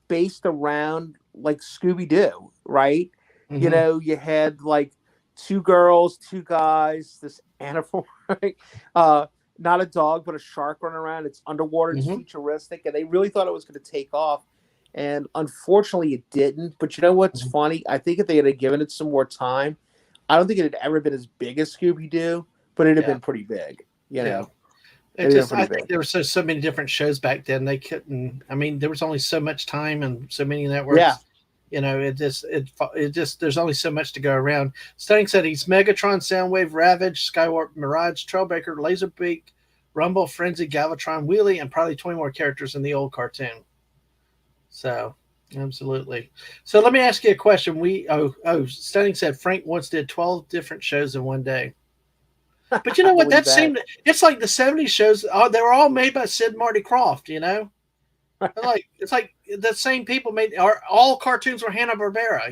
Speaker 2: based around like Scooby-Doo, right? Mm-hmm. You know, you had like 2 girls, 2 guys, this animal, right? Not a dog, but a shark running around. It's underwater, it's futuristic, and they really thought it was going to take off. And unfortunately, it didn't. But you know what's funny? I think if they had given it some more time, I don't think it had ever been as big as Scooby-Doo, but it had been pretty big, you know?
Speaker 1: It
Speaker 2: It'd been
Speaker 1: just,
Speaker 2: pretty
Speaker 1: I think
Speaker 2: big.
Speaker 1: there were so many different shows back then. They couldn't. I mean, there was only so much time and so many
Speaker 2: Yeah.
Speaker 1: networks. It just there's only so much to go around. Stunning said he's Megatron, Soundwave, Ravage, Skywarp, Mirage, Trailbreaker, Laserbeak, Rumble, Frenzy, Galvatron, Wheelie, and probably 20 more characters in the old cartoon. So, absolutely. So let me ask you a question. Stunning said Frank once did 12 different shows in one day. But you
Speaker 2: I
Speaker 1: know what?
Speaker 2: believe
Speaker 1: That
Speaker 2: that.
Speaker 1: seemed it's like the '70s shows. They were all made by Sid and Marty Krofft. Like it's like the same people made. Or all cartoons were Hanna Barbera.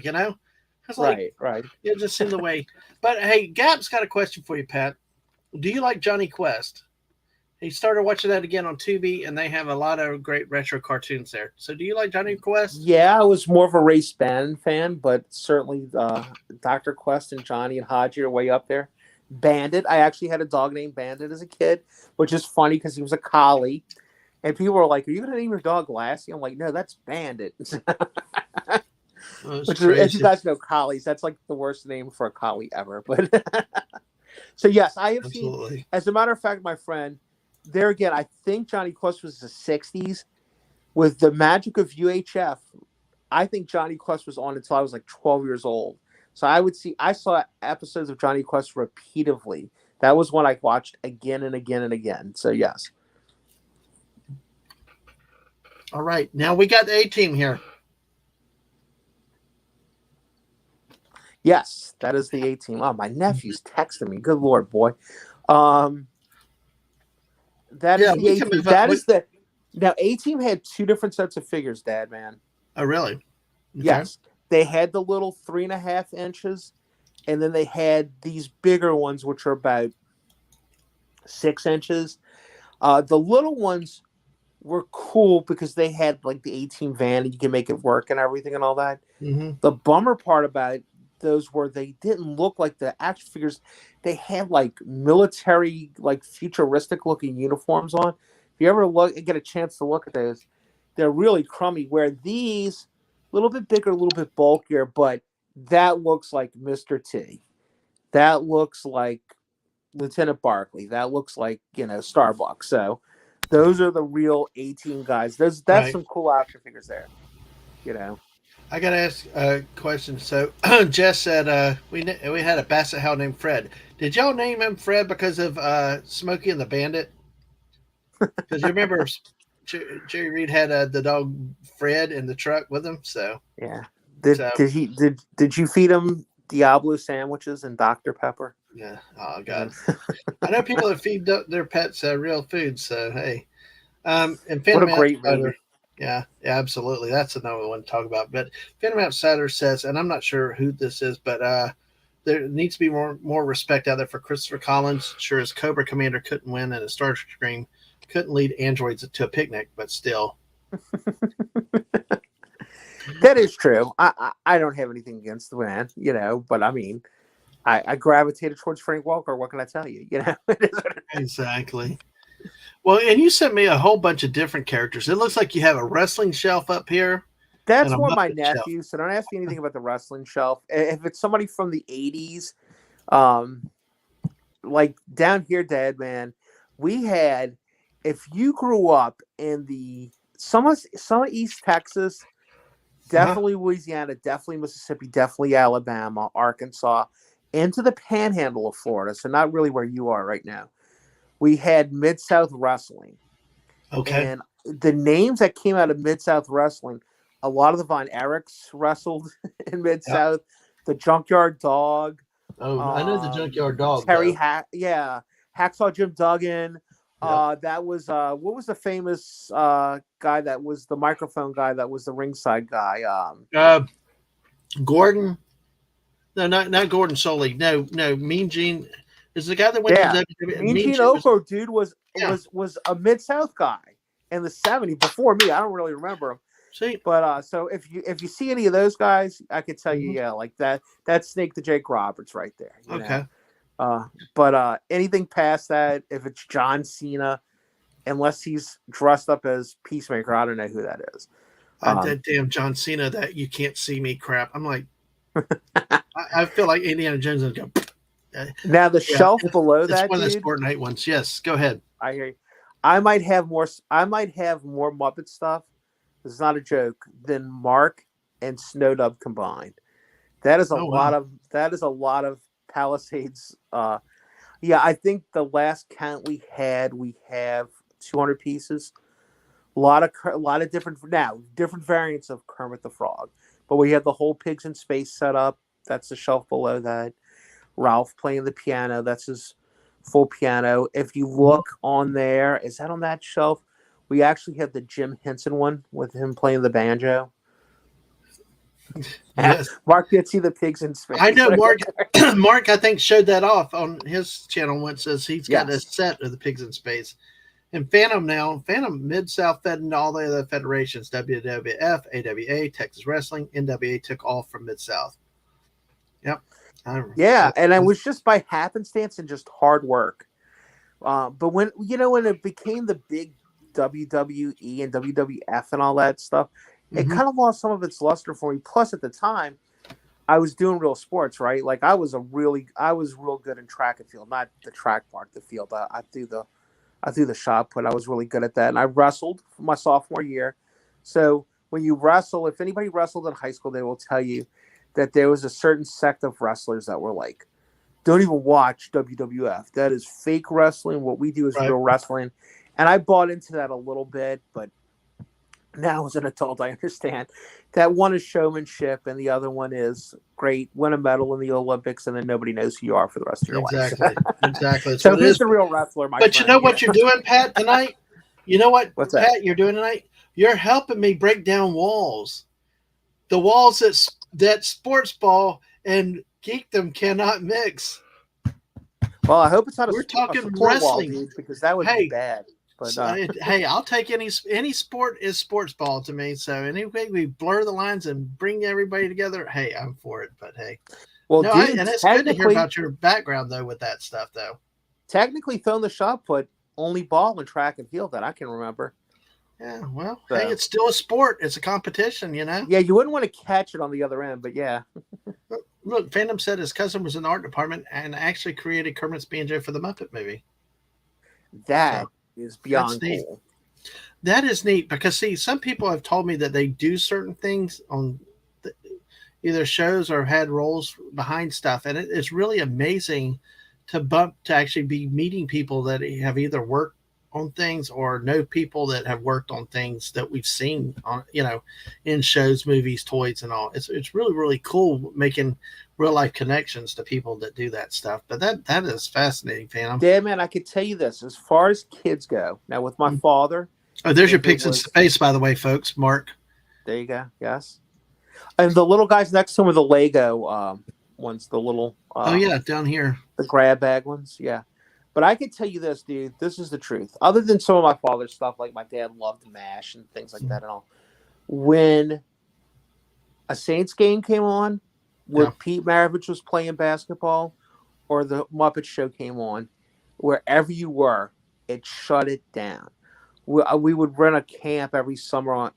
Speaker 1: It's like
Speaker 2: Right, right.
Speaker 1: it just seemed the way. But hey, Gap's got a question for you, Pat. Do you like Johnny Quest? He started watching that again on Tubi, and they have a lot of great retro cartoons there. So, do you like Johnny Quest?
Speaker 2: Yeah, I was more of a Ray Spann fan, but certainly Dr. Quest and Johnny and Haji are way up there. Bandit. I actually had a dog named Bandit as a kid, which is funny because he was a collie. And people were like, "Are you going to name your dog Lassie?" I'm like, "No, that's Bandit."
Speaker 1: Oh, it's
Speaker 2: Which, as you
Speaker 1: crazy.
Speaker 2: guys know, collies, that's like the worst name for a collie ever. But so, yes, I have seen,
Speaker 1: Absolutely.
Speaker 2: as a matter of fact, my friend, there again, I think Johnny Quest was the 60s. With the magic of UHF, I think Johnny Quest was on until I was like 12 years old. So I saw episodes of Johnny Quest repeatedly. That was one I watched again and again and again. So, yes.
Speaker 1: All right. Now we got the A team here.
Speaker 2: Yes, that is the A team. Oh, my nephew's texting me. Good Lord, boy. Um, that is
Speaker 1: Yeah,
Speaker 2: the
Speaker 1: we
Speaker 2: A
Speaker 1: can
Speaker 2: team.
Speaker 1: move up.
Speaker 2: Now A team had two different sets of figures, Dad, man.
Speaker 1: Oh, really? Okay.
Speaker 2: Yes. They had the little 3.5 inches, and then they had these bigger ones, which are about 6 inches. The little ones were cool because they had like the A-Team van and you can make it work and everything and all that.
Speaker 1: Mm-hmm.
Speaker 2: The bummer part about those were they didn't look like the action figures. They had like military, like futuristic looking uniforms on. If you ever get a chance to look at those, they're really crummy. Where these a little bit bigger, a little bit bulkier, but that looks like Mr. T. That looks like Lieutenant Barkley. That looks like Starbucks. So those are the real A-Team guys. That's
Speaker 1: Right.
Speaker 2: some cool action figures there.
Speaker 1: I got to ask a question. So, Jess said we had a basset hound named Fred. Did y'all name him Fred because of Smokey and the Bandit? Because you remember Jerry Reed had the dog Fred in the truck with him. So,
Speaker 2: Yeah.
Speaker 1: so
Speaker 2: Did you feed him Diablo sandwiches and Dr. Pepper?
Speaker 1: yeah. Oh God. I know people that feed their pets real food. So hey, and
Speaker 2: What a
Speaker 1: Phantom
Speaker 2: great
Speaker 1: Outsider.
Speaker 2: movie.
Speaker 1: Yeah, absolutely. That's another one to talk about. But Phantom Outsider says, and I'm not sure who this is, but there needs to be more respect out there for Christopher Collins. Sure as Cobra Commander couldn't win and a Starscream couldn't lead androids to a picnic, but still.
Speaker 2: That is true. I don't have anything against the man, but I mean, I gravitated towards Frank Walker. What can I tell you?
Speaker 1: Exactly. Well, and you sent me a whole bunch of different characters. It looks like you have a wrestling shelf up here and
Speaker 2: That's
Speaker 1: a
Speaker 2: more my
Speaker 1: Muppet shelf.
Speaker 2: nephew, so don't ask me anything about the wrestling shelf. If it's somebody from the 80s, like down here, Dad, man, we had, if you grew up in some of East Texas, definitely Louisiana, definitely Mississippi, definitely Alabama, Arkansas, into the panhandle of Florida, so not really where you are right now, we had Mid-South Wrestling.
Speaker 1: Okay.
Speaker 2: And the names that came out of Mid-South Wrestling, a lot of the Von Erichs wrestled in Mid-South. Yep. The Junkyard Dog.
Speaker 1: Oh, I know the Junkyard Dog.
Speaker 2: Terry Hacksaw Jim Duggan. Yep. That was what was the famous guy that was the microphone guy that was the ringside guy?
Speaker 1: Gordon. No, not Gordon Soley. No, Mean Gene is the guy that went to WWE.
Speaker 2: Mean Gene Okoh, dude, was a Mid-South guy in the 70s before me. I don't really remember him.
Speaker 1: See,
Speaker 2: but so if you see any of those guys, I could tell you, like that's Snake the Jake Roberts right there.
Speaker 1: Okay.
Speaker 2: But anything past that, if it's John Cena, unless he's dressed up as Peacemaker, I don't know who that is.
Speaker 1: That damn John Cena, that you can't see me crap. I'm like, I feel like Indiana Jones is going.
Speaker 2: Now the shelf below that,
Speaker 1: one of
Speaker 2: dude,
Speaker 1: those Fortnite ones. Yes, go ahead.
Speaker 2: I hear you. I might have more. I might have more Muppet stuff. This is not a joke. Than Mark and Snowdub combined. That is a
Speaker 1: Oh
Speaker 2: lot
Speaker 1: wow.
Speaker 2: of. That is a lot of Palisades. Yeah, I think the last count we have 200 pieces. A lot of different variants of Kermit the Frog. But we have the whole Pigs in Space set up. That's the shelf below that. Ralph playing the piano. That's his full piano. If you
Speaker 1: Mhm.
Speaker 2: look on there, is that on that shelf? We actually have the Jim Henson one with him playing the banjo.
Speaker 1: Yes.
Speaker 2: Mark did see the Pigs in
Speaker 1: I
Speaker 2: Space.
Speaker 1: know Mark. Mark, I think, showed that off on his channel once. Says he's got a
Speaker 2: Yes.
Speaker 1: set of the pigs in space. And Phantom now, Phantom Mid South fed into all the other federations: WWF, AWA, Texas Wrestling, NWA took off from Mid South. Yep. I,
Speaker 2: Yeah,
Speaker 1: that's,
Speaker 2: and it
Speaker 1: that's,
Speaker 2: was just by happenstance and just hard work. But when it became the big WWE and WWF and all that stuff, it
Speaker 1: mm-hmm.
Speaker 2: kind of lost some of its luster for me. Plus, at the time, I was doing real sports, right? Like I was real good in track and field, not the track part, the field. I threw the shot put. I was really good at that, and I wrestled for my sophomore year. So when you wrestle, if anybody wrestled in high school, they will tell you that there was a certain sect of wrestlers that were like, don't even watch WWF. That is fake wrestling. What we do is
Speaker 1: Right.
Speaker 2: real wrestling. And I bought into that a little bit, but now as an adult, I understand that one is showmanship and the other one is great, win a medal in the Olympics, and then nobody knows who you are for the rest of your life.
Speaker 1: Exactly. Exactly. That's
Speaker 2: So
Speaker 1: what it
Speaker 2: who's
Speaker 1: is.
Speaker 2: the real wrestler, my
Speaker 1: But you
Speaker 2: friend
Speaker 1: know what
Speaker 2: here?
Speaker 1: you're doing, Pat, tonight? You know what,
Speaker 2: What's that?
Speaker 1: Pat, you're doing tonight? You're helping me break down walls. The walls that sports ball and geekdom cannot mix.
Speaker 2: Well, I hope it's not
Speaker 1: We're
Speaker 2: a
Speaker 1: talking
Speaker 2: support wall,
Speaker 1: wrestling.
Speaker 2: dude, because that would be
Speaker 1: Hey,
Speaker 2: bad. But
Speaker 1: hey, I'll take any sport is sports ball to me. So anyway, we blur the lines and bring everybody together. Hey, I'm for it. But hey,
Speaker 2: well,
Speaker 1: no,
Speaker 2: dude,
Speaker 1: and it's good to hear about your background though with that stuff though.
Speaker 2: technically throwing the shot put only ball in track and field that I can remember.
Speaker 1: Yeah, well, hey,
Speaker 2: So
Speaker 1: it's still a sport. It's a competition, you know.
Speaker 2: yeah, you wouldn't want to catch it on the other end, but yeah,
Speaker 1: Look, Phantom said his cousin was in the art department and actually created Kermit's banjo for the Muppet movie. So
Speaker 2: that is
Speaker 1: that's
Speaker 2: beyond
Speaker 1: neat.
Speaker 2: cool.
Speaker 1: That is neat because see, some people have told me that they do certain things on either shows or had roles behind stuff, and it's really amazing to actually be meeting people that have either worked on things or know people that have worked on things that we've seen on in shows, movies, toys, and all. It's really cool making real life connections to people that do that stuff. But that is fascinating, Phantom.
Speaker 2: Yeah, man, I could tell you this as far as kids go. Now, with my father,
Speaker 1: Oh, there's your
Speaker 2: if it
Speaker 1: pigs in
Speaker 2: was
Speaker 1: space, by the way, folks. Mark.
Speaker 2: there, you go. Yes, and the little guys next to him are the Lego ones, the little
Speaker 1: Oh yeah, down here.
Speaker 2: the grab bag ones. Yeah. But I can tell you this, dude. This is the truth. Other than some of my father's stuff, like my dad loved MASH and things like that and all. When a Saints game came on, where
Speaker 1: Yeah.
Speaker 2: Pete Maravich was playing basketball, or the Muppet Show came on, wherever you were, it shut it down. We would run a camp every summer on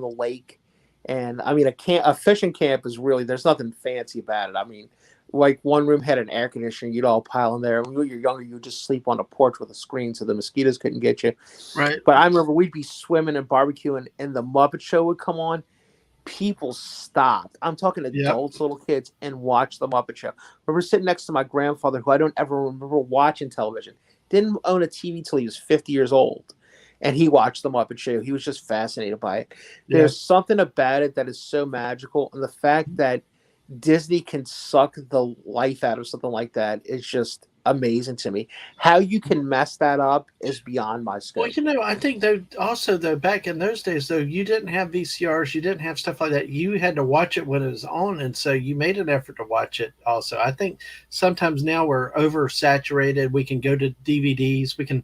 Speaker 2: the lake, and I mean a fishing camp is really there's nothing fancy about it. I mean, like one room had an air conditioner, you'd all pile in there. When you're younger, you'd just sleep on the porch with a screen so the mosquitoes couldn't get you.
Speaker 1: Right.
Speaker 2: But I remember we'd be swimming and barbecuing, and the Muppet Show would come on. People stopped. I'm talking
Speaker 1: Yep.
Speaker 2: adults, little kids, and watch the Muppet Show. I remember sitting next to my grandfather, who I don't ever remember watching television. Didn't own a TV till he was 50 years old, and he watched the Muppet Show. He was just fascinated by it.
Speaker 1: Yeah.
Speaker 2: There's something about it that is so magical, and the fact that Disney can suck the life out of something like that is just amazing to me. How you can mess that up is beyond my
Speaker 1: Well,
Speaker 2: scope.
Speaker 1: I think though also though back in those days though you didn't have VCRs, you didn't have stuff like that. You had to watch it when it was on, and so you made an effort to watch it. Also, I think sometimes now we're oversaturated. We can go to DVDs, we can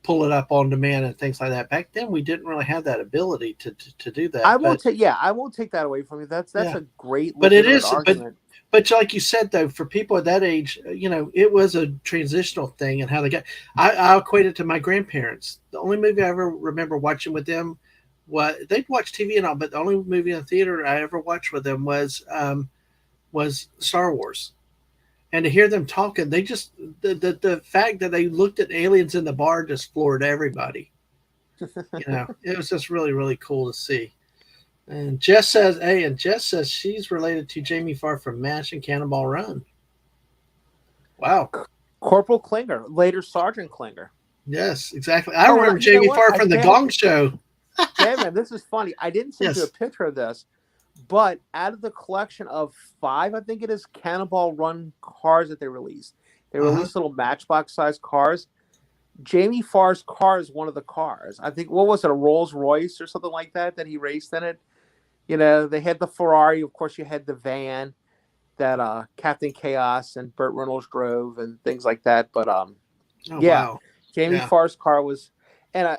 Speaker 1: pull it up on demand and things like that. Back then, we didn't really have that ability to do that. But
Speaker 2: I won't take that away from you. That's
Speaker 1: yeah,
Speaker 2: a great
Speaker 1: but it
Speaker 2: legitimate
Speaker 1: is,
Speaker 2: argument.
Speaker 1: but like you said though, for people at that age, it was a transitional thing, and how they got. I equate it to my grandparents. The only movie I ever remember watching with them was they'd watch TV and all, but the only movie in the theater I ever watched with them was Star Wars. And to hear them talking, they just the fact that they looked at aliens in the bar just floored everybody. It was just really really cool to see. And Jess says, "Hey," and Jess says she's related to Jamie Farr from MASH and Cannonball Run. Wow.
Speaker 2: Corporal Klinger, later Sergeant Klinger.
Speaker 1: Yes, exactly. I
Speaker 2: Oh, and
Speaker 1: remember
Speaker 2: you know
Speaker 1: Jamie
Speaker 2: what?
Speaker 1: Farr from the Gong Show.
Speaker 2: Damn man, this is funny. I didn't send you a
Speaker 1: Yes.
Speaker 2: picture of this, but out of the collection of 5, I think it is, Cannonball Run cars that they released little Matchbox sized cars. Jamie Farr's car is one of the cars. I think, what was it, a Rolls Royce or something like that he raced in it. They had the Ferrari. Of course, you had the van that Captain Chaos and Burt Reynolds drove and things like that. But
Speaker 1: Oh
Speaker 2: yeah,
Speaker 1: wow.
Speaker 2: Jamie Farr's car was, and a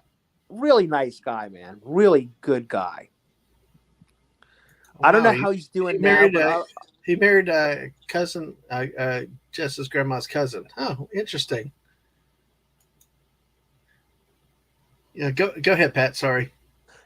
Speaker 2: really nice guy, man. Really good guy.
Speaker 1: Wow.
Speaker 2: I don't know how he's doing
Speaker 1: he
Speaker 2: now.
Speaker 1: married,
Speaker 2: But
Speaker 1: he married cousin, Jess's grandma's cousin. Oh, interesting. Yeah, go ahead, Pat. Sorry.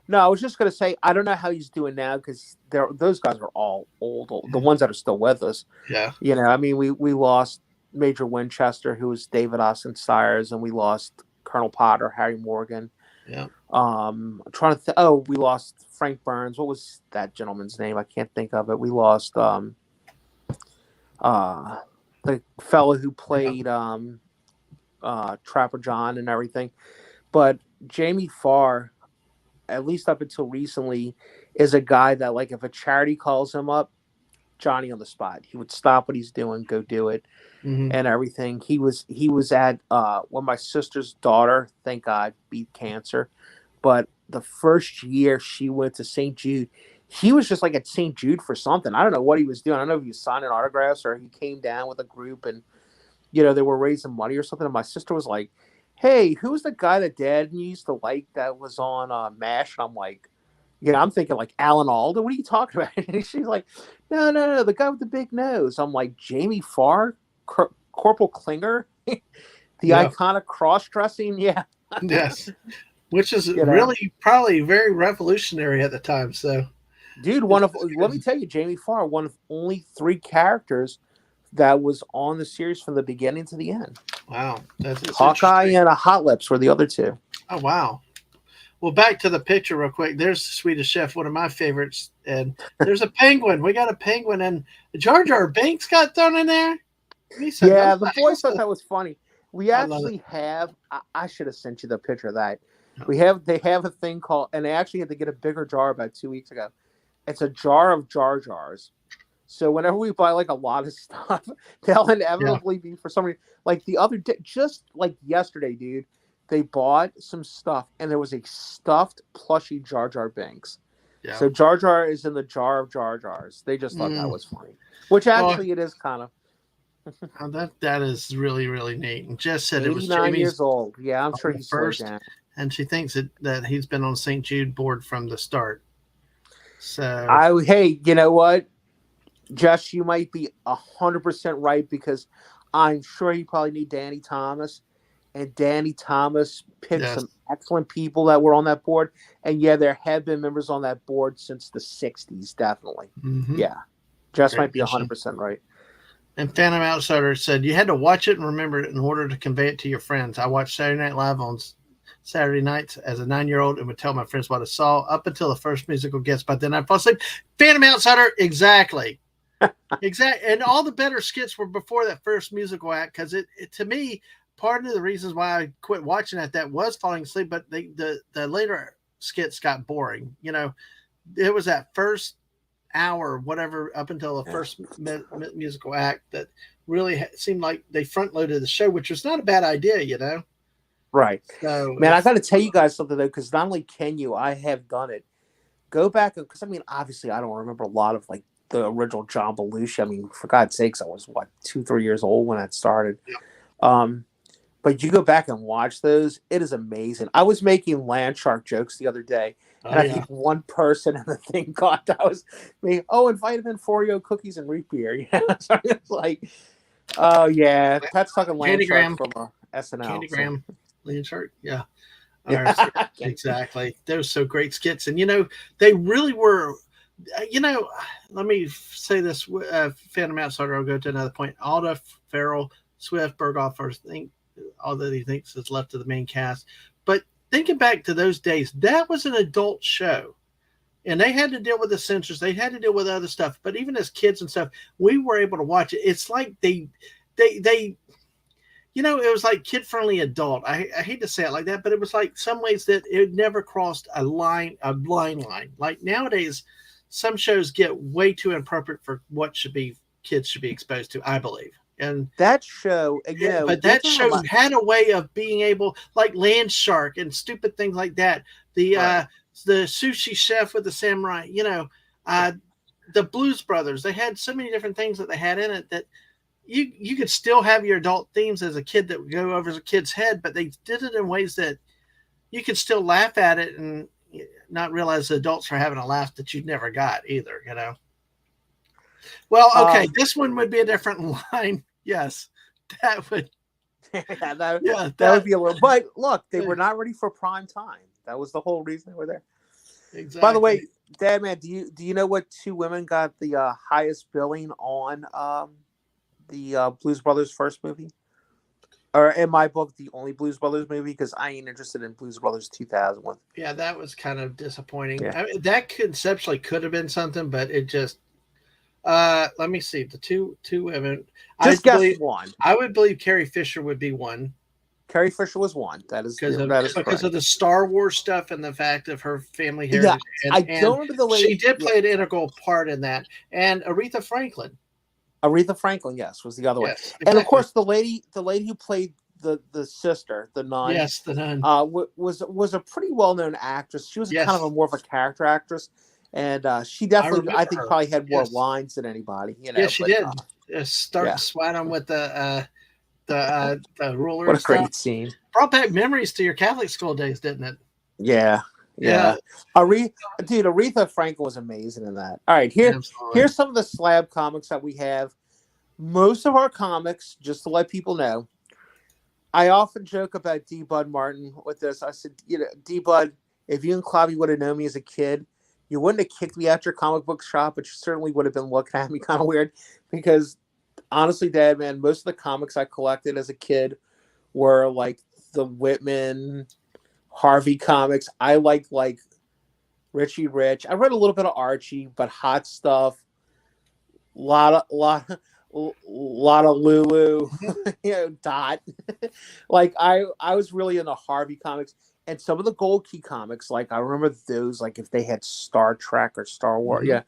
Speaker 2: no, I was just going to say, I don't know how he's doing now because those guys are all old. The ones that are still with us.
Speaker 1: Yeah.
Speaker 2: I mean, we lost Major Winchester, who was David Austin Sires, and we lost Colonel Potter, Harry Morgan.
Speaker 1: Yeah.
Speaker 2: I'm trying to think. Oh, we lost Frank Burns. What was that gentleman's name? I can't think of it. We lost the fellow who played Trapper John and everything. But Jamie Farr, at least up until recently, is a guy that, like, if a charity calls him up, Johnny on the spot. He would stop what he's doing, go do it, and everything. He was at when my sister's daughter, thank God, beat cancer. But the first year she went to St. Jude, he was just like at St. Jude for something. I don't know what he was doing. I don't know if he was signing autographs or he came down with a group and they were raising money or something. And my sister was like, "Hey, who's the guy that Dad used to like that was on MASH?" And I'm like, I'm thinking like Alan Alda. What are you talking about? And she's like, no, the guy with the big nose. I'm like, Jamie Farr, Corporal Klinger, the iconic cross-dressing. Yeah.
Speaker 1: Yes. Which is really probably very revolutionary at the time. So,
Speaker 2: dude, let me tell you, Jamie Farr, one of only 3 characters that was on the series from the beginning to the end.
Speaker 1: Wow. That's
Speaker 2: Hawkeye and a Hot Lips were the other 2.
Speaker 1: Oh, wow. Well, back to the picture real quick. There's the Swedish Chef, one of my favorites. And there's a penguin. We got a penguin. And Jar Jar Binks got thrown in there.
Speaker 2: Yeah, the boys thought that was funny. We actually have, I should have sent you the picture of that. They have a thing called, and they actually had to get a bigger jar about 2 weeks ago. It's a jar of Jar Jars. So whenever we buy like a lot of stuff, they'll inevitably be for some reason. Like the other day, just like yesterday, dude, they bought some stuff and there was a stuffed plushie Jar Jar Binks. Yeah. So Jar Jar is in the jar of Jar Jars. They just thought that was funny, which actually it is kind of.
Speaker 1: That is really really neat. And Jess said it was
Speaker 2: 89 years old. Yeah, I'm sure he's
Speaker 1: first,
Speaker 2: down.
Speaker 1: And she thinks that he's been on St. Jude board from the start.
Speaker 2: So hey, you know what, Jess, you might be 100% right because I'm sure you probably need Danny Thomas, and Danny Thomas picked some excellent people that were on that board. And yeah, there have been members on that board since the 60s, definitely. Yeah, Jess might be 100% right.
Speaker 1: And Phantom Outsider said you had to watch it and remember it in order to convey it to your friends. I watched Saturday Night Live on Saturday nights as a 9-year-old and would tell my friends what I saw up until the first musical guest, but then I'd fall asleep. Phantom Outsider, exactly. Exactly. And all the better skits were before that first musical act because it to me, part of the reasons why I quit watching that was falling asleep, but the later skits got boring. It was that first hour, whatever, up until the first musical act that really seemed like they front loaded the show, which was not a bad idea,
Speaker 2: Right. So, man, I got to tell you guys something though, because not only can you, I have done it. Go back, because I mean, obviously, I don't remember a lot of like the original John Belushi. I mean, for God's sakes, I was 2-3 years old when that started. Yeah. But you go back and watch those, it is amazing. I was making land shark jokes the other day, and I think one person in the thing caught that was me. Oh, and vitamin Oreo cookies and root beer. So it's like, oh yeah, Pat's talking land shark from SNL.
Speaker 1: Candygram, land shark, yeah. Exactly. Those so great skits, and they really were You know, let me say this: Phantom Outsider. I'll go to another point. Alda, Farrell, Swift, Berghoff are think all that he thinks is left of the main cast. But thinking back to those days, that was an adult show, and they had to deal with the censors. They had to deal with other stuff. But even as kids and stuff, we were able to watch it. It's like they it was like kid friendly adult. I hate to say it like that, but it was like some ways that it never crossed a blind line. Like nowadays, some shows get way too inappropriate for what should be kids should be exposed to, I believe. And
Speaker 2: That show,
Speaker 1: but
Speaker 2: the other
Speaker 1: that
Speaker 2: thing
Speaker 1: show
Speaker 2: about
Speaker 1: had a way of being able, like Land Shark and stupid things like that.
Speaker 2: right,
Speaker 1: The sushi chef with the samurai,
Speaker 2: yeah.
Speaker 1: the Blues Brothers. They had so many different things that they had in it that you could still have your adult themes as a kid that would go over as a kid's head, but they did it in ways that you could still laugh at it and not realize the adults are having a laugh that you never got either. Well,
Speaker 2: Uh,
Speaker 1: okay, this one would be a different line. Yes, that would.
Speaker 2: yeah, that,
Speaker 1: Yeah,
Speaker 2: that would
Speaker 1: that
Speaker 2: be a little. But look, they were not ready for prime time. That was the whole reason they were there. By the
Speaker 1: exactly.
Speaker 2: way, Dad, man, do you know what two women got the highest billing on the Blues Brothers first movie? Or in my book, the only Blues Brothers movie, because I ain't interested in Blues Brothers 2001.
Speaker 1: Yeah, that was kind of disappointing.
Speaker 2: Yeah,
Speaker 1: I mean, that conceptually could have been something, but it just. Let me see the two women. I
Speaker 2: just guess
Speaker 1: believe
Speaker 2: one.
Speaker 1: I would believe Carrie Fisher would be one
Speaker 2: Carrie Fisher was one. That is
Speaker 1: because of
Speaker 2: correct.
Speaker 1: the Star Wars stuff and the fact of her family
Speaker 2: Yeah,
Speaker 1: heritage,
Speaker 2: I
Speaker 1: and
Speaker 2: don't remember the
Speaker 1: she
Speaker 2: lady.
Speaker 1: did
Speaker 2: Yeah,
Speaker 1: play an integral part in that. And Aretha Franklin,
Speaker 2: Aretha Franklin, yes, was the other one,
Speaker 1: yes,
Speaker 2: and of
Speaker 1: exactly,
Speaker 2: course the lady who played the sister, the nun,
Speaker 1: yes, the nun,
Speaker 2: was a pretty well known actress. She was kind of a
Speaker 1: yes,
Speaker 2: more of a character actress, and she
Speaker 1: I
Speaker 2: definitely I
Speaker 1: remember
Speaker 2: think
Speaker 1: her,
Speaker 2: probably had more
Speaker 1: yes,
Speaker 2: lines than anybody,
Speaker 1: yes, she
Speaker 2: But
Speaker 1: did. Start
Speaker 2: yeah,
Speaker 1: swatting with the ruler
Speaker 2: what
Speaker 1: and
Speaker 2: a
Speaker 1: stuff.
Speaker 2: great scene.
Speaker 1: Brought back memories to your Catholic school days, didn't it?
Speaker 2: Yeah,
Speaker 1: Yeah,
Speaker 2: yeah. Aretha Franklin was amazing in that. All right,
Speaker 1: absolutely.
Speaker 2: here's some of the slab comics that we have. Most of our comics, just to let people know, I often joke about D. Bud Martin with this. I said, D. Bud, if you and Clobby would have known me as a kid, you wouldn't have kicked me out your comic book shop, but you certainly would have been looking at me kind of weird. Because honestly, Dad, man, most of the comics I collected as a kid were like the Whitman, Harvey comics. I like Richie Rich. I read a little bit of Archie, but Hot Stuff, lot of Lulu, Dot. Like I was really into Harvey comics and some of the Gold Key comics. Like I remember those, like if they had Star Trek or Star Wars,
Speaker 1: Hmm.
Speaker 2: yeah.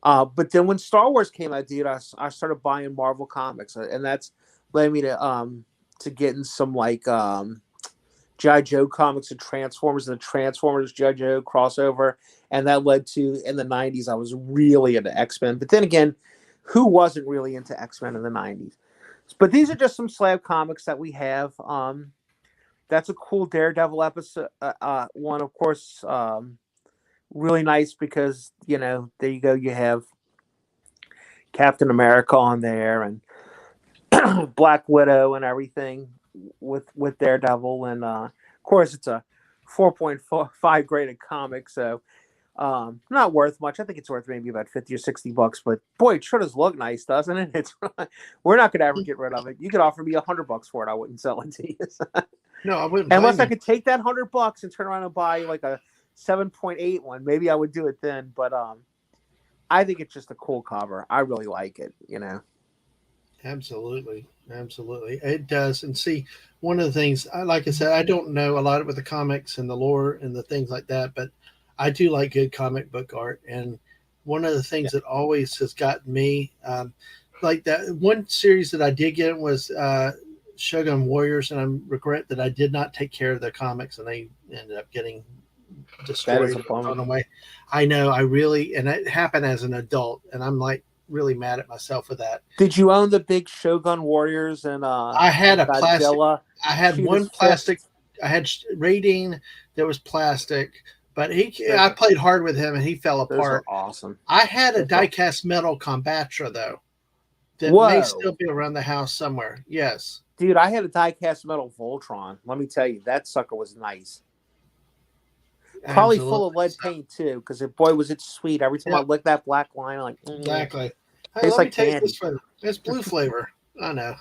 Speaker 2: But then when Star Wars came out, dude, I started buying Marvel comics, and that's led me to getting some like G.I. Joe comics and the Transformers G.I. Joe crossover. And that led to, in the 90s, I was really into X-Men. But then again, who wasn't really into X-Men in the 90s? But these are just some slab comics that we have. That's a cool Daredevil episode. One, of course, really nice because, there you go. You have Captain America on there and Black Widow and everything with Daredevil, and of course it's a 4.5 graded comic, so not worth much. I think it's worth maybe about 50 or $60, but boy, it sure does look nice, doesn't it? We're not gonna ever get rid of it. You could offer me $100 for it, I wouldn't sell it to you.
Speaker 1: No, I wouldn't
Speaker 2: Unless
Speaker 1: blame
Speaker 2: I
Speaker 1: you.
Speaker 2: could take that $100 and turn around and buy like a 7.8 one, maybe I would do it then. But I think it's just a cool cover. I really like it.
Speaker 1: Absolutely, absolutely, it does. And see, one of the things, like I said, I don't know a lot with the comics and the lore and the things like that, but I do like good comic book art. And one of the
Speaker 2: Yeah,
Speaker 1: things that always has gotten me, like that one series that I did get was Shogun Warriors, and I regret that I did not take care of the comics, and they ended up getting
Speaker 2: that is
Speaker 1: destroyed
Speaker 2: a
Speaker 1: or
Speaker 2: bummer.
Speaker 1: thrown away. I know, I really, and it happened as an adult, and I'm like really mad at myself for that.
Speaker 2: Did you own the big Shogun Warriors
Speaker 1: I had
Speaker 2: and
Speaker 1: a plastic.
Speaker 2: Godzilla
Speaker 1: I had
Speaker 2: shoot his
Speaker 1: one plastic.
Speaker 2: fist?
Speaker 1: I had rating that was plastic, but he.
Speaker 2: Those
Speaker 1: I
Speaker 2: are
Speaker 1: played hard with him, and he fell
Speaker 2: those are
Speaker 1: apart.
Speaker 2: awesome.
Speaker 1: I had a
Speaker 2: Those are,
Speaker 1: diecast metal Combatra though that may
Speaker 2: whoa,
Speaker 1: still be around the house somewhere. Yes.
Speaker 2: dude! I had a diecast metal Voltron. Let me tell you, that sucker was nice. Probably full of
Speaker 1: Absolutely.
Speaker 2: lead
Speaker 1: So,
Speaker 2: paint too, because boy was it sweet. Every time I
Speaker 1: yeah,
Speaker 2: lick that black line, I'm like,
Speaker 1: exactly. Hey,
Speaker 2: tastes
Speaker 1: let me
Speaker 2: like
Speaker 1: taste this
Speaker 2: candy.
Speaker 1: flavor. It's blue flavor. I know.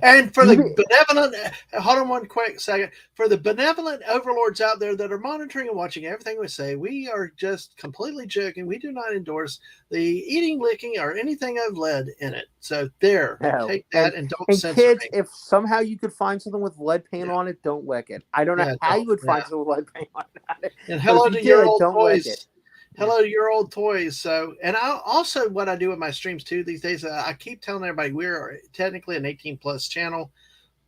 Speaker 1: And for the
Speaker 2: Even
Speaker 1: benevolent, hold on one quick second. For the benevolent overlords out there that are monitoring and watching everything we say, we are just completely joking. We do not endorse the eating, licking, or anything of lead in it. So there,
Speaker 2: no,
Speaker 1: take that and don't
Speaker 2: and
Speaker 1: censor
Speaker 2: kids,
Speaker 1: me.
Speaker 2: if somehow you could find something with lead paint
Speaker 1: Yeah,
Speaker 2: on it, don't lick it. I don't know
Speaker 1: yeah,
Speaker 2: how
Speaker 1: don't.
Speaker 2: you would
Speaker 1: Yeah.
Speaker 2: find something with lead paint on it,
Speaker 1: And
Speaker 2: but if
Speaker 1: hello
Speaker 2: you
Speaker 1: to your
Speaker 2: did,
Speaker 1: old
Speaker 2: don't lick it.
Speaker 1: toys.
Speaker 2: Yeah.
Speaker 1: Hello to your old toys. So, and I also what I do with my streams too these days, I keep telling everybody we're technically an 18 plus channel,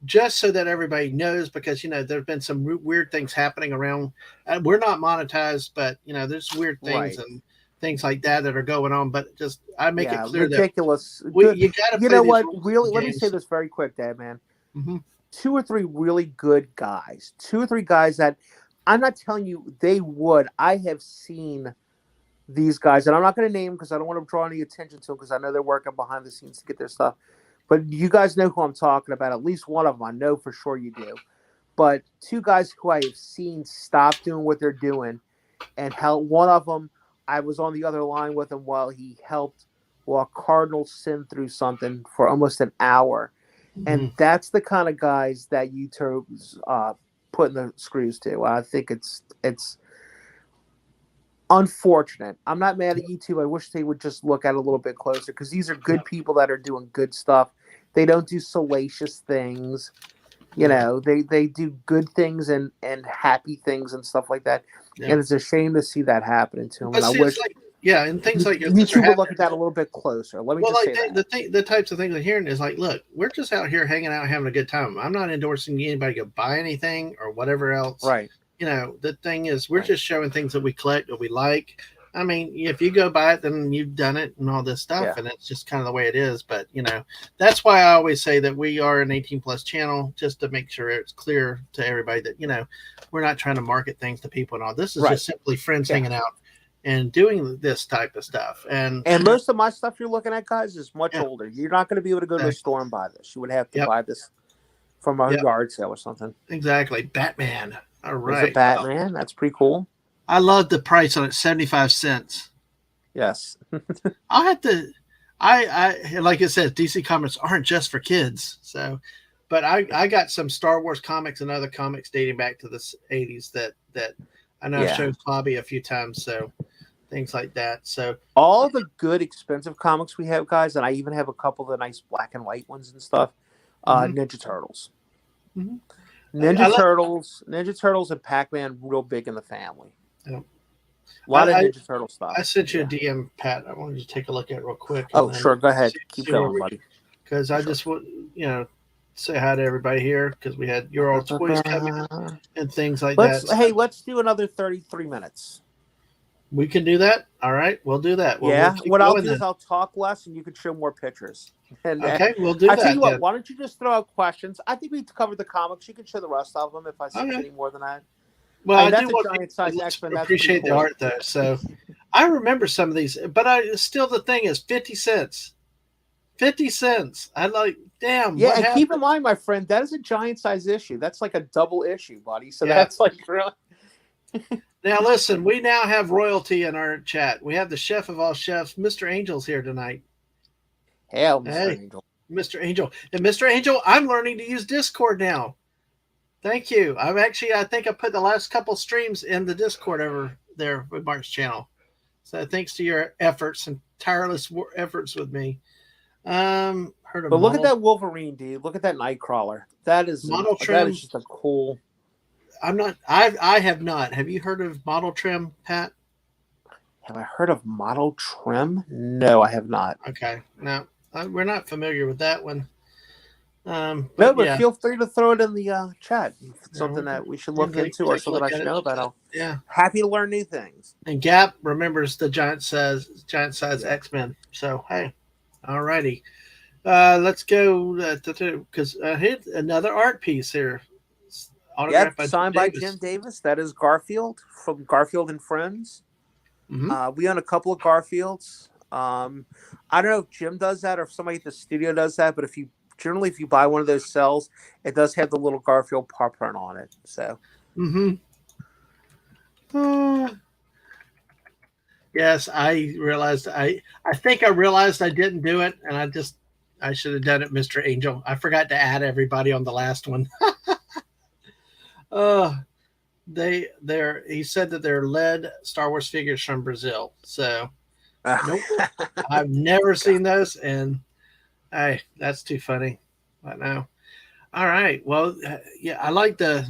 Speaker 1: just so that everybody knows because there's been some weird things happening around. We're not monetized, but there's weird things
Speaker 2: Right.
Speaker 1: and things like that are going on. But just I make it
Speaker 2: Yeah,
Speaker 1: clear that
Speaker 2: ridiculous. Good.
Speaker 1: you got to
Speaker 2: You
Speaker 1: play
Speaker 2: know
Speaker 1: these
Speaker 2: what?
Speaker 1: rules
Speaker 2: Really,
Speaker 1: and
Speaker 2: let me say
Speaker 1: games.
Speaker 2: this very quick, Dad, man.
Speaker 1: Hmm.
Speaker 2: 2 or 3 really good guys. 2 or 3 guys that I'm not telling you they would. I have seen these guys, and I'm not going to name because I don't want to draw any attention to them because I know they're working behind the scenes to get their stuff. But you guys know who I'm talking about. At least one of them, I know for sure you do. But 2 guys who I have seen stop doing what they're doing and help. One of them, I was on the other line with him while he helped while Cardinals sin through something for almost an hour.
Speaker 1: Hmm.
Speaker 2: And that's the kind of guys that YouTube's putting the screws to. I think it's unfortunate. I'm not mad at YouTube. I wish they would just look at it a little bit closer because these are
Speaker 1: Yeah,
Speaker 2: good people that are doing good stuff. They don't do salacious things.
Speaker 1: yeah,
Speaker 2: They do good things and happy things and stuff like that.
Speaker 1: yeah.
Speaker 2: And it's a shame to see that happening to them.
Speaker 1: But
Speaker 2: And I
Speaker 1: see, it's
Speaker 2: wish
Speaker 1: like and things like this are
Speaker 2: YouTube would look
Speaker 1: happening.
Speaker 2: at that a little bit closer. Let me
Speaker 1: Well,
Speaker 2: just
Speaker 1: like
Speaker 2: say that.
Speaker 1: the types of things I'm hearing is like, look, we're just out here hanging out, having a good time. I'm not endorsing anybody to go buy anything or whatever else.
Speaker 2: Right.
Speaker 1: The thing is, we're
Speaker 2: Right.
Speaker 1: just showing things that we collect that we like. I mean, if you go buy it, then you've done it and all this stuff,
Speaker 2: Yeah.
Speaker 1: and it's just kind of the way it is. But that's why I always say that we are an 18 plus channel, just to make sure it's clear to everybody that we're not trying to market things to people and all. This is
Speaker 2: Right.
Speaker 1: just simply friends
Speaker 2: Yeah.
Speaker 1: hanging out and doing this type of stuff. And
Speaker 2: And most of my stuff you're looking at, guys, is much
Speaker 1: yeah,
Speaker 2: older. You're not going to be able to go to a
Speaker 1: exactly.
Speaker 2: store and buy this. You would have to
Speaker 1: Yep.
Speaker 2: buy this from a
Speaker 1: Yep.
Speaker 2: yard sale or something.
Speaker 1: Exactly. Batman. All
Speaker 2: There's a
Speaker 1: right. Well,
Speaker 2: Batman. That's pretty cool.
Speaker 1: I love the price on it, 75 cents.
Speaker 2: Yes.
Speaker 1: I'll have to I like I said, DC comics aren't just for kids. So but I got some Star Wars comics and other comics dating back to the 80s that I know I've
Speaker 2: Yeah.
Speaker 1: shown Bobby a few times, so things like that. So
Speaker 2: All the good, expensive comics we have, guys, and I even have a couple of the nice black and white ones and stuff.
Speaker 1: mhm,
Speaker 2: Ninja Turtles.
Speaker 1: mhm. I
Speaker 2: Ninja
Speaker 1: like
Speaker 2: Turtles and Pac-Man real big in the family.
Speaker 1: yeah.
Speaker 2: A lot of
Speaker 1: I
Speaker 2: Ninja Turtle stuff.
Speaker 1: I sent you a
Speaker 2: Yeah.
Speaker 1: DM, Pat. I wanted you to take a look at it real quick and
Speaker 2: Oh,
Speaker 1: then
Speaker 2: sure. Go ahead. Keep
Speaker 1: see where
Speaker 2: going,
Speaker 1: we
Speaker 2: buddy.
Speaker 1: because I
Speaker 2: Sure.
Speaker 1: just want say hi to everybody here because we had your old toys coming and things like that. So
Speaker 2: Let's do another 33 minutes.
Speaker 1: we can do that. All right, we'll do that. Well, we'll
Speaker 2: Yeah.
Speaker 1: keep
Speaker 2: What I'll
Speaker 1: going
Speaker 2: do is
Speaker 1: then.
Speaker 2: I'll talk less and you can show more pictures. And
Speaker 1: Okay, we'll do
Speaker 2: I tell
Speaker 1: that
Speaker 2: you what,
Speaker 1: then.
Speaker 2: why don't you just throw out questions? I think we covered the comics. You can show the rest of them if I see
Speaker 1: Okay.
Speaker 2: any more than that.
Speaker 1: Well,
Speaker 2: I
Speaker 1: I
Speaker 2: mean,
Speaker 1: do
Speaker 2: that's a
Speaker 1: want
Speaker 2: giant
Speaker 1: people
Speaker 2: size
Speaker 1: to
Speaker 2: X-Men. That's pretty
Speaker 1: appreciate the
Speaker 2: cool.
Speaker 1: art though. So I remember some of these, but still the thing is 50 cents. 50 cents. I like, damn,
Speaker 2: Yeah,
Speaker 1: what
Speaker 2: and keep in
Speaker 1: happened?
Speaker 2: mind, my friend, that is a giant size issue. That's like a double issue, buddy. So
Speaker 1: Yeah.
Speaker 2: that's like really.
Speaker 1: Now listen, we now have royalty in our chat. We have the chef of all chefs, Mr. Angel's here tonight.
Speaker 2: Hell, Mr.
Speaker 1: Hey,
Speaker 2: Angel.
Speaker 1: Mr. Angel. And Mr. Angel, I'm learning to use Discord now. Thank you. I think I put the last couple streams in the Discord over there with Mark's channel. So thanks to your efforts and tireless efforts with me. Heard of
Speaker 2: But look at that Wolverine, dude. Look at that Nightcrawler. That is
Speaker 1: model
Speaker 2: that is
Speaker 1: trim.
Speaker 2: just a cool.
Speaker 1: I'm not. I have not. Have you heard of model trim, Pat?
Speaker 2: Have I heard of model trim? No, I have not.
Speaker 1: Okay, no, we're not familiar with that one.
Speaker 2: But
Speaker 1: Yeah,
Speaker 2: feel free to throw it in the chat. If it's
Speaker 1: no,
Speaker 2: something that we should
Speaker 1: we'll
Speaker 2: look into or
Speaker 1: take a
Speaker 2: something
Speaker 1: look
Speaker 2: I
Speaker 1: at
Speaker 2: should
Speaker 1: it.
Speaker 2: know about. I'm
Speaker 1: Yeah,
Speaker 2: happy to learn new things.
Speaker 1: and Gap remembers the giant size
Speaker 2: Yeah.
Speaker 1: X-Men. So hey, alrighty, let's go because here's another art piece here, autographed
Speaker 2: Yep,
Speaker 1: by Jim
Speaker 2: signed by Jim
Speaker 1: Davis.
Speaker 2: Davis. That is Garfield from Garfield and Friends.
Speaker 1: Mm-hmm.
Speaker 2: We own a couple of Garfields. I don't know if Jim does that or if somebody at the studio does that, but if you buy one of those cells, it does have the little Garfield paw print on it. So
Speaker 1: Mm-hmm. Uh, yes, I realized I think I realized I didn't do it, and I should have done it, Mr. Angel. I forgot to add everybody on the last one. uh they're he said that they're lead Star Wars figures from Brazil. So nope, I've never seen those, and hey, that's too funny. But no. All right. Well, yeah, I like the.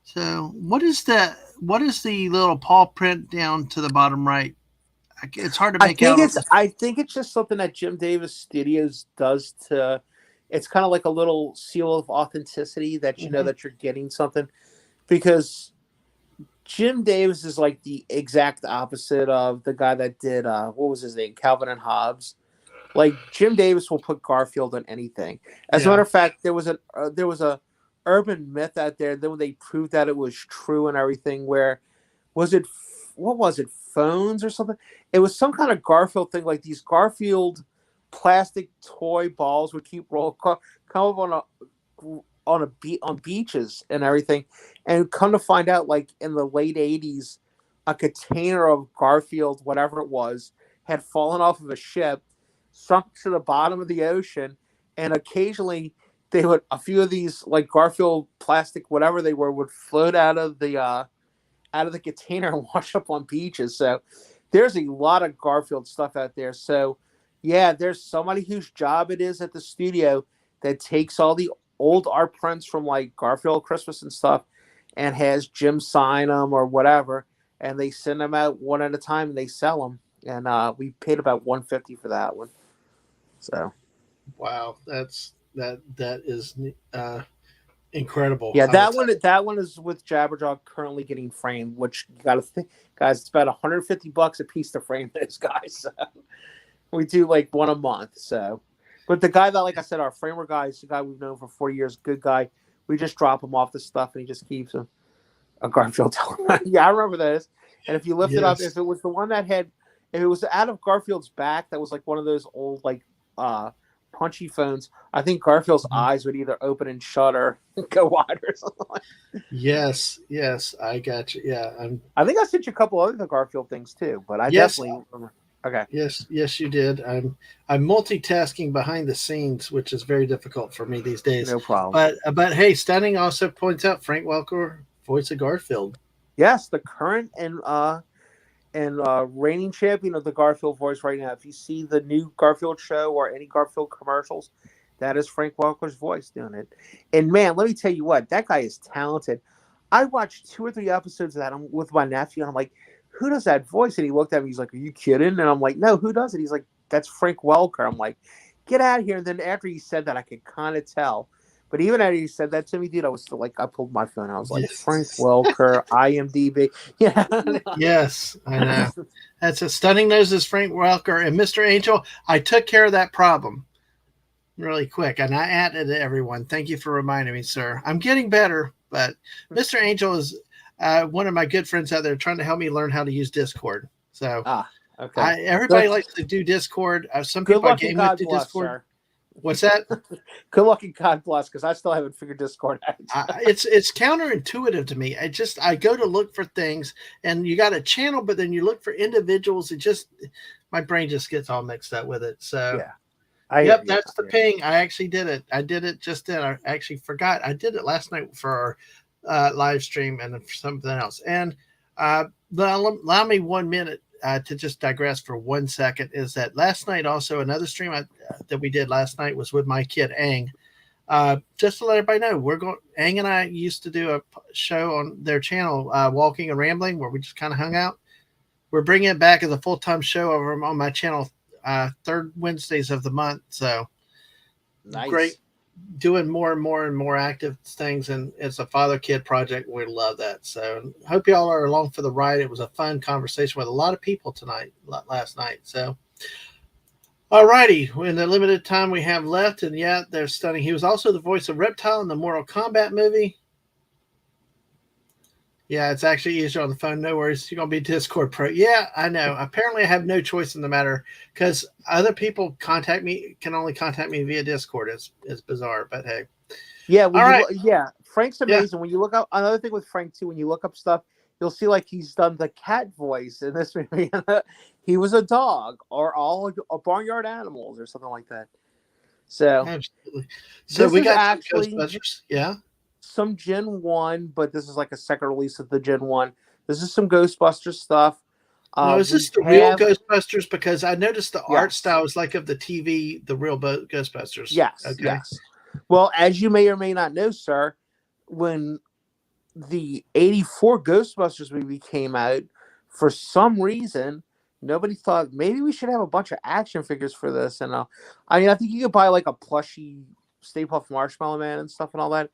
Speaker 1: So what is the little paw print down to the bottom right? It's hard to make out.
Speaker 2: I think it's just something that Jim Davis Studios does to. It's kind of like a little seal of authenticity that you know
Speaker 1: Mhm.
Speaker 2: that you're getting something, because Jim Davis is like the exact opposite of the guy that did what was his name, Calvin and Hobbes. Like Jim Davis will put Garfield on anything. As a matter
Speaker 1: Yeah.
Speaker 2: of fact, there was a urban myth out there. Then when they proved that it was true and everything, where was it? What was it? Phones or something? It was some kind of Garfield thing. Like these Garfield plastic toy balls would keep come up on beaches and everything, and come to find out, like in the late '80s, a container of Garfield, whatever it was, had fallen off of a ship, sunk to the bottom of the ocean, and occasionally they would a few of these like Garfield plastic whatever they were would float out of the container and wash up on beaches. So there's a lot of Garfield stuff out there. So yeah, there's somebody whose job it is at the studio that takes all the old art prints from like Garfield Christmas and stuff and has Jim sign them or whatever, and they send them out one at a time and they sell them. And we paid about 150 for that one. So
Speaker 1: Wow. That is incredible.
Speaker 2: yeah,
Speaker 1: I will tell
Speaker 2: that one is with Jabberjaw currently getting framed, which you got to think, guys, it's about $150 a piece to frame those guys. So we do like one a month. So, but the guy that, like I said, our framer guy is the guy we've known for 40 years, good guy. We just drop him off the stuff and he just keeps them. A Garfield yeah, I remember this. And if you lift it up,
Speaker 1: Yes.
Speaker 2: if it was the one that had, if it was out of Garfield's back, that was like one of those old like punchy phones. I think Garfield's
Speaker 1: Mhm.
Speaker 2: eyes would either open and shut or go wide or something like.
Speaker 1: Yes. Yes. I got you. Yeah.
Speaker 2: I think I sent you a couple other Garfield things too, but I
Speaker 1: Yes.
Speaker 2: definitely remember. Okay,
Speaker 1: Yes. Yes. You did. I'm multitasking behind the scenes, which is very difficult for me these days.
Speaker 2: no problem.
Speaker 1: But hey, Stunning also points out Frank Welker, voice of Garfield.
Speaker 2: Yes, the current and reigning champion of the Garfield voice right now. If you see the new Garfield show or any Garfield commercials, that is Frank Welker's voice doing it. And man, let me tell you what, that guy is talented. I watched 2 or 3 episodes of that with my nephew, and I'm like, who does that voice? And he looked at me, he's like, are you kidding? And I'm like, no, who does it? He's like, that's Frank Welker. I'm like, get out of here. And then after he said that, I could kind of tell. But even after he said that to me, dude, I was still like, I pulled my phone. I was like, Frank
Speaker 1: Yes.
Speaker 2: Welker, IMDb. Yeah.
Speaker 1: Yes, I know. That's a Stunning Noses Frank Welker and Mr. Angel. I took care of that problem really quick, and I added everyone. Thank you for reminding me, sir. I'm getting better, but Mr. Angel is one of my good friends out there trying to help me learn how to use Discord. So
Speaker 2: Okay.
Speaker 1: everybody
Speaker 2: Good,
Speaker 1: likes to do Discord. Some
Speaker 2: good
Speaker 1: people I
Speaker 2: luck and
Speaker 1: game with
Speaker 2: God
Speaker 1: do
Speaker 2: bless,
Speaker 1: Discord.
Speaker 2: sir.
Speaker 1: What's that?
Speaker 2: Good luck and God bless, because I still haven't figured Discord out.
Speaker 1: It's counterintuitive to me. I go to look for things, and you got a channel, but then you look for individuals. It just my brain just gets all mixed up with it. So
Speaker 2: Yeah. I hear
Speaker 1: yep,
Speaker 2: you.
Speaker 1: that's the ping. I actually did it. I did it just then. I actually forgot. I did it last night for our live stream and for something else. And uh, allow me 1 minute to just digress for 1 second. Is that last night also another stream that we did last night was with my kid Ang. Just to let everybody know, we're going. Ang and I used to do a show on their channel, Walking and Rambling, where we just kind of hung out. We're bringing it back as a full time show over on my channel, third Wednesdays of the month. So great,
Speaker 2: Nice.
Speaker 1: doing more and more and more active things, and it's a father kid project. We love that. So hope y'all are along for the ride. It was a fun conversation with a lot of people tonight, last night. So. All righty, in the limited time we have left, and yeah, they're stunning. He was also the voice of Reptile in the Mortal Kombat movie. Yeah, it's actually easier on the phone. No worries. You're going to be Discord Pro. Yeah, I know. Apparently, I have no choice in the matter because other people can only contact me via Discord. It's bizarre, but hey.
Speaker 2: Yeah,
Speaker 1: All right.
Speaker 2: yeah, Frank's
Speaker 1: Yeah.
Speaker 2: amazing. When you look up another thing with Frank too, when you look up stuff, you'll see like he's done the cat voice in this movie. He was a dog, or all barnyard animals, or something like that. So
Speaker 1: Absolutely. So
Speaker 2: this
Speaker 1: we
Speaker 2: is
Speaker 1: got some
Speaker 2: actually
Speaker 1: Ghostbusters. Yeah.
Speaker 2: some Gen 1, but this is like a second release of the Gen 1. This is some Ghostbusters stuff.
Speaker 1: Now, is
Speaker 2: We
Speaker 1: this the real
Speaker 2: have,
Speaker 1: Ghostbusters? Because I noticed the art
Speaker 2: yes,
Speaker 1: style is like of the TV, the real Ghostbusters.
Speaker 2: yes,
Speaker 1: Okay.
Speaker 2: yes. Well, as you may or may not know, sir, when the 84 Ghostbusters movie came out, for some reason, nobody thought maybe we should have a bunch of action figures for this. And I mean, I think you could buy like a plushy Stay Puft Marshmallow Man and stuff and all that.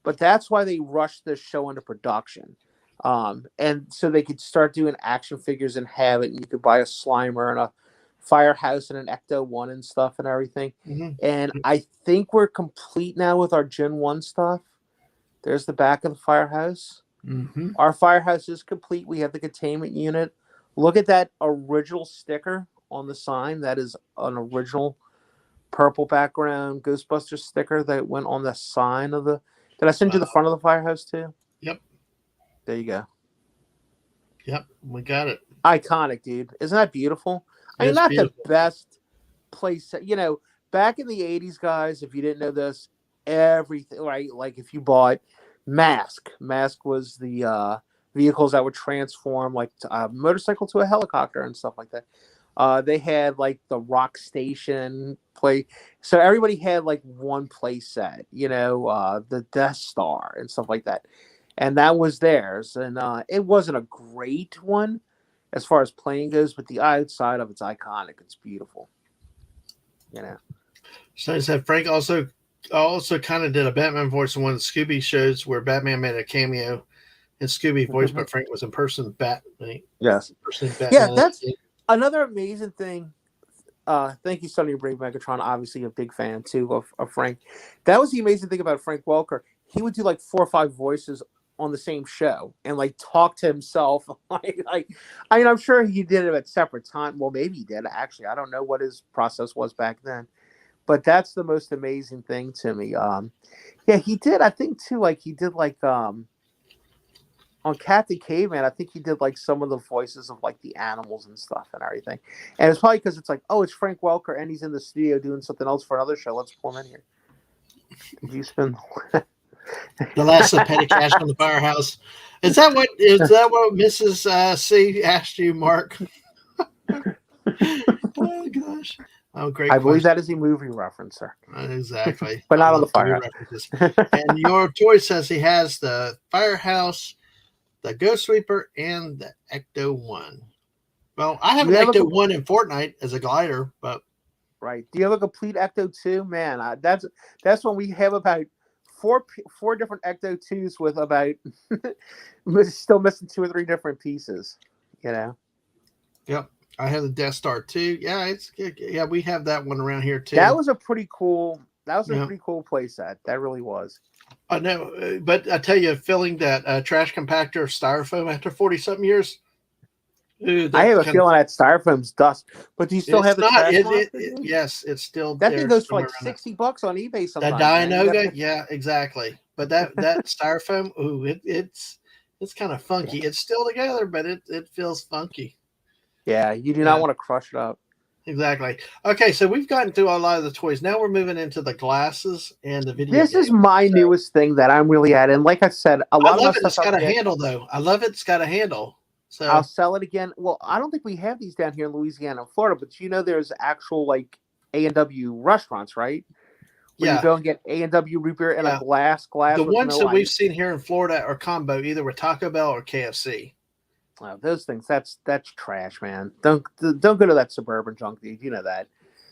Speaker 2: But that's why they rushed this show into production. And so they could start doing action figures and have it. And you could buy a Slimer and a Firehouse and an Ecto-1 and stuff and everything. And I think we're complete now with our Gen 1 stuff. There's the back of the Firehouse. Our Firehouse is complete. We have the containment unit. Look at that original sticker on the sign. That is an original purple background Ghostbusters sticker that went on the sign of the... Did I send you the front of the Firehouse too?
Speaker 1: Yep.
Speaker 2: There you go.
Speaker 1: Yep. We got it.
Speaker 2: Iconic, dude. Isn't that beautiful? I mean, not beautiful. The best place. You know, back in the 80s, guys, if you didn't know this, everything, right? Like if you bought Mask was the vehicles that would transform like a motorcycle to a helicopter and stuff like that. They had like the Rock Station play. So everybody had like one play set, you know, the Death Star and stuff like that. And that was theirs. And it wasn't a great one as far as playing goes, but the outside of it's iconic. It's beautiful. You know.
Speaker 1: So I said Frank also kind of did a Batman voice in one of the Scooby shows where Batman made a cameo in Scooby voice, but Frank was in person Batman.
Speaker 2: Yes. Yeah, that's another amazing thing. Thank you, Sonny Brave Megatron. Obviously, a big fan too of Frank. That was the amazing thing about Frank Welker. He would do like 4 or 5 voices on the same show and like talk to himself. like I mean, I'm sure he did it at separate time. Well, maybe he did actually. I don't know what his process was back then. But that's the most amazing thing to me. Yeah, he did. I think too. Like he did like on Captain Caveman. I think he did like some of the voices of like the animals and stuff and everything. And it's probably because it's like, oh, it's Frank Welker and he's in the studio doing something else for another show. Let's pull him in here. Did you spend
Speaker 1: the last of petty cash on the Firehouse? Is that what Mrs. C asked you, Mark? Oh gosh. Oh, great!
Speaker 2: I believe that is a movie reference, sir.
Speaker 1: Exactly,
Speaker 2: but not on the Firehouse.
Speaker 1: And your toy says he has the Firehouse, the Ghost Sweeper, and the Ecto-1. Well, I have an Ecto-1 in Fortnite as a glider, but
Speaker 2: right. Do you have a complete Ecto-2? Man, that's when we have about four different Ecto-2s with about still missing 2 or 3 different pieces. You know.
Speaker 1: Yep. I have the Death Star too. Yeah, we have that one around here too.
Speaker 2: That was a pretty cool. Pretty cool playset. That really was.
Speaker 1: I know, but I tell you, filling that trash compactor of styrofoam after 40-something years.
Speaker 2: I have a feeling that styrofoam's dust. But do you still have the trash?
Speaker 1: Yes, it's still.
Speaker 2: That thing goes for like $60 on eBay sometimes.
Speaker 1: The Dianoga, yeah, exactly. But that styrofoam, it's kind of funky. It's still together, but it feels funky.
Speaker 2: Yeah, you do not want to crush it up.
Speaker 1: Exactly. Okay, so we've gotten through a lot of the toys. Now we're moving into the glasses and the video.
Speaker 2: This is my newest thing that I'm really at. And like I said, a lot of
Speaker 1: it's got a handle, though. I love it's got a handle. So
Speaker 2: I'll sell it again. Well, I don't think we have these down here in Louisiana and Florida, but you know there's actual like A&W restaurants, right? Where you go and get A&W root beer in a glass.
Speaker 1: The ones that we've seen here in Florida are combo, either with Taco Bell or KFC.
Speaker 2: Oh, those things, that's trash, man. Don't go to that suburban junk, dude. You know that.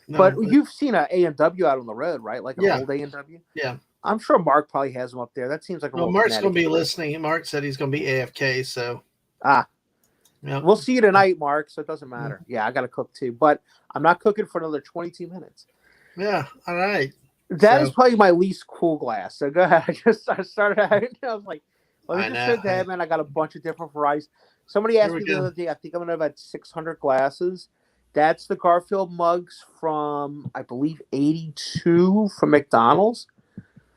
Speaker 2: No, but you've seen an A&W out on the road, right? Like an old A&W?
Speaker 1: Yeah.
Speaker 2: I'm sure Mark probably has them up there. That seems like a
Speaker 1: Mark's going to be listening. Mark said he's going to be AFK, so.
Speaker 2: We'll see you tonight, Mark, so it doesn't matter. Yeah, I got to cook too. But I'm not cooking for another 22 minutes.
Speaker 1: Yeah, all right.
Speaker 2: That is probably my least cool glass. So go ahead. I started out, I was like, let me just show that, man. I got a bunch of different varieties. Somebody asked me the other day, I think I'm going to have about 600 glasses. That's the Garfield mugs from, I believe, 82 from McDonald's.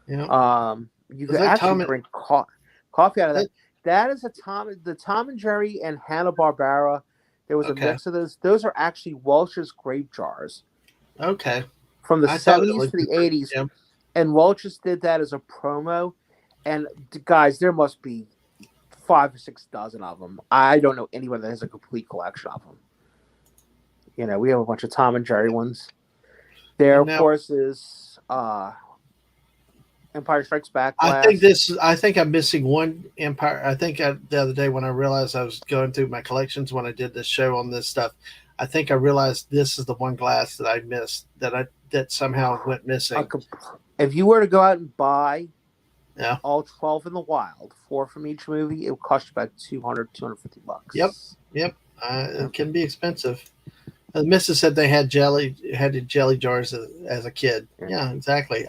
Speaker 1: Yeah.
Speaker 2: You can actually drink coffee out of that. That is the Tom and Jerry and Hanna-Barbera. There was a
Speaker 1: Okay.
Speaker 2: mix of those. Those are actually Welch's grape jars
Speaker 1: Okay.
Speaker 2: from the
Speaker 1: I thought it
Speaker 2: 70s
Speaker 1: was
Speaker 2: to the
Speaker 1: different.
Speaker 2: 80s.
Speaker 1: Yeah.
Speaker 2: And Welch's did that as a promo. And guys, there must be 5 or 6 dozen of them. I don't know anyone that has a complete collection of them. You know, we have a bunch of Tom and Jerry ones. There,
Speaker 1: And
Speaker 2: of
Speaker 1: now
Speaker 2: course, is Empire Strikes Back glass.
Speaker 1: I think I'm missing one Empire. The other day when I realized I was going through my collections when I did this show on this stuff, I think I realized this is the one glass that I missed that somehow went missing.
Speaker 2: If you were to go out and buy
Speaker 1: Yeah.
Speaker 2: all 12 in the wild, 4 from each movie, it would cost you about $250.
Speaker 1: Yep. It can be expensive. The missus said they had jelly jars as a kid. Yeah, exactly.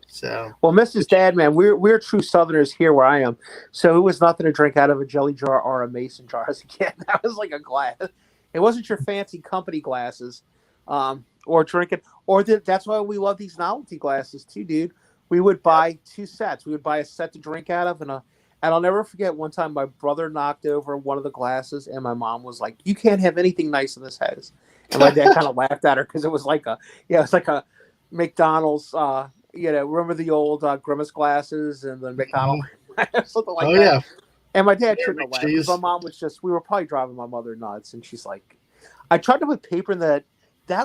Speaker 1: So
Speaker 2: well, Mrs. Dad, man, we're true Southerners here where I am. So it was nothing to drink out of a jelly jar or a mason jar as a kid. That was like a glass. It wasn't your fancy company glasses, or drinking. That's why we love these novelty glasses too, dude. We would buy 2 sets. We would buy a set to drink out of, and I'll never forget one time my brother knocked over one of the glasses, and my mom was like, "You can't have anything nice in this house." And my dad kind of laughed at her because it was like a McDonald's. Remember the old Grimace glasses and the McDonald's something like that.
Speaker 1: Yeah.
Speaker 2: And my dad shouldn't have laughed because my mom was we were probably driving my mother nuts, and she's like, I tried to put paper in that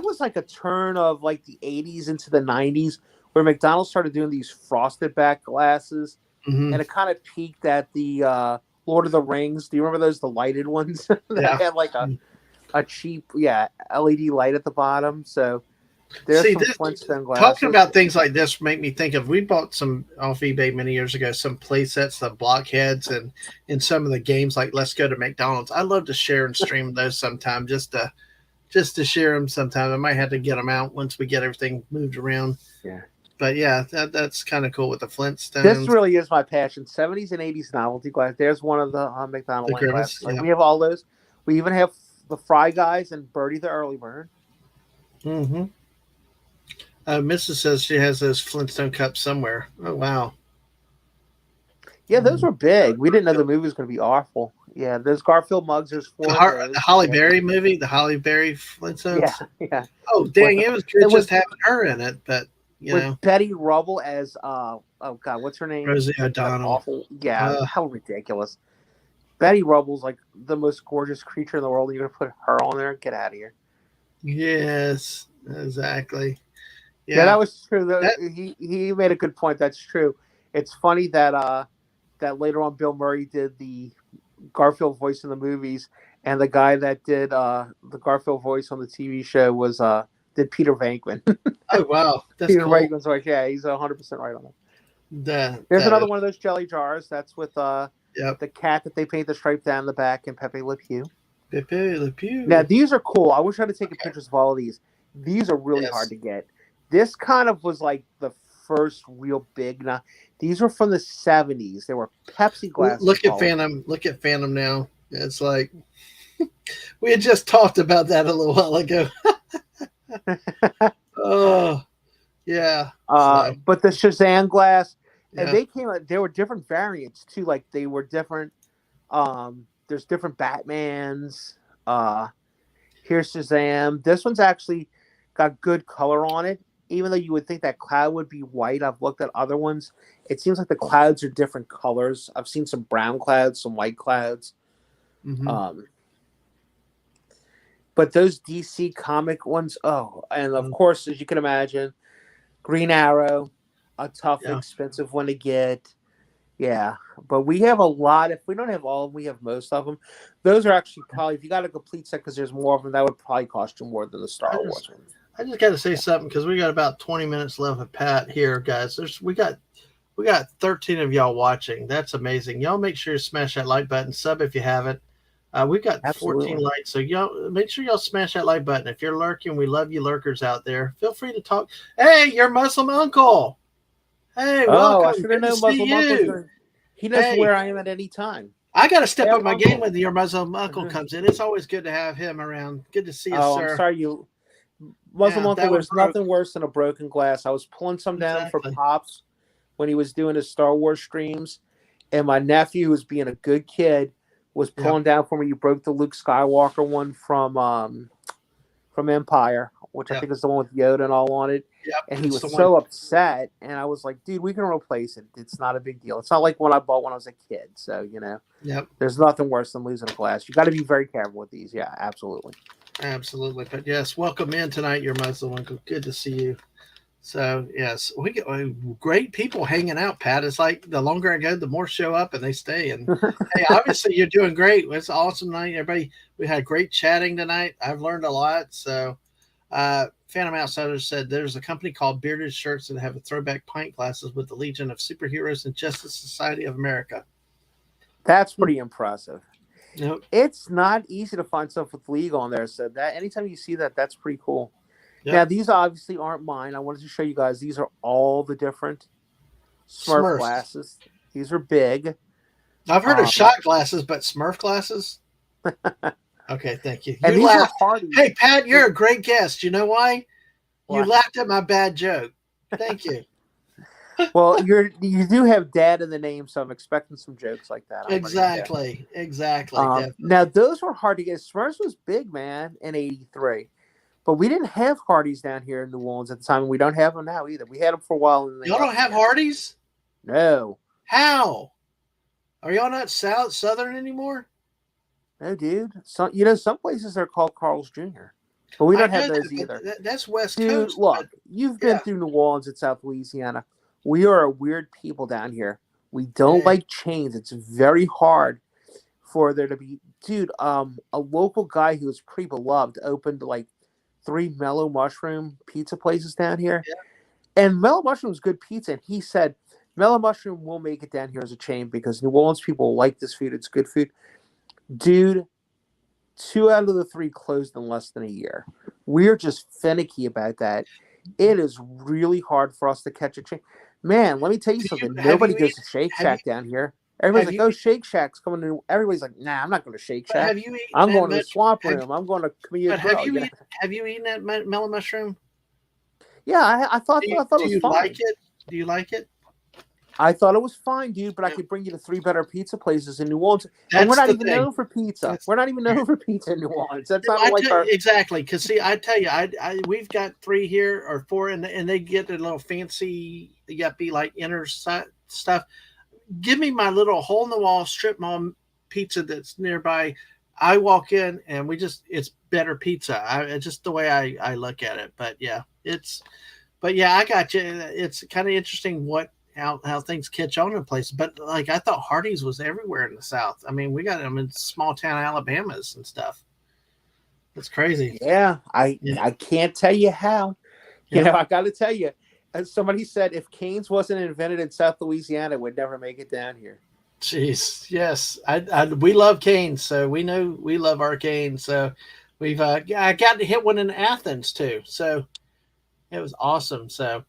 Speaker 2: was like a turn of like the 80s into the 90s where McDonald's started doing these frosted back glasses, and it kind of peaked at the Lord of the Rings. Do you remember those, the lighted ones that had like a cheap LED light at the bottom? So there's some Flintstone glasses.
Speaker 1: Talking about things like this make me think of, we bought some off eBay many years ago, some play sets, the blockheads, and in some of the games like Let's Go to McDonald's. I love to share and stream those sometime, just to share them sometime. I might have to get them out once we get everything moved around.
Speaker 2: Yeah.
Speaker 1: But yeah, that's kind of cool with the Flintstones.
Speaker 2: This really is my passion. 70s and 80s novelty glass. There's one of the McDonald's glasses. Like, we have all those. We even have the Fry Guys and Birdie the Early Bird.
Speaker 1: Mm-hmm. Mrs. says she has those Flintstone cups somewhere. Oh, wow.
Speaker 2: Yeah, those were big. We didn't know the movie was going to be awful. Yeah, those Garfield mugs. There's 4
Speaker 1: the Holly Berry movie, the Holly Berry Flintstones.
Speaker 2: Yeah.
Speaker 1: Oh, dang! It was good just having her in it, but
Speaker 2: with Betty Rubble as oh god, what's her name?
Speaker 1: Rosie O'Donnell.
Speaker 2: Awful. Yeah, how ridiculous. Betty Rubble's like the most gorgeous creature in the world. You're gonna put her on there? Get out of here.
Speaker 1: Yes, exactly.
Speaker 2: Yeah, that was true. He made a good point. That's true. It's funny that that later on Bill Murray did the Garfield voice in the movies, and the guy that did the Garfield voice on the TV show was did Peter Venkman.
Speaker 1: Oh wow, that's
Speaker 2: Peter
Speaker 1: cool.
Speaker 2: Venkman's like, yeah, he's 100% right on that. There's another one of those jelly jars. That's with the cat that they paint the stripe down the back and Pepe Le Pew.
Speaker 1: Pepe Le Pew.
Speaker 2: Now these are cool. I wish I had taken pictures of all of these. These are really hard to get. This kind of was like the first real big. Now these were from the 70s. They were Pepsi glasses.
Speaker 1: Look at Phantom. Look at Phantom now. It's like we had just talked about that a little while ago. Oh, yeah.
Speaker 2: But the Shazam glass, and they came out. There were different variants too. Like they were different. There's different Batmans. Here's Shazam. This one's actually got good color on it. Even though you would think that cloud would be white, I've looked at other ones. It seems like the clouds are different colors. I've seen some brown clouds, some white clouds.
Speaker 1: Mm-hmm.
Speaker 2: But those DC comic ones, and of course, as you can imagine, Green Arrow, a tough, expensive one to get. Yeah, but we have a lot. If we don't have all of them, we have most of them. Those are actually probably, if you got a complete set because there's more of them, that would probably cost you more than the Star Wars one.
Speaker 1: I just got to say something because we got about 20 minutes left of Pat here, guys. We got 13 of y'all watching. That's amazing. Y'all make sure you smash that like button, sub if you haven't. We've got 14 likes, so y'all make sure y'all smash that like button. If you're lurking, we love you lurkers out there. Feel free to talk. Hey, your Muslim uncle. Hey, welcome.
Speaker 2: I should have known Muslim uncle. He knows where I am at any time.
Speaker 1: I got to step up my game when your Muslim uncle comes in. It's always good to have him around. Good to see you, sir.
Speaker 2: I'm sorry Muslim uncle, there's nothing worse than a broken glass. I was pulling some down for Pops when he was doing his Star Wars streams, and my nephew, was being a good kid, was
Speaker 1: Yep.
Speaker 2: pulling down for me. You broke the Luke Skywalker one from Empire, which I
Speaker 1: Yep.
Speaker 2: think is the one with Yoda and all on it.
Speaker 1: Yep.
Speaker 2: And he
Speaker 1: It's
Speaker 2: was
Speaker 1: the one.
Speaker 2: so upset. And I was like, dude, we can replace it. It's not a big deal. It's not like when I bought when I was a kid. So,
Speaker 1: Yep.
Speaker 2: there's nothing worse than losing a glass. You got to be very careful with these. Yeah, absolutely.
Speaker 1: Absolutely. But yes, welcome in tonight, your Muslim uncle. Good to see you. So yes, we get great people hanging out, Pat. It's like the longer I go, the more show up and they stay. And hey, obviously you're doing great. It's an awesome night, everybody. We had great chatting tonight. I've learned a lot. So Phantom Outsiders said there's a company called Bearded Shirts that have a throwback pint glasses with the Legion of Superheroes and Justice Society of America.
Speaker 2: That's pretty impressive.
Speaker 1: Yep.
Speaker 2: It's not easy to find stuff with League on there. So that anytime you see that, that's pretty cool.
Speaker 1: Yep.
Speaker 2: Now, these obviously aren't mine. I wanted to show you guys. These are all the different Smurf glasses. These are big.
Speaker 1: I've heard of shot glasses, but Smurf glasses? Okay, thank you.
Speaker 2: And
Speaker 1: you
Speaker 2: these
Speaker 1: laughed.
Speaker 2: are hardy.
Speaker 1: Hey, Pat, you're a great guest. You know why?
Speaker 2: Why?
Speaker 1: You laughed at my bad joke. Thank you.
Speaker 2: Well, you do have Dad in the name, so I'm expecting some jokes like that.
Speaker 1: Exactly.
Speaker 2: Now, those were hard to get. Smurfs was big, man, in '83. But we didn't have Hardys down here in New Orleans at the time, and we don't have them now either. We had them for a while. And
Speaker 1: y'all don't have Hardys?
Speaker 2: No.
Speaker 1: How? Are y'all not Southern anymore?
Speaker 2: No, dude. Some places are called Carl's Jr., but we don't have those either.
Speaker 1: That's West
Speaker 2: Dude,
Speaker 1: Coast.
Speaker 2: Look, you've been through New Orleans and South Louisiana. We are a weird people down here. We don't like chains. It's very hard for there to be. Dude, a local guy who was pretty beloved opened like 3 Mellow Mushroom pizza places down here.
Speaker 1: Yeah.
Speaker 2: And Mellow Mushroom is good pizza. And he said, Mellow Mushroom will make it down here as a chain because New Orleans people like this food. It's good food. Dude, 2 out of the 3 closed in less than a year. We're just finicky about that. It is really hard for us to catch a chain. Man, let me tell you something. Nobody goes to Shake Shack down here. Everybody's like, Shake Shack's coming in. Everybody's like, nah, I'm not going to Shake Shack. I'm going to the Swamp Room. I'm going to Camille Grill.
Speaker 1: Have you eaten that Mellow Mushroom?
Speaker 2: Yeah, I thought it was fine.
Speaker 1: Do you like it? Do you like it?
Speaker 2: I thought it was fine, dude, but I could bring you to 3 better pizza places in New Orleans. And we're not even known for pizza. We're not even known for pizza in New Orleans. That's not like our...
Speaker 1: Exactly. Because, see, I tell you, we've got 3 here or 4, and they get a little fancy, yuppie, like inner stuff. Give me my little hole-in-the-wall strip mall pizza that's nearby. I walk in, and it's better pizza. It's just the way I look at it. But, yeah, I got you. It's kind of interesting how things catch on in places. But like I thought Hardee's was everywhere in the South. I mean, we got them in small town Alabamas and stuff. That's crazy.
Speaker 2: Yeah, I can't tell you how. You know, I got to tell you. Somebody said if Cane's wasn't invented in South Louisiana, it would never make it down here.
Speaker 1: Jeez, yes. We love Cane's, so we know we love our Cane's. So we've I got to hit one in Athens too. So it was awesome. So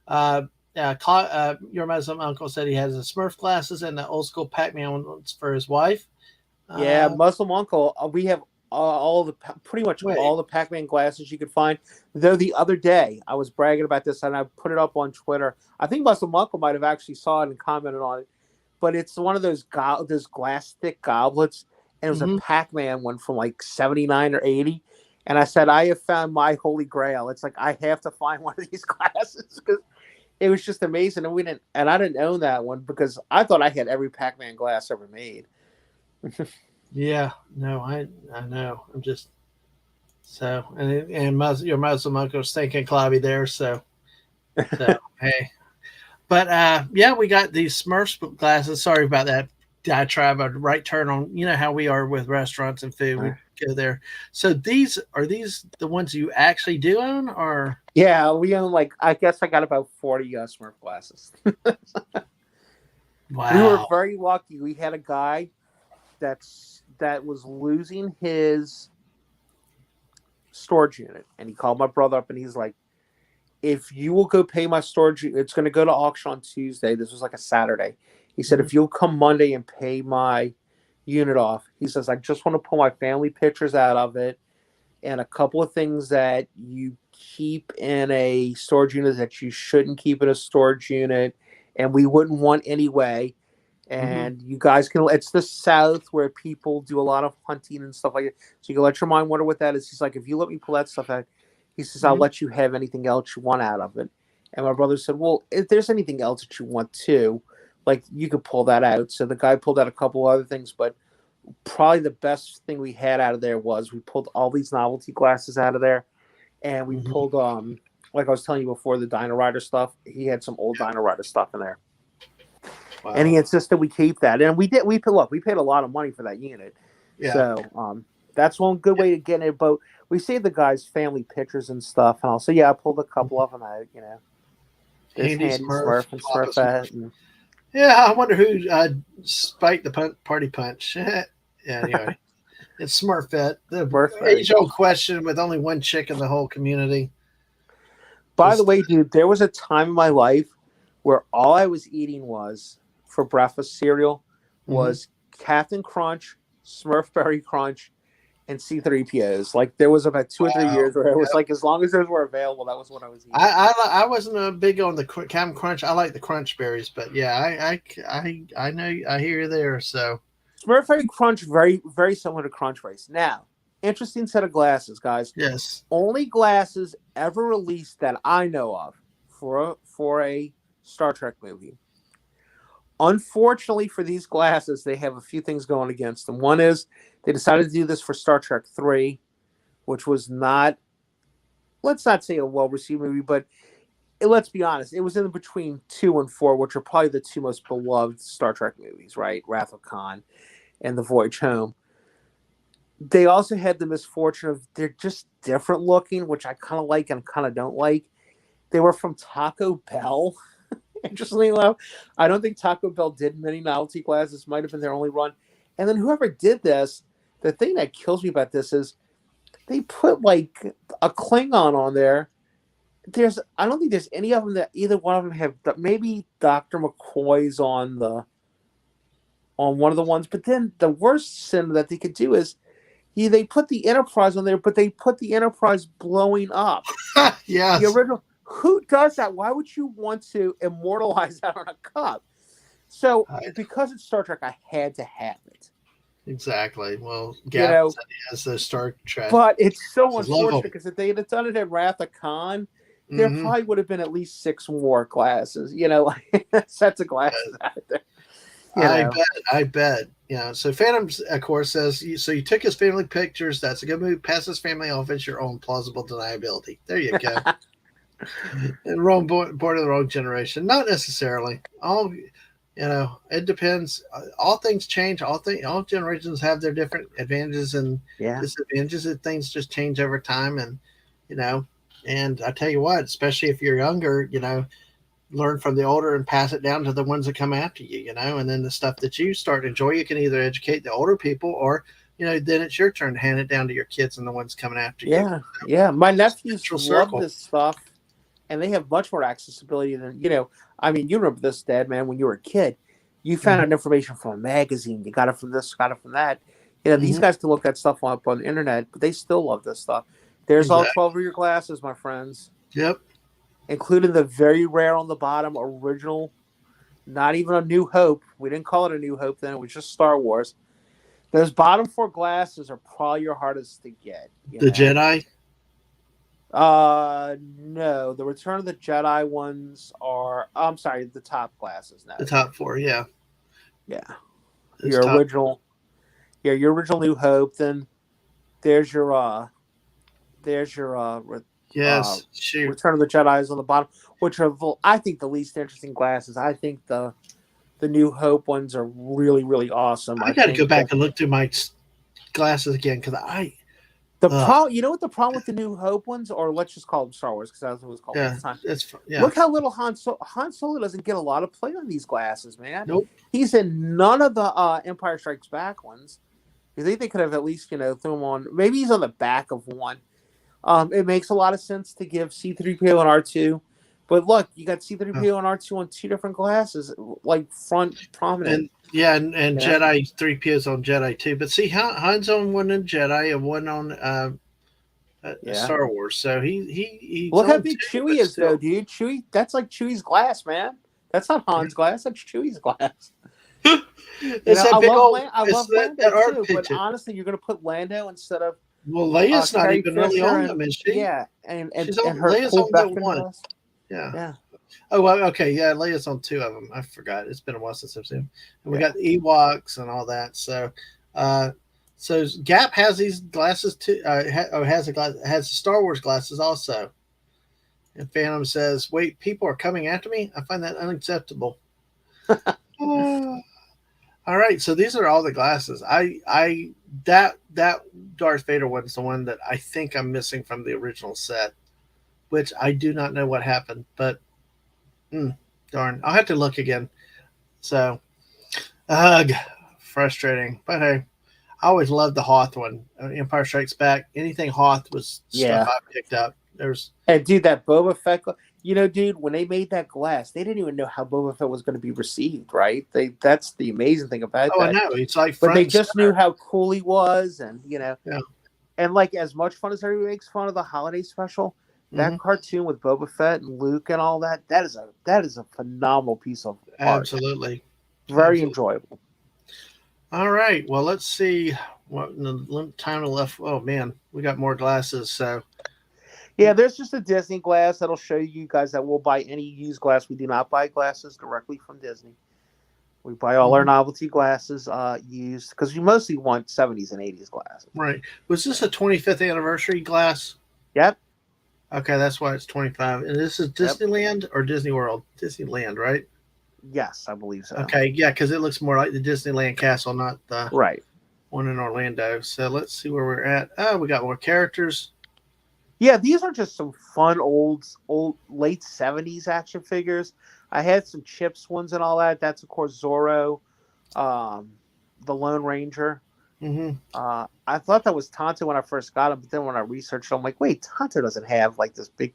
Speaker 1: your Muslim uncle said he has the Smurf glasses and the old school Pac-Man ones for his wife.
Speaker 2: Yeah, Muslim uncle. We have pretty much all the Pac-Man glasses you could find. Though the other day I was bragging about this and I put it up on Twitter. I think Muslim uncle might have actually saw it and commented on it. But it's one of those glass thick goblets, and it was a Pac-Man one from like 79 or 80. And I said, I have found my holy grail. It's like I have to find one of these glasses because it was just amazing. And I didn't own that one because I thought I had every Pac-Man glass ever made.
Speaker 1: Yeah, no, I know. I'm just and your Muslim uncle's thinking Clobby there. So hey, but we got these Smurfs glasses. Sorry about that diatribe. A right turn on. You know how we are with restaurants and food. We go there. So these the ones you actually do own, or
Speaker 2: yeah, we own I guess I got about 40 Smurf glasses.
Speaker 1: Wow,
Speaker 2: we were very lucky. We had a guy that was losing his storage unit, and he called my brother up and he's like, if you will go pay my storage, it's going to go to auction on Tuesday. This was like a Saturday. He said, if you'll come Monday and pay my unit off, he says, I just want to pull my family pictures out of it and a couple of things that you keep in a storage unit that you shouldn't keep in a storage unit and we wouldn't want anyway.
Speaker 1: Mm-hmm.
Speaker 2: and you guys can. It's the South where people do a lot of hunting and stuff like that. So you can let your mind wonder what that is. He's like, if you let me pull that stuff out, he says, I'll
Speaker 1: Mm-hmm.
Speaker 2: let you have anything else you want out of it. And my brother said, well, if there's anything else that you want too, like you could pull that out. So the guy pulled out a couple other things, but probably the best thing we had out of there was we pulled all these novelty glasses out of there, and we
Speaker 1: Mm-hmm.
Speaker 2: pulled like I was telling you before, the Dino Rider stuff. He had some old Dino Rider stuff in there, and he
Speaker 1: Wow.
Speaker 2: insisted we keep that. And we did. We paid a lot of money for that unit,
Speaker 1: Yeah.
Speaker 2: so that's one good way to get it. But we saved the guys' family pictures and stuff, and also yeah, I pulled a couple of them out. There's
Speaker 1: Handy
Speaker 2: Handy
Speaker 1: Smurf,
Speaker 2: Smurf and
Speaker 1: Papa Smurf.
Speaker 2: Smurfette. And
Speaker 1: Yeah, I wonder who spiked the party punch. Yeah, anyway, it's Smurfette, the
Speaker 2: Smurfette.
Speaker 1: age-old question with only one chick in the whole community.
Speaker 2: By the
Speaker 1: Just
Speaker 2: way, dude, there was a time in my life where all I was eating was for breakfast cereal
Speaker 1: mhm.
Speaker 2: was Captain Crunch, Smurf Berry Crunch, and C3POs. Like there was about 2 or 3 years
Speaker 1: Wow.
Speaker 2: where it was
Speaker 1: Yep.
Speaker 2: like as long as those were available, that was what I was eating.
Speaker 1: I wasn't a big on the Cam Crunch. I like the Crunch berries, but yeah, I know I hear you there. So
Speaker 2: Smurf Berry Crunch, very very similar to Crunch Race. Now, interesting set of glasses, guys.
Speaker 1: yes.
Speaker 2: Only glasses ever released that I know of for a Star Trek movie. Unfortunately for these glasses, they have a few things going against them. One is they decided to do this for Star Trek 3, which was not, let's not say a well received movie, but let's be honest, it was in between 2 and 4, which are probably the two most beloved Star Trek movies, right? Wrath of Khan and The Voyage Home. They also had the misfortune of they're just different looking, which I kind of like and kind of don't like. They were from Taco Bell. Interestingly enough, I don't think Taco Bell did many novelty glasses. Might have been their only run. And then whoever did this, the thing that kills me about this is they put like a Klingon on there. I don't think there's any of them that either one of them have. Maybe Dr. McCoy's on one of the ones, but then the worst sin that they could do is they put the Enterprise on there, but they put the Enterprise blowing up. The
Speaker 1: Yes.
Speaker 2: original. Who does that? Why would you want to immortalize that on a cup? So
Speaker 1: I,
Speaker 2: because it's Star Trek, I had to have it.
Speaker 1: exactly. Well,
Speaker 2: You
Speaker 1: Gavin
Speaker 2: know,
Speaker 1: said he has the Star Trek.
Speaker 2: but it's so
Speaker 1: Says love
Speaker 2: unfortunate
Speaker 1: them.
Speaker 2: because if they had done it at Wrath of Khan, there
Speaker 1: Mm-hmm.
Speaker 2: probably would have been at least 6 more glasses. Like sets of glasses out there. You
Speaker 1: I
Speaker 2: know,
Speaker 1: bet. I bet. So Phantom, of course, says so. You took his family pictures. That's a good move. Pass his family off as your own plausible deniability. There you go. And wrong born of the wrong generation. Not necessarily. It depends. All things change. All generations have their different advantages and
Speaker 2: yeah,
Speaker 1: disadvantages. And things just change over time. And you know, and I tell you what, especially if you're younger, learn from the older and pass it down to the ones that come after you. And then the stuff that you start to enjoy, you can either educate the older people or then it's your turn to hand it down to your kids and the ones coming after you.
Speaker 2: yeah, yeah. My nephews
Speaker 1: Natural
Speaker 2: love
Speaker 1: circle.
Speaker 2: this stuff, and they have much more accessibility than. I mean, you remember this, Dad, man, when you were a kid. You found
Speaker 1: Mm-hmm.
Speaker 2: out information from a magazine. You got it from this, got it from that. These
Speaker 1: Mm-hmm.
Speaker 2: guys can look that stuff up on the internet, but they still love this stuff. There's all
Speaker 1: Exactly.
Speaker 2: 12 of your glasses, my friends,
Speaker 1: Yep.
Speaker 2: including the very rare on the bottom original, not even a New Hope. We didn't call it a New Hope then, it was just Star Wars. Those bottom 4 glasses are probably your hardest to get,
Speaker 1: The Jedi.
Speaker 2: No, the Return of the Jedi ones are. I'm sorry, the top glasses. No,
Speaker 1: The top 4. Yeah.
Speaker 2: yeah,
Speaker 1: Those
Speaker 2: your
Speaker 1: top.
Speaker 2: original, your original New Hope. Then there's your
Speaker 1: Yes. Shoot.
Speaker 2: Return of the Jedi's on the bottom, which are I think the least interesting glasses. I think the New Hope ones are really really awesome.
Speaker 1: I
Speaker 2: I
Speaker 1: got to go
Speaker 2: think
Speaker 1: back and look through my glasses again because
Speaker 2: the problem. You know what the problem with the New Hope ones, or let's just call them Star Wars because that's what it was called at
Speaker 1: yeah,
Speaker 2: the time.
Speaker 1: yeah.
Speaker 2: Look how little Han Solo doesn't get a lot of play on these glasses, man.
Speaker 1: Nope.
Speaker 2: He's in none of the Empire Strikes Back ones. You think they could have at least threw him on? Maybe he's on the back of one. It makes a lot of sense to give C-3PO and R2, but look, you got C-3PO and R2 on 2 different glasses, like front prominent.
Speaker 1: And Jedi 3POs on Jedi too. But see, Han's on one on Jedi and one on Star Wars. So he's
Speaker 2: look how
Speaker 1: on
Speaker 2: big
Speaker 1: 2,
Speaker 2: Chewie
Speaker 1: but
Speaker 2: is
Speaker 1: still.
Speaker 2: though, dude. Chewie, that's like Chewie's glass, man. That's not Han's glass. That's Chewie's glass.
Speaker 1: It's that big old.
Speaker 2: I
Speaker 1: It's
Speaker 2: love
Speaker 1: that
Speaker 2: Lando
Speaker 1: art
Speaker 2: too, but
Speaker 1: picture.
Speaker 2: honestly, you're going to put Lando instead of
Speaker 1: Well, Leia's not
Speaker 2: Carrie
Speaker 1: even really
Speaker 2: Fisher,
Speaker 1: on
Speaker 2: and
Speaker 1: them, is she?
Speaker 2: yeah, and
Speaker 1: She's on.
Speaker 2: her
Speaker 1: Leia's
Speaker 2: full
Speaker 1: on the
Speaker 2: Bespin
Speaker 1: one.
Speaker 2: dress.
Speaker 1: Yeah.
Speaker 2: Yeah,
Speaker 1: Oh, well, okay. Yeah, Leia's on two of them. I forgot. It's been a while since I've seen them. And we
Speaker 2: yeah.
Speaker 1: got the Ewoks and all that. Uh, so Gap has these glasses too. Has a glass. Has Star Wars glasses also. And Phantom says, "Wait, people are coming after me. I find that unacceptable." Uh, all right, so these are all the glasses. That Darth Vader one's the one that I think I'm missing from the original set, which I do not know what happened, but darn, I'll have to look again. So, ugh, frustrating. But hey, I always loved the Hoth one. Empire Strikes Back. Anything Hoth was stuff
Speaker 2: Yeah.
Speaker 1: I picked up. There's
Speaker 2: And dude, that Boba Fett, dude, when they made that glass, they didn't even know how Boba Fett was going to be received, right? That's the amazing thing about
Speaker 1: oh, I
Speaker 2: that.
Speaker 1: know it's like
Speaker 2: But
Speaker 1: front
Speaker 2: they
Speaker 1: and
Speaker 2: just knew
Speaker 1: center.
Speaker 2: how cool he was, and
Speaker 1: Yeah.
Speaker 2: and like as much fun as everybody makes fun of the holiday special,
Speaker 1: Hmm.
Speaker 2: that cartoon with Boba Fett and Luke and all that, that is a phenomenal piece of art.
Speaker 1: Absolutely.
Speaker 2: Very
Speaker 1: Absolutely.
Speaker 2: enjoyable.
Speaker 1: All right. Well, let's see what time left. Oh man, we got more glasses. So
Speaker 2: Yeah, there's just a Disney glass that'll show you guys that we'll buy any used glass. We do not buy glasses directly from Disney. We buy all our
Speaker 1: mhm,
Speaker 2: novelty glasses used because we mostly want 70s and 80s glasses.
Speaker 1: right. Was this a 25th anniversary glass?
Speaker 2: Yep,
Speaker 1: Okay, that's why it's 25. And this is
Speaker 2: yep,
Speaker 1: Disneyland or Disney World? Disneyland, right?
Speaker 2: yes, I believe so.
Speaker 1: Okay, yeah, because it looks more like the Disneyland castle, not the
Speaker 2: Right.
Speaker 1: one in Orlando. So let's see where we're at. Oh, we got more characters.
Speaker 2: Yeah, these are just some fun old late 70s action figures. I had some Chips ones and all that. That's of course Zorro, um, the Lone Ranger.
Speaker 1: Hmm.
Speaker 2: I thought that was Tonto when I first got him, but then when I researched it, I'm like, wait, Tonto doesn't have like this big.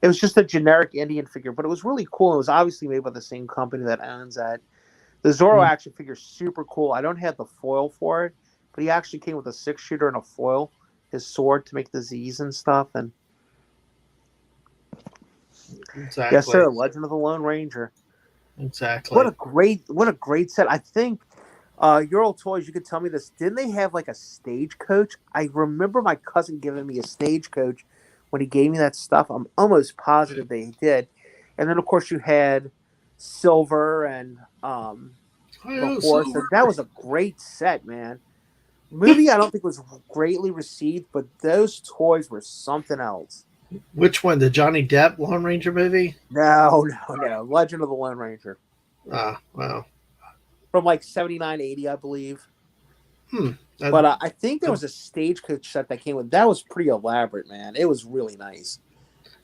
Speaker 2: It was just a generic Indian figure, but it was really cool. It was obviously made by the same company that owns that. The Zorro action figure is super cool. I don't have the foil for it, but he actually came with a 6-shooter and a foil, his sword to make the Z's and stuff. And yes,
Speaker 1: Exactly.
Speaker 2: sir, Legend of the Lone Ranger.
Speaker 1: Exactly.
Speaker 2: What a great set. I think your old toys, you could tell me this. Didn't they have like a stagecoach? I remember my cousin giving me a stagecoach when he gave me that stuff. I'm almost positive they did. And then of course you had Silver and the
Speaker 1: Oh,
Speaker 2: horse,
Speaker 1: Silver.
Speaker 2: and that was a great set, man. Movie I don't think was greatly received, but those toys were something else.
Speaker 1: Which one? The Johnny Depp Lone Ranger movie?
Speaker 2: No. Legend of the Lone Ranger.
Speaker 1: Ah, wow.
Speaker 2: From like 79, 80, I believe.
Speaker 1: Hmm.
Speaker 2: But I think there was a stagecoach set that came with. That was pretty elaborate, man. It was really nice.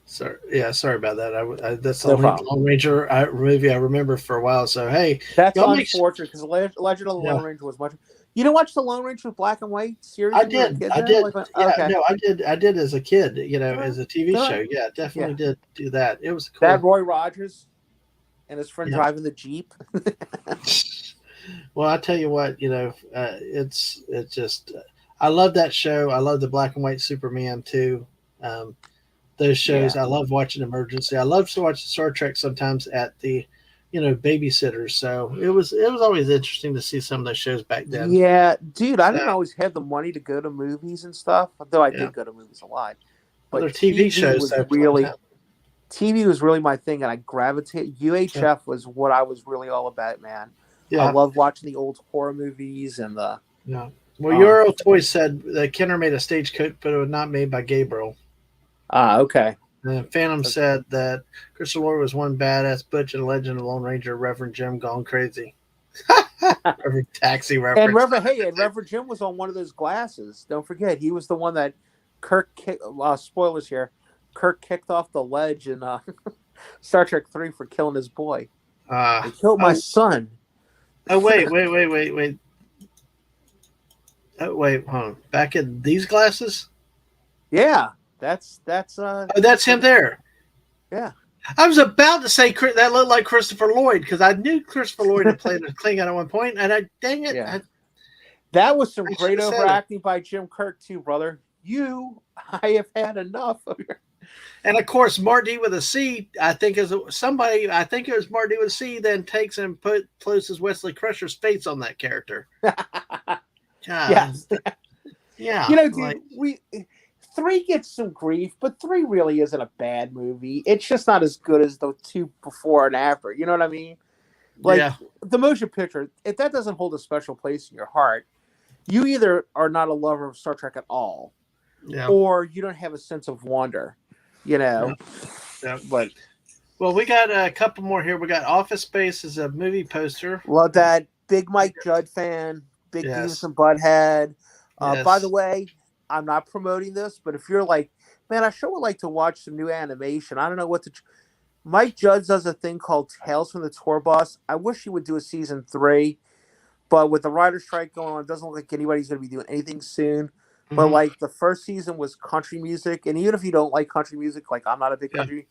Speaker 1: Sorry about that. That's the
Speaker 2: No
Speaker 1: only
Speaker 2: problem.
Speaker 1: Lone Ranger movie I remember for a while. So hey,
Speaker 2: That's
Speaker 1: y'all make
Speaker 2: unfortunate because Legend of the
Speaker 1: yeah.
Speaker 2: Lone Ranger was much. You didn't watch the Lone Ranger black and white series
Speaker 1: I
Speaker 2: when you were a
Speaker 1: did.
Speaker 2: kid,
Speaker 1: I
Speaker 2: then?
Speaker 1: did.
Speaker 2: Like,
Speaker 1: Yeah,
Speaker 2: okay,
Speaker 1: no, I did. I did as a kid.
Speaker 2: all right,
Speaker 1: As a TV
Speaker 2: all right.
Speaker 1: show. Yeah, definitely
Speaker 2: Yeah,
Speaker 1: did do that. It was
Speaker 2: that
Speaker 1: cool.
Speaker 2: Roy Rogers and his friend
Speaker 1: Yeah.
Speaker 2: driving the Jeep.
Speaker 1: Well, I tell you what, it's just I love that show. I love the black and white Superman too. Um, those shows.
Speaker 2: Yeah,
Speaker 1: I love watching Emergency. I love to watch Star Trek sometimes at the, babysitters. So it was always interesting to see some of those shows back then.
Speaker 2: yeah, dude. I
Speaker 1: So
Speaker 2: didn't always have the money to go to movies and stuff, though I
Speaker 1: yeah,
Speaker 2: did go to movies a lot.
Speaker 1: other
Speaker 2: But
Speaker 1: TV shows though.
Speaker 2: TV was really my thing, and I gravitated.
Speaker 1: Yeah,
Speaker 2: UHF was what I was really all about, man. I
Speaker 1: yeah,
Speaker 2: love watching the old horror movies and the.
Speaker 1: yeah. Well,
Speaker 2: Um,
Speaker 1: Euro Toy said that Kenner made a stagecoach, but it was not made by Gabriel.
Speaker 2: okay.
Speaker 1: And Phantom said that Crystal Lord was one badass butch and Legend of the Lone Ranger, Reverend Jim gone crazy. Reverend Taxi
Speaker 2: And
Speaker 1: reference.
Speaker 2: Reverend Jim was on one of those glasses. Don't forget, he was the one that spoilers here. Kirk kicked off the ledge in Star Trek 3 for killing his boy.
Speaker 1: Uh,
Speaker 2: They killed my
Speaker 1: oh,
Speaker 2: son.
Speaker 1: oh, wait. Oh, wait, hold on. Back in these glasses?
Speaker 2: Yeah, that's
Speaker 1: Oh, that's him there.
Speaker 2: yeah.
Speaker 1: I was about to say that looked like Christopher Lloyd because I knew Christopher Lloyd had played a Klingon at one point, and dang it,
Speaker 2: Yeah. That was some
Speaker 1: I should
Speaker 2: great
Speaker 1: have said it.
Speaker 2: overacting by Jim Kirk too, brother. I have had enough of your.
Speaker 1: And of course, Marty with a C, I think is somebody. I think it was Marty with a C. Then takes and places Wesley Crusher's face on that character. God,
Speaker 2: Yes.
Speaker 1: yeah,
Speaker 2: You know, dude,
Speaker 1: like
Speaker 2: we three gets some grief, but three really isn't a bad movie. It's just not as good as the two before and after. You know what I mean? Like
Speaker 1: yeah,
Speaker 2: the motion picture, if that doesn't hold a special place in your heart, you either are not a lover of Star Trek at all,
Speaker 1: yeah,
Speaker 2: or you don't have a sense of wonder. You
Speaker 1: yeah,
Speaker 2: know,
Speaker 1: yeah.
Speaker 2: but
Speaker 1: Well, we got a couple more here. We got Office Space as a movie poster.
Speaker 2: love that. Big Mike Judd fan, big Beavis
Speaker 1: Yes,
Speaker 2: and Butthead. By the
Speaker 1: yes.
Speaker 2: way, I'm not promoting this, but if you're like, man, I sure would like to watch some new animation. I don't know what to. Mike Judd does a thing called Tales from the Tour Bus. I wish he would do a season 3, but with the writer strike going on, it doesn't look like anybody's going to be doing anything soon. But
Speaker 1: Hmm.
Speaker 2: like the first season was country music, and even if you don't like country music, like I'm not a big
Speaker 1: Yeah,
Speaker 2: country,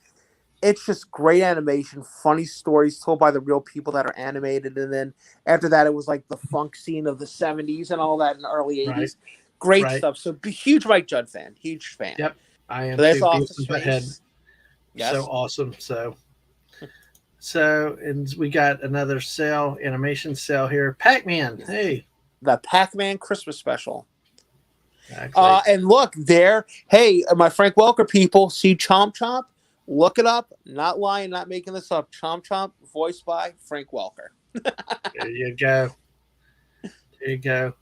Speaker 2: it's just great animation, funny stories told by the real people that are animated. And then after that, it was like the funk scene of the 70s and all that in the early
Speaker 1: right,
Speaker 2: 80s. Great
Speaker 1: right.
Speaker 2: stuff. So, be huge Mike Judd fan, huge fan.
Speaker 1: Yep, I am
Speaker 2: So that's
Speaker 1: too.
Speaker 2: off the
Speaker 1: Beavis and Butthead,
Speaker 2: space.
Speaker 1: so
Speaker 2: Yes.
Speaker 1: awesome. So, and we got another cell, animation cell here. Pac-Man. Hey,
Speaker 2: The Pac-Man Christmas special.
Speaker 1: exactly.
Speaker 2: And look there. Hey, my Frank Welker people, see Chomp Chomp? Look it up. Not lying, not making this up. Chomp Chomp, voiced by Frank Welker.
Speaker 1: There you go. There you go.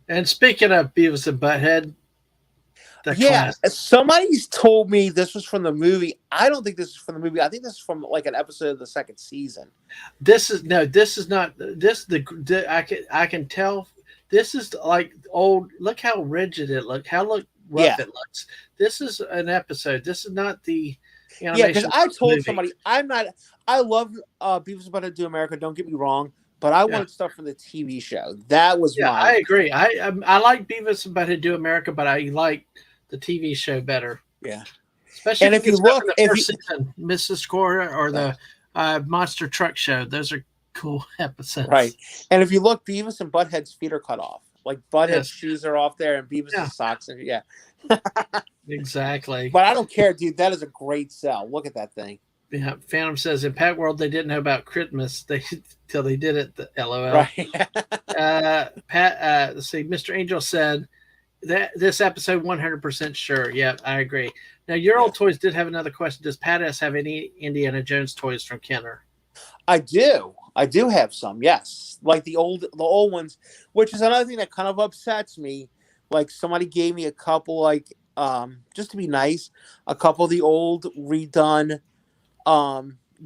Speaker 1: And speaking of Beavis and Butthead, the
Speaker 2: Yeah,
Speaker 1: class.
Speaker 2: somebody's told me this was from the movie. I don't think this is from the movie. I think this is from like an episode of the second season.
Speaker 1: This is no. This is not. This I can tell. This is like old. Look how rigid it look. How rough
Speaker 2: Yeah.
Speaker 1: it looks. This is an episode. This is not the
Speaker 2: Yeah, because
Speaker 1: animation
Speaker 2: I
Speaker 1: from the
Speaker 2: told
Speaker 1: movie.
Speaker 2: somebody I'm not. I love Beavis About to Do America. Don't get me wrong, but I
Speaker 1: Yeah.
Speaker 2: wanted stuff from the TV show. That was
Speaker 1: Yeah,
Speaker 2: my
Speaker 1: I agree. I like Beavis and Butthead Do America, but I like the TV show better,
Speaker 2: yeah.
Speaker 1: especially
Speaker 2: And
Speaker 1: if we
Speaker 2: if you
Speaker 1: get stuff in
Speaker 2: look,
Speaker 1: the
Speaker 2: if you
Speaker 1: first season, Mrs. Score or the Monster Truck Show. Those are cool
Speaker 2: right,
Speaker 1: episodes.
Speaker 2: and if you look, Beavis and Butthead's feet are cut off. Like Butthead's
Speaker 1: Yes.
Speaker 2: shoes are off there, and
Speaker 1: Yeah.
Speaker 2: Beavis's socks. And yeah,
Speaker 1: Exactly.
Speaker 2: but I don't care, dude. That is a great sell. Look at that thing.
Speaker 1: Yeah. Phantom says in Pack World they didn't know about Christmas they till they did it. The LOL.
Speaker 2: Right.
Speaker 1: Pat. Let's see. Mr. Angel said that this episode 100% sure. Yeah, I agree. Now your
Speaker 2: Yeah.
Speaker 1: old toys did have another question. Does Pat S have any Indiana Jones toys from Kenner?
Speaker 2: I do. I do have some, yes. Like the old ones, which is another thing that kind of upsets me. Like somebody gave me a couple, like just to be nice, a couple of the old redone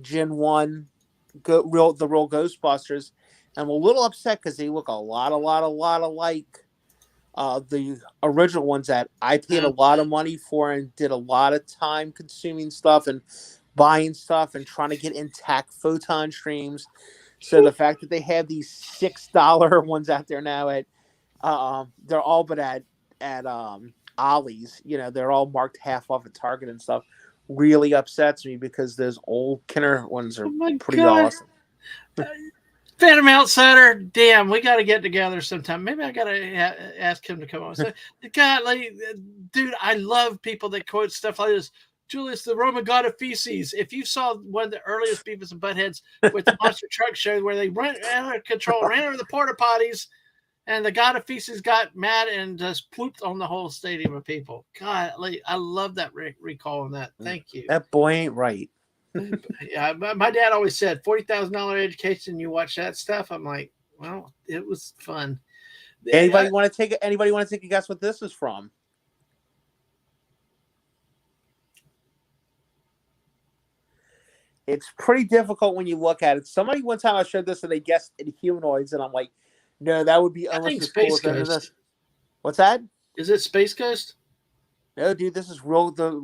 Speaker 2: Gen 1 the real Ghostbusters. And I'm a little upset because they look a lot like the original ones that I paid a lot of money for and did a lot of time consuming stuff and buying stuff and trying to get intact photon streams. So the fact that they have these $6 ones out there now at they're all but at Ollie's, you know, they're all marked half off at Target and stuff, really upsets me because those old Kenner ones are
Speaker 1: Oh my
Speaker 2: pretty
Speaker 1: God.
Speaker 2: awesome.
Speaker 1: Phantom Outsider, damn, we got to get together sometime. Maybe I got to ask him to come on. So, God, like, dude, I love people that quote stuff like this. Julius, the Roman god of feces. If you saw one of the earliest Beavis and Buttheads with the Monster Truck Show where they ran out of control, ran over the porta potties, and the god of feces got mad and just pooped on the whole stadium of people. God, like, I love that recall on that. Thank you.
Speaker 2: That boy ain't right.
Speaker 1: Yeah, my dad always said $40,000 education. You watch that stuff. I'm like, well, it was fun.
Speaker 2: Anybody want to take a guess what this is from? It's pretty difficult when you look at it. Somebody one time I showed this and they guessed humanoids, and I'm like, no, that would be
Speaker 1: I
Speaker 2: almost
Speaker 1: think
Speaker 2: as cool
Speaker 1: Space
Speaker 2: as
Speaker 1: Ghost.
Speaker 2: this. What's that?
Speaker 1: Is it Space Ghost?
Speaker 2: No, dude, this is the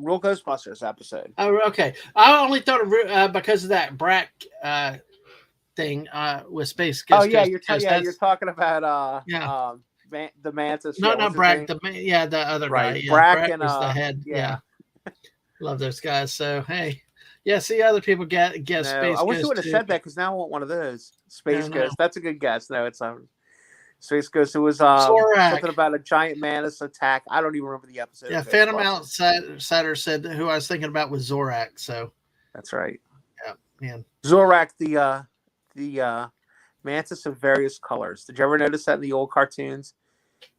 Speaker 2: real Ghostbusters episode.
Speaker 1: Oh, okay. I only thought of because of that Brack thing with Space Ghost.
Speaker 2: Oh yeah,
Speaker 1: you're
Speaker 2: talking about
Speaker 1: yeah.
Speaker 2: The Mantis.
Speaker 1: No,
Speaker 2: Yeah,
Speaker 1: not Brack. The other
Speaker 2: right.
Speaker 1: guy. Yeah,
Speaker 2: Brack and
Speaker 1: was the head.
Speaker 2: yeah.
Speaker 1: Love those guys. So hey, yeah. See, other people guess
Speaker 2: No,
Speaker 1: Space
Speaker 2: I wish
Speaker 1: Ghost
Speaker 2: you would have
Speaker 1: too.
Speaker 2: said that because now I want one of those. Space Ghost. That's a good guess. No, it's not. Space Ghost. It was
Speaker 1: Zorak.
Speaker 2: something about a giant mantis attack. I don't even remember the episode.
Speaker 1: Yeah,
Speaker 2: It was
Speaker 1: Phantom
Speaker 2: busted.
Speaker 1: Outsider said that who I was thinking about was Zorak. So
Speaker 2: That's right.
Speaker 1: yeah, man.
Speaker 2: Zorak, the mantis of various colors. Did you ever notice that in the old cartoons?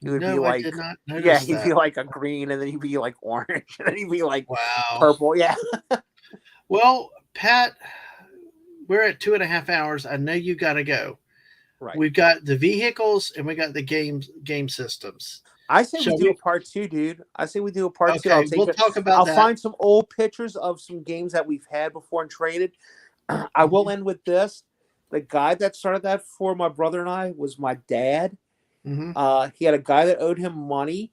Speaker 2: He would be
Speaker 1: No, I
Speaker 2: like,
Speaker 1: did not
Speaker 2: yeah,
Speaker 1: notice
Speaker 2: he'd
Speaker 1: that.
Speaker 2: be like a green, and then he'd be like orange, and then he'd be like
Speaker 1: Wow.
Speaker 2: purple. Yeah,
Speaker 1: Well, Pat, we're at 2.5 hours. I know you got to go.
Speaker 2: right.
Speaker 1: We've got the vehicles and we got the game systems.
Speaker 2: I say we
Speaker 1: Shall
Speaker 2: do a
Speaker 1: we?
Speaker 2: part two, dude. I say we do a part two. I'll
Speaker 1: Okay,
Speaker 2: take
Speaker 1: we'll
Speaker 2: it.
Speaker 1: talk about
Speaker 2: I'll
Speaker 1: that.
Speaker 2: find some old pictures of some games that we've had before and traded. I will end with this. The guy that started that for my brother and I was my dad.
Speaker 1: Mm-hmm.
Speaker 2: He had a guy that owed him money.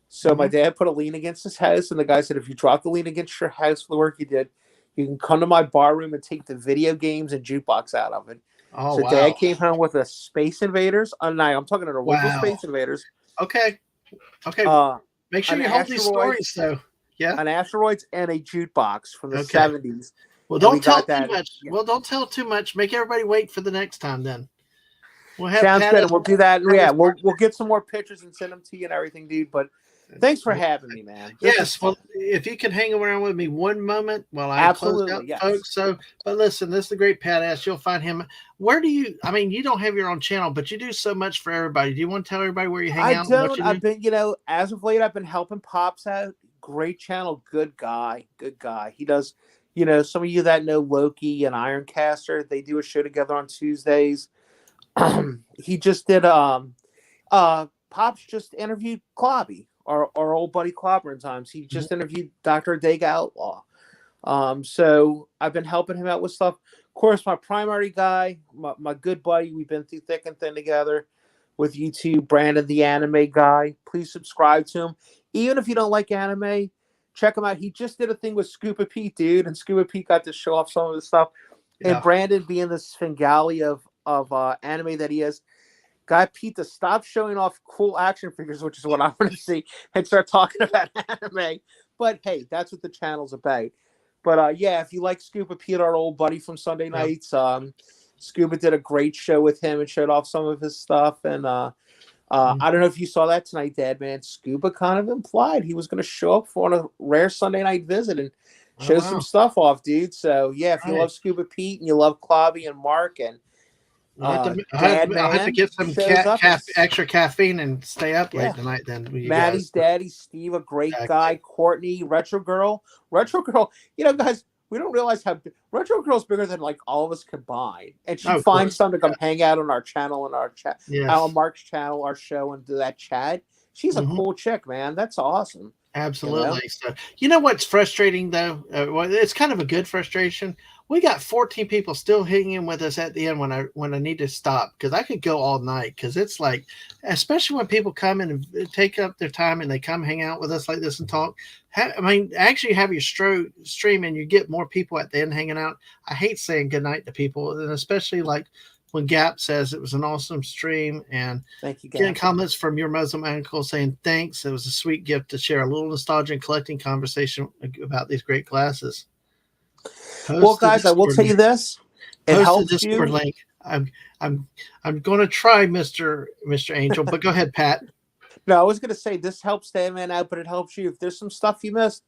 Speaker 2: So my
Speaker 1: Mm-hmm.
Speaker 2: dad put a lien against his house, and the guy said, if you drop the lien against your house for the work you did, you can come to my bar room and take the video games and jukebox out of it.
Speaker 1: Oh
Speaker 2: So dad
Speaker 1: wow,
Speaker 2: came home with a Space Invaders. I'm talking an original
Speaker 1: wow.
Speaker 2: Space Invaders.
Speaker 1: Okay, okay.
Speaker 2: Uh,
Speaker 1: Make sure
Speaker 2: an
Speaker 1: you hold these
Speaker 2: asteroid,
Speaker 1: stories though. Yeah.
Speaker 2: an asteroids, and a jukebox from the
Speaker 1: Okay.
Speaker 2: 70s.
Speaker 1: Well,
Speaker 2: And we
Speaker 1: don't tell
Speaker 2: got
Speaker 1: too
Speaker 2: that.
Speaker 1: much.
Speaker 2: Yeah.
Speaker 1: Well, don't tell too much. Make everybody wait for the next time. Then we'll have
Speaker 2: Sounds
Speaker 1: Pat
Speaker 2: good.
Speaker 1: as
Speaker 2: And we'll do that.
Speaker 1: Pat
Speaker 2: Yeah,
Speaker 1: as part
Speaker 2: we'll get some more pictures and send them to you and everything, dude. But thanks for
Speaker 1: of it.
Speaker 2: having me, man. This was
Speaker 1: Yes.
Speaker 2: fun.
Speaker 1: Well, if you can hang around with me one moment while I close
Speaker 2: Absolutely,
Speaker 1: out,
Speaker 2: yes.
Speaker 1: folks. So, but listen, this is the great Pat Ass. You'll find him. Where do you? I mean, you don't have your own channel, but you do so much for everybody. Do you want to tell everybody where you hang
Speaker 2: I
Speaker 1: out and what
Speaker 2: don't.
Speaker 1: you do?
Speaker 2: I've been, as of late, I've been helping Pops out. Great channel, good guy, good guy. He does, some of you that know Loki and Ironcaster, they do a show together on Tuesdays. He just did Pops just interviewed Clobby, our old buddy Clobber in times. He
Speaker 1: Mhm.
Speaker 2: just interviewed Dr. Dega Outlaw. So I've been helping him out with stuff. Of course, my primary guy, my good buddy, we've been through thick and thin together with YouTube, Brandon the anime guy. Please subscribe to him. Even if you don't like anime, check him out. He just did a thing with Scuba Pete, dude, and Scuba Pete got to show off some of his stuff. And
Speaker 1: Yeah.
Speaker 2: Brandon, being the Svengali of anime that he is, got Pete to stop showing off cool action figures, which is what I want to see, and start talking about anime. But hey, that's what the channel's about. But yeah, if you like Scuba Pete, our old buddy from Sunday
Speaker 1: Yeah.
Speaker 2: nights, Scuba did a great show with him and showed off some of his stuff. And I don't know if you saw that tonight, Dad, man. Scuba kind of implied he was going to show up for a rare Sunday night visit and
Speaker 1: Oh,
Speaker 2: show
Speaker 1: wow.
Speaker 2: some stuff off, dude. So yeah, if you
Speaker 1: Right.
Speaker 2: love Scuba Pete and you love Clobby and Mark and
Speaker 1: I'll
Speaker 2: Dad
Speaker 1: have to
Speaker 2: Man
Speaker 1: get some
Speaker 2: shows up.
Speaker 1: extra caffeine and stay up
Speaker 2: Yeah,
Speaker 1: late tonight then with you
Speaker 2: Maddie's
Speaker 1: guys.
Speaker 2: daddy, Steve, a great
Speaker 1: Exactly.
Speaker 2: guy, Courtney, Retro Girl. Guys, we don't realize how Retro Girl's bigger than like all of us combined. And she
Speaker 1: Oh, of
Speaker 2: finds
Speaker 1: course.
Speaker 2: time to come hang out on our channel and our chat,
Speaker 1: Yes.
Speaker 2: on Mark's channel, our show, and do that chat. She's a cool chick, man. That's awesome.
Speaker 1: Absolutely. So, you know what's frustrating though? Well, it's kind of a good frustration. We got 14 people still hanging with us at the end when I need to stop because I could go all night because it's like, especially when people come in and take up their time and they come hang out with us like this and talk. Actually have your stream and you get more people at the end hanging out. I hate saying goodnight to people, and especially like when Gap says it was an awesome stream and
Speaker 2: Thank you,
Speaker 1: getting
Speaker 2: Gap.
Speaker 1: comments from your Muslim uncle saying thanks. It was a sweet gift to share a little nostalgia and collecting conversation about these great glasses.
Speaker 2: Well, guys, I will tell you this: it
Speaker 1: Post the
Speaker 2: helps
Speaker 1: Discord
Speaker 2: you.
Speaker 1: link. I'm going to try, Mr. Angel, but go ahead, Pat.
Speaker 2: No, I was going to say this helps Dad Man out, but it helps you if there's some stuff you missed.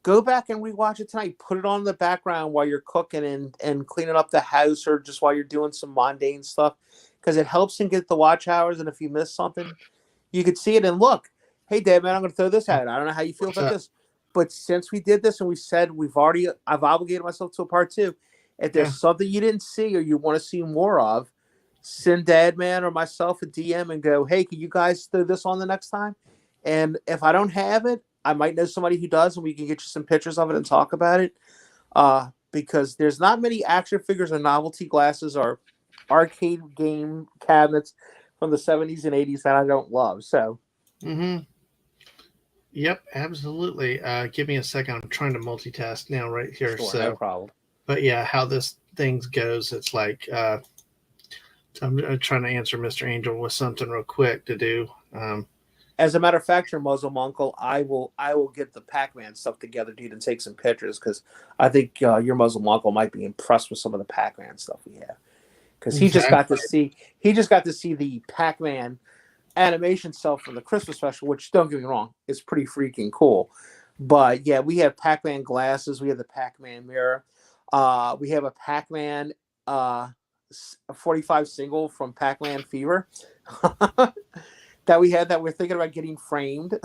Speaker 2: Go back and rewatch it tonight. Put it on in the background while you're cooking and cleaning up the house or just while you're doing some mundane stuff because it helps him get the watch hours. And if you miss something, you could see it and look. Hey, Dad, man, I'm going to throw this out. I don't know how you feel about this, but since we did this and we said I've obligated myself to a part two. If there's something you didn't see or you want to see more of, send Dad Man or myself a DM and go, hey, can you guys throw this on the next time? And if I don't have it, I might know somebody who does, and we can get you some pictures of it and talk about it. Because there's not many action figures or novelty glasses or arcade game cabinets from the 70s and 80s that I don't love. So,
Speaker 1: Yep, absolutely. Give me a second. I'm trying to multitask now right here.
Speaker 2: Sure,
Speaker 1: So,
Speaker 2: no problem.
Speaker 1: But yeah, how this thing goes, it's like I'm trying to answer Mr. Angel with something real quick to do.
Speaker 2: As a matter of fact, your Muslim uncle, I will get the Pac-Man stuff together, dude, and take some pictures because I think your Muslim uncle might be impressed with some of the Pac-Man stuff we have. because
Speaker 1: Exactly.
Speaker 2: he just got to see the Pac-Man animation cell from the Christmas special, which don't get me wrong, is pretty freaking cool. But yeah, we have Pac-Man glasses, we have the Pac-Man mirror, we have a Pac-Man 45 single from Pac-Man Fever that we had that we're thinking about getting framed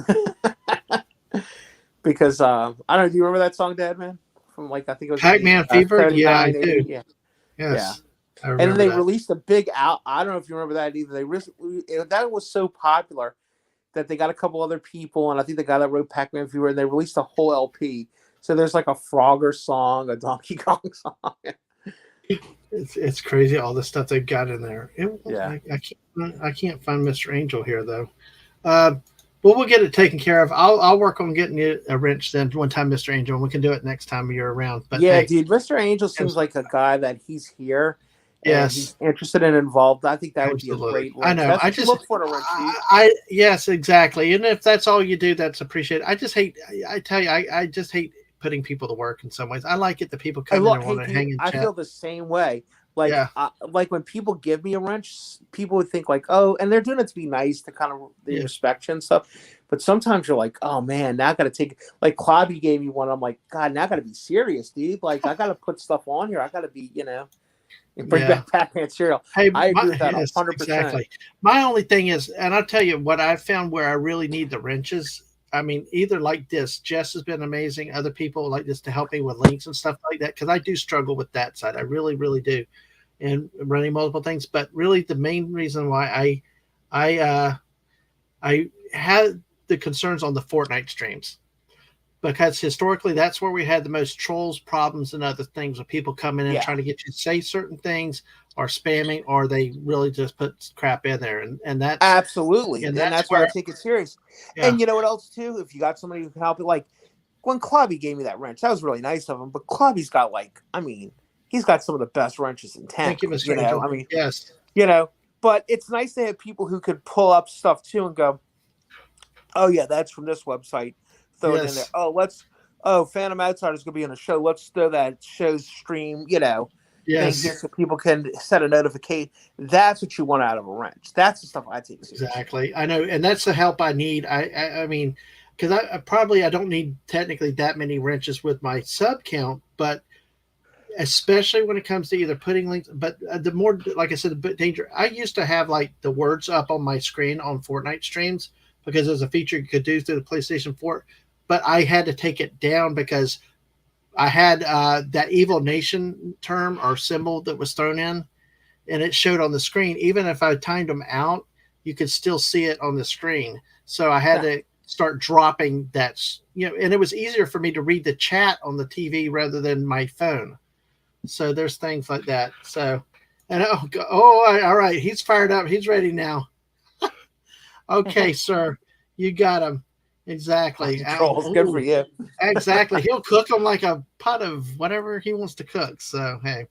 Speaker 2: because I don't know. Do you remember that song, Dad Man? From like I think it was '80,
Speaker 1: Pac-Man Fever. Yeah, I
Speaker 2: 79,
Speaker 1: do.
Speaker 2: 80. Yeah, yeah.
Speaker 1: Yes, I
Speaker 2: And then
Speaker 1: remember
Speaker 2: they
Speaker 1: that.
Speaker 2: released a big out. I don't know if you remember that either. That was so popular that they got a couple other people, and I think the guy that wrote Pac-Man Fever, and they released a whole LP. So there's like a Frogger song, a Donkey Kong song.
Speaker 1: It's crazy all the stuff they've got in there.
Speaker 2: Yeah.
Speaker 1: I can't find Mr. Angel here though. Uh, but we'll get it taken care of. I'll work on getting you a wrench then one time, Mr. Angel, and we can do it next time you're around. But
Speaker 2: Yeah,
Speaker 1: hey,
Speaker 2: dude, Mr. Angel seems
Speaker 1: yes,
Speaker 2: like a guy that he's here and
Speaker 1: yes,
Speaker 2: he's interested and involved. I think that would be a
Speaker 1: absolutely.
Speaker 2: great
Speaker 1: I
Speaker 2: wrench.
Speaker 1: know.
Speaker 2: That's what you look for in a wrench, dude.
Speaker 1: Yes, exactly. And if that's all you do, that's appreciated. I just hate. I tell you, I just hate putting people to work in some ways. I like it that people
Speaker 2: And
Speaker 1: come in
Speaker 2: look,
Speaker 1: and
Speaker 2: hey,
Speaker 1: want to
Speaker 2: dude,
Speaker 1: hang and
Speaker 2: I
Speaker 1: chat.
Speaker 2: feel the same way.
Speaker 1: Yeah,
Speaker 2: Like when people give me a wrench, people would think like, oh, and they're doing it to be nice to kind of they
Speaker 1: yeah,
Speaker 2: respect you and stuff. But sometimes you're like, oh man, now I got to take like Clobby gave me one. I'm like, God, now I got to be serious, dude. Like I got to put stuff on here. I got to be, and bring
Speaker 1: yeah.
Speaker 2: back Pac-Man cereal.
Speaker 1: Hey,
Speaker 2: I agree with that
Speaker 1: yes,
Speaker 2: 100%.
Speaker 1: exactly. My only thing is, and I'll tell you what I found where I really need the wrenches. I mean, either like this, Jess has been amazing. Other people like this to help me with links and stuff like that because I do struggle with that side. I really, really do, and running multiple things. But really, the main reason why I, I had the concerns on the Fortnite streams because historically that's where we had the most trolls problems and other things with people coming in
Speaker 2: Yeah,
Speaker 1: trying to get you to say certain things or spamming or they really just put crap in there and
Speaker 2: absolutely. And
Speaker 1: that's
Speaker 2: that's why I
Speaker 1: where
Speaker 2: take it serious.
Speaker 1: yeah
Speaker 2: And you know what else too? If you got somebody who can help it, like when Clobby gave me that wrench, that was really nice of him. But Clobby's got like, I mean, he's got some of the best wrenches in town.
Speaker 1: thank you, Mr.
Speaker 2: I
Speaker 1: Angel.
Speaker 2: mean,
Speaker 1: Yes,
Speaker 2: you know. But it's nice to have people who could pull up stuff too and go, oh yeah, that's from this website. Throw it in there.
Speaker 1: yes,
Speaker 2: Oh, Phantom Outsider's gonna be on a show. Let's throw that show's stream, thing here
Speaker 1: yes,
Speaker 2: so people can set a notification. That's what you want out of a wrench. That's the stuff I take seriously.
Speaker 1: exactly. I know, and that's the help I need. I mean, because I don't need technically that many wrenches with my sub count, but especially when it comes to either putting links, but the more, like I said, the bit danger. I used to have like the words up on my screen on Fortnite streams because there's a feature you could do through the PlayStation 4, but I had to take it down because I had that evil nation term or symbol that was thrown in, and it showed on the screen. Even if I timed them out, you could still see it on the screen. So I had
Speaker 2: Yeah.
Speaker 1: to start dropping that, and it was easier for me to read the chat on the TV rather than my phone. So there's things like that. So, and all right, he's fired up. He's ready now. Okay, sir, you got him exactly.
Speaker 2: The trolls, good for you.
Speaker 1: Exactly. He'll cook them like a pot of whatever he wants to cook. So hey,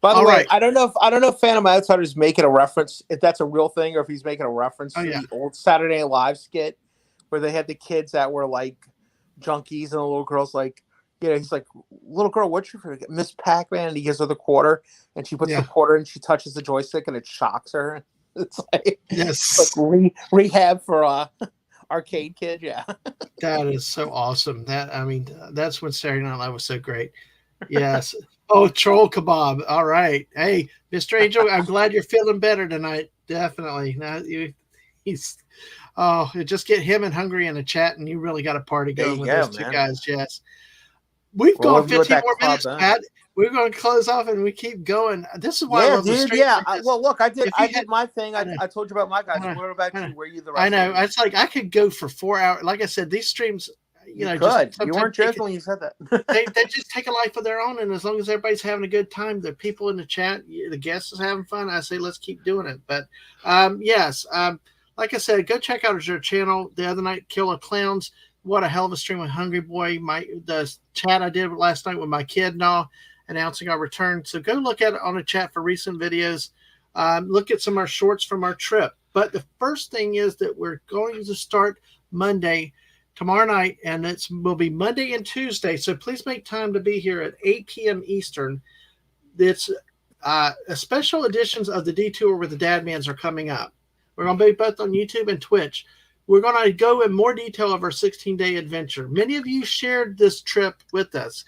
Speaker 2: By the
Speaker 1: all
Speaker 2: way,
Speaker 1: right.
Speaker 2: I don't know if Phantom Outsider's making a reference, if that's a real thing, or if he's making a reference
Speaker 1: Oh
Speaker 2: to
Speaker 1: yeah,
Speaker 2: the old Saturday Night Live skit where they had the kids that were like junkies and the little girl's like, he's like, little girl, what's your favorite? Miss Pac-Man, and he gives her the quarter, and she puts the
Speaker 1: yeah,
Speaker 2: quarter and she touches the joystick and it shocks her. It's like
Speaker 1: yes.
Speaker 2: rehab for arcade kid, yeah.
Speaker 1: That is so awesome. That I mean, that's when Saturday Night Live was so great. Yes. Oh, troll kebab. All right. Hey, Mr. Angel, I'm glad you're feeling better tonight. Definitely. Now he's just get him and Hungry in a chat, and you really got a party
Speaker 2: There
Speaker 1: going
Speaker 2: you
Speaker 1: with
Speaker 2: go,
Speaker 1: those two
Speaker 2: man.
Speaker 1: guys. Yes. We've
Speaker 2: Roll
Speaker 1: gone
Speaker 2: over with
Speaker 1: 15
Speaker 2: that
Speaker 1: more
Speaker 2: club,
Speaker 1: minutes,
Speaker 2: huh?
Speaker 1: Pat. We're going to close off, and we keep going. This is why I
Speaker 2: Yeah,
Speaker 1: love the
Speaker 2: dude.
Speaker 1: streams
Speaker 2: Yeah.
Speaker 1: like this.
Speaker 2: Well, look,
Speaker 1: If
Speaker 2: I
Speaker 1: you had,
Speaker 2: did my thing.
Speaker 1: I
Speaker 2: I,
Speaker 1: know,
Speaker 2: I told you about my
Speaker 1: I
Speaker 2: guys.
Speaker 1: know,
Speaker 2: What about
Speaker 1: I know.
Speaker 2: you? Where are you the
Speaker 1: I
Speaker 2: rest of the
Speaker 1: know.
Speaker 2: week?
Speaker 1: It's like I could go for 4 hours. Like I said, these streams,
Speaker 2: You
Speaker 1: just
Speaker 2: could. You
Speaker 1: sometimes
Speaker 2: weren't joking when you said that.
Speaker 1: they just take a life of their own. And as long as everybody's having a good time, the people in the chat, the guests is having fun, I say let's keep doing it. But yes, like I said, go check out our channel the other night, Killer Clowns. What a hell of a stream with Hungry Boy. The chat I did last night with my kid and all, announcing our return. So go look at it on the chat for recent videos. Look at some of our shorts from our trip. But the first thing is that we're going to start Monday tomorrow night, and will be Monday and Tuesday. So please make time to be here at 8 p.m. Eastern. It's special editions of the detour with the Dadmans are coming up. We're going to be both on YouTube and Twitch. We're going to go in more detail of our 16-day adventure. Many of you shared this trip with us.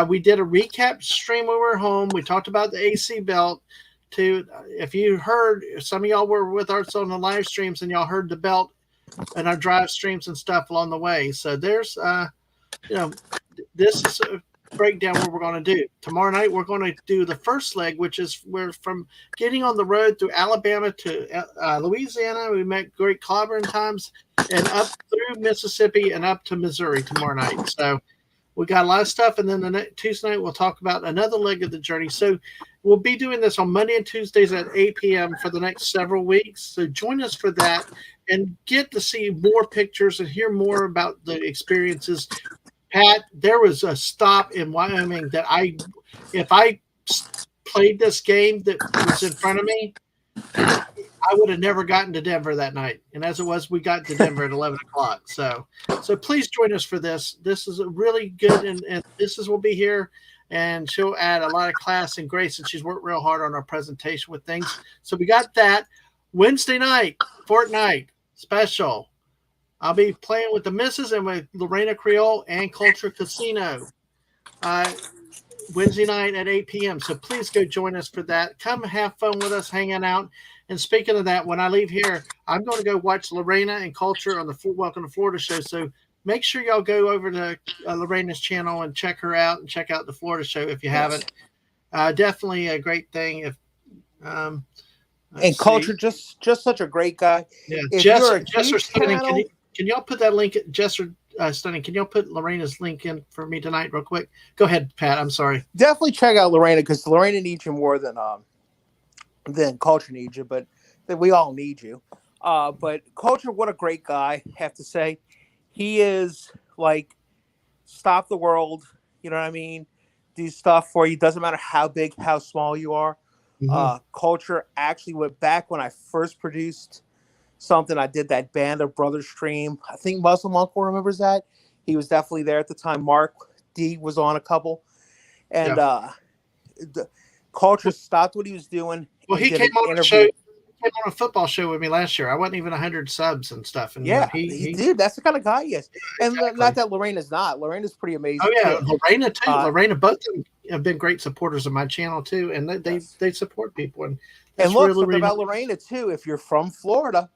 Speaker 1: We did a recap stream when we were home. We talked about the AC belt. If you heard, some of y'all were with us on the live streams and y'all heard the belt and our drive streams and stuff along the way. So there's, this is a breakdown what we're going to do. Tomorrow night, we're going to do the first leg, which is we're from getting on the road through Alabama to Louisiana. We met great clobbering times and up through Mississippi and up to Missouri tomorrow night. So we got a lot of stuff. And then Tuesday night, we'll talk about another leg of the journey. So we'll be doing this on Monday and Tuesdays at 8 p.m. for the next several weeks. So join us for that and get to see more pictures and hear more about the experiences. Pat, there was a stop in Wyoming that if I played this game that was in front of me, I would have never gotten to Denver that night. And as it was, we got to Denver at 11 o'clock. So please join us for this. This is a really good, and Mrs. will be here, and she'll add a lot of class and grace, and she's worked real hard on our presentation with things. So we got that. Wednesday night, Fortnite special. I'll be playing with the missus and with Lorena Creole and Culture Casino Wednesday night at 8 p.m. So please go join us for that. Come have fun with us hanging out. And speaking of that, when I leave here, I'm going to go watch Lorena and Culture on the Welcome to Florida show. So make sure y'all go over to Lorena's channel and check her out and check out the Florida show if you haven't. Definitely a great thing. If
Speaker 2: and Culture, just such a great guy.
Speaker 1: Yeah, Jesser Stunning. Can y'all put that link, Jesser Stunning? Can y'all put Lorena's link in for me tonight, real quick? Go ahead, Pat. I'm sorry.
Speaker 2: Definitely check out Lorena because Lorena needs you more than Culture needs you, but we all need you. But Culture, what a great guy! I have to say, he is like stop the world. You know what I mean? Do stuff for you. Doesn't matter how big, how small you are. Mm-hmm. Culture actually went back when I first produced something. I did that Band of Brothers stream. I think Muslim Uncle remembers that. He was definitely there at the time. Mark D was on a couple. And the Culture stopped what he was doing.
Speaker 1: Well, he came on a show. He came on a football show with me last year. I wasn't even 100 subs and stuff. And
Speaker 2: yeah, he did. That's the kind of guy he is. And exactly. Not that Lorena's not. Lorena's pretty amazing.
Speaker 1: Oh, yeah. Too. Lorena, too. Lorena, both of them have been great supporters of my channel, too. And they support people. And
Speaker 2: look, something about Lorena, too. If you're from Florida,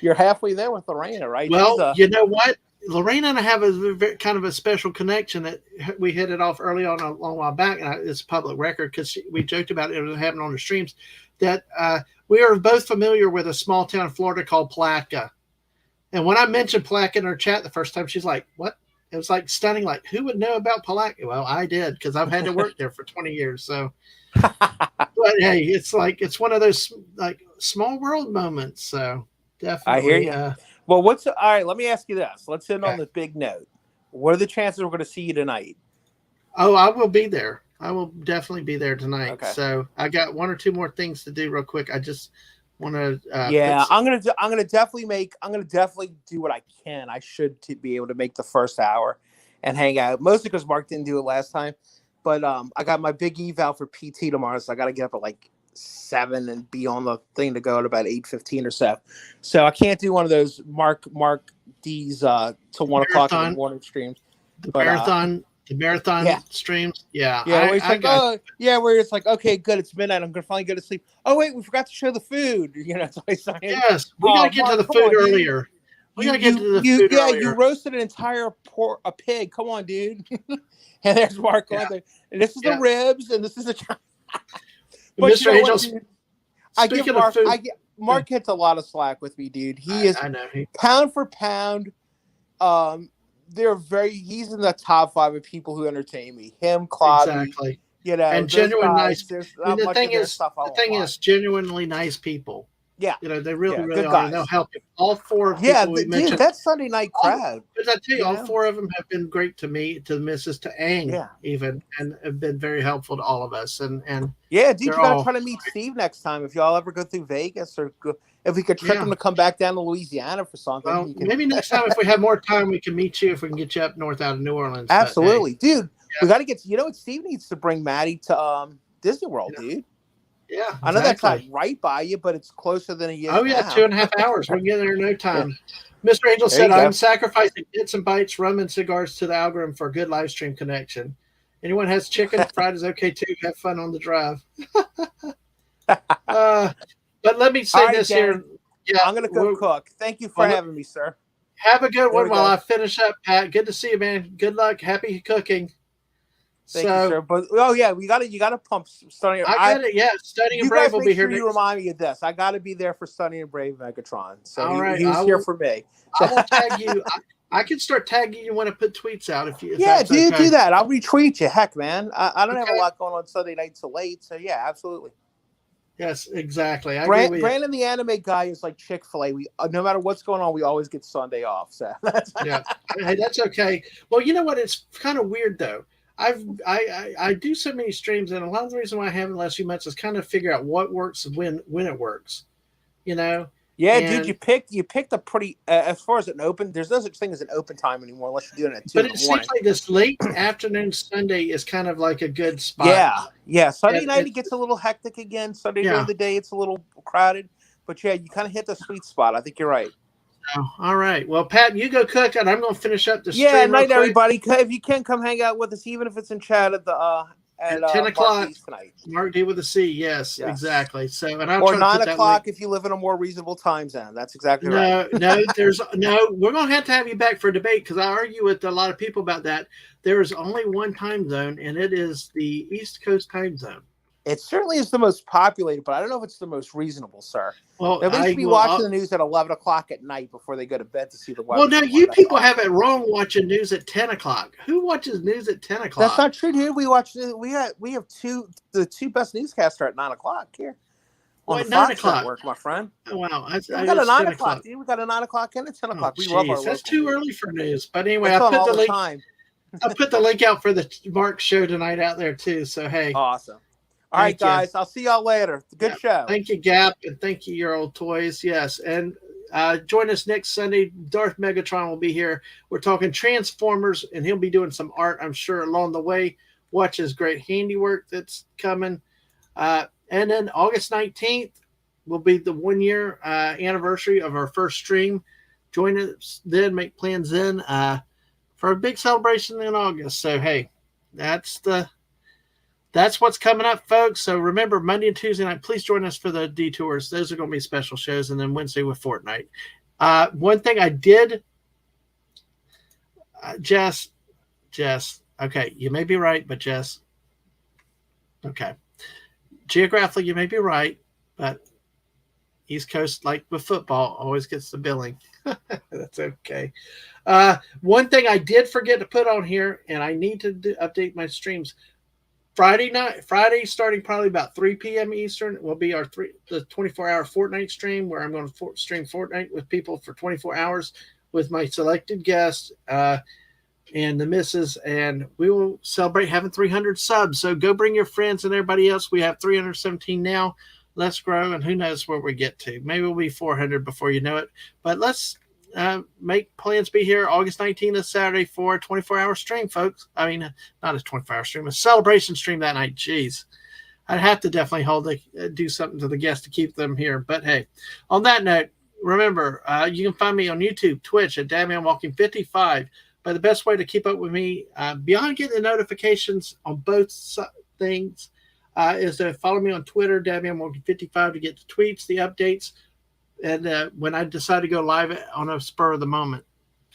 Speaker 2: you're halfway there with Lorena, right?
Speaker 1: Well, you know what? Lorena and I have a kind of a special connection that we hit it off early on a long while back, and it's public record because we joked about it. It was happening on the streams that we are both familiar with a small town in Florida called Palatka. And when I mentioned Palatka in our chat the first time, she's like, "What?" It was like stunning. Like, who would know about Palatka? Well, I did because I've had to work there for 20 years. So, but hey, it's one of those like small world moments. So definitely,
Speaker 2: I hear you. Well, all right? Let me ask you this. Let's end on the big note. What are the chances we're going to see you tonight? Oh,
Speaker 1: I will be there. I will definitely be there tonight. Okay. So I got one or two more things to do real quick. I just want to.
Speaker 2: I'm gonna definitely do what I can. I should be able to make the first hour and hang out. Mostly because Mark didn't do it last time. But I got my big eval for PT tomorrow, so I got to get up at like 7 and be on the thing to go at about 8:15 or so. So I can't do one of those Mark D's till 1 o'clock in the morning streams.
Speaker 1: The marathon streams. Yeah.
Speaker 2: Where it's like, okay, good, it's midnight. I'm gonna finally go to sleep. Oh wait, we forgot to show the food. You know, so
Speaker 1: yes, we gotta get to the food earlier. We gotta get to the food earlier.
Speaker 2: You roasted an entire pig. Come on, dude. And there's Mark on there. And this is the ribs, and this is the. But
Speaker 1: Mr. Angels.
Speaker 2: Mark gets a lot of slack with me, dude. I know. Pound for pound. He's in the top 5 of people who entertain me. Him, Claudia,
Speaker 1: exactly.
Speaker 2: You know,
Speaker 1: and genuine nice. The thing is, genuinely nice people.
Speaker 2: Yeah,
Speaker 1: you know, they really are. And they'll help you. All 4 of people we mentioned.
Speaker 2: That Sunday night crowd.
Speaker 1: But I tell you, all 4 of them have been great to me, to Mrs. to Ang, even, and have been very helpful to all of us. And
Speaker 2: yeah, dude, you gotta try to meet Steve next time if y'all ever go through Vegas or if we could trick him to come back down to Louisiana for something.
Speaker 1: Well, maybe next time if we have more time, we can meet you if we can get you up north out of New Orleans.
Speaker 2: Absolutely, dude. We got to get. You know what? Steve needs to bring Maddie to Disney World,
Speaker 1: Yeah,
Speaker 2: dude.
Speaker 1: yeah,
Speaker 2: I know that's not
Speaker 1: exactly.
Speaker 2: right by you, but it's closer than it is
Speaker 1: Oh yeah,
Speaker 2: now.
Speaker 1: 2.5 hours. We'll get there in no
Speaker 2: Yeah,
Speaker 1: time. Mr. Angel
Speaker 2: there
Speaker 1: said,
Speaker 2: you
Speaker 1: "I'm
Speaker 2: go.
Speaker 1: sacrificing bits and bites, rum and cigars to the algorithm for a good live stream connection. Anyone has chicken fried is okay too. Have fun on the drive." Uh, but let me
Speaker 2: All
Speaker 1: say
Speaker 2: right,
Speaker 1: this here.
Speaker 2: gang.
Speaker 1: Yeah,
Speaker 2: I'm gonna go cook. Thank you for
Speaker 1: well,
Speaker 2: having me, sir.
Speaker 1: have a good
Speaker 2: There
Speaker 1: one
Speaker 2: we
Speaker 1: while
Speaker 2: go.
Speaker 1: I finish up, Pat. Good to see you, man. Good luck. Happy cooking.
Speaker 2: Thank you,
Speaker 1: So
Speaker 2: sir. But yeah, you gotta pump starting.
Speaker 1: I got it. Yeah, Studying and
Speaker 2: You
Speaker 1: Brave
Speaker 2: guys
Speaker 1: will
Speaker 2: make
Speaker 1: be here
Speaker 2: sure you
Speaker 1: next.
Speaker 2: remind me of this. I got to be there for Sunny and Brave Megatron. So
Speaker 1: All right,
Speaker 2: he was
Speaker 1: I
Speaker 2: here
Speaker 1: will.
Speaker 2: for me.
Speaker 1: I will tag you. I can start tagging you when I put tweets out if
Speaker 2: Yeah,
Speaker 1: that's
Speaker 2: dude,
Speaker 1: okay.
Speaker 2: do that. I'll retweet you. Heck, man. I don't have a
Speaker 1: Okay.
Speaker 2: lot going on Sunday night till late. So yeah, absolutely.
Speaker 1: Yes, exactly. I agree with you.
Speaker 2: Brandon, the anime guy, is like Chick-fil-A. We no matter what's going on, we always get Sunday off. So that's
Speaker 1: Yeah, hey, that's okay. Well, you know what? It's kind of weird though. I do so many streams, and a lot of the reason why I haven't the last few months is kind of figure out what works when it works. You know,
Speaker 2: yeah, dude.
Speaker 1: and
Speaker 2: You picked a pretty as far as an open. There's no such thing as an open time anymore unless you're doing it at two
Speaker 1: but
Speaker 2: in the
Speaker 1: it seems
Speaker 2: morning.
Speaker 1: like this late afternoon Sunday is kind of like a good spot.
Speaker 2: Yeah. Sunday night it
Speaker 1: It's
Speaker 2: gets a little hectic again. Sunday during
Speaker 1: yeah.
Speaker 2: the day it's a little crowded. But yeah, you kind of hit the sweet spot. I think you're right.
Speaker 1: Oh, all right. Well, Pat, you go cook, and I'm going to finish up the
Speaker 2: Yeah,
Speaker 1: stream real
Speaker 2: night
Speaker 1: quick
Speaker 2: everybody. If you can come hang out with us, even if it's in chat at the
Speaker 1: at 10 o'clock.
Speaker 2: Mark tonight.
Speaker 1: Mark D with a C. Yes,
Speaker 2: Yes.
Speaker 1: exactly. So, and I'll
Speaker 2: Or
Speaker 1: try to
Speaker 2: nine
Speaker 1: put that link.
Speaker 2: o'clock if you live in a more reasonable time zone. That's exactly right.
Speaker 1: No, no, there's no. We're gonna have you back for a debate because I argue with a lot of people about that. There is only one time zone, and it is the East Coast time zone.
Speaker 2: It certainly is the most populated, but I don't know if it's the most reasonable, sir.
Speaker 1: Well,
Speaker 2: Nobody
Speaker 1: I
Speaker 2: should be
Speaker 1: will.
Speaker 2: watching the news at 11 o'clock at night before they go to bed to see the
Speaker 1: Well,
Speaker 2: weather
Speaker 1: no,
Speaker 2: for
Speaker 1: you
Speaker 2: one. That's
Speaker 1: people
Speaker 2: all.
Speaker 1: have it wrong watching news at 10 o'clock. Who watches news at 10 o'clock?
Speaker 2: That's not true, dude. We watch. We have the two best newscaster at 9 o'clock here on
Speaker 1: Well,
Speaker 2: the
Speaker 1: at 9
Speaker 2: Fox
Speaker 1: o'clock.
Speaker 2: network, my friend.
Speaker 1: Oh, wow,
Speaker 2: Yeah, we got a
Speaker 1: it's
Speaker 2: 9
Speaker 1: 10
Speaker 2: o'clock,
Speaker 1: o'clock.
Speaker 2: dude. We got a 9 o'clock and a 10 o'clock.
Speaker 1: Oh,
Speaker 2: We love our
Speaker 1: jeez, that's
Speaker 2: local
Speaker 1: too
Speaker 2: news.
Speaker 1: early for news. But anyway,
Speaker 2: It's
Speaker 1: I
Speaker 2: on
Speaker 1: put
Speaker 2: all
Speaker 1: the
Speaker 2: the
Speaker 1: link.
Speaker 2: time.
Speaker 1: I put the link out for the Mark show tonight out there too. So hey,
Speaker 2: Awesome. All right, guys. I'll see y'all later. Good show.
Speaker 1: Thank you, Gap, and thank you, Your Old Toys. Yes, and join us next Sunday. Darth Megatron will be here. We're talking Transformers, and he'll be doing some art, I'm sure, along the way. Watch his great handiwork that's coming. And then August 19th will be the 1 year anniversary of our first stream. Join us then, make plans then for a big celebration in August. So, hey, that's what's coming up, folks. So remember, Monday and Tuesday night, please join us for the detours. Those are going to be special shows, and then Wednesday with Fortnite. One thing I did, Jess, okay, you may be right, but Jess, okay, geographically you may be right, but East Coast, like with football, always gets the billing. That's okay. One thing I did forget to put on here, and I need to update my streams. Friday starting probably about 3 p.m. Eastern will be the 24-hour Fortnite stream where I'm going to stream Fortnite with people for 24 hours with my selected guests and the missus, and we will celebrate having 300 subs. So go bring your friends and everybody else. We have 317 now. Let's grow, and who knows where we get to. Maybe we'll be 400 before you know it. But let's make plans be here August 19th this Saturday for a 24-hour stream, folks. I mean, not a 24-hour stream, a celebration stream that night. Jeez. I'd have to definitely do something to the guests to keep them here. But hey, on that note, remember, you can find me on YouTube, Twitch at DadmanWalking55. But the best way to keep up with me, beyond getting the notifications on both things, is to follow me on Twitter, DadmanWalking55, to get the tweets, the updates, and when I decide to go live on a spur of the moment.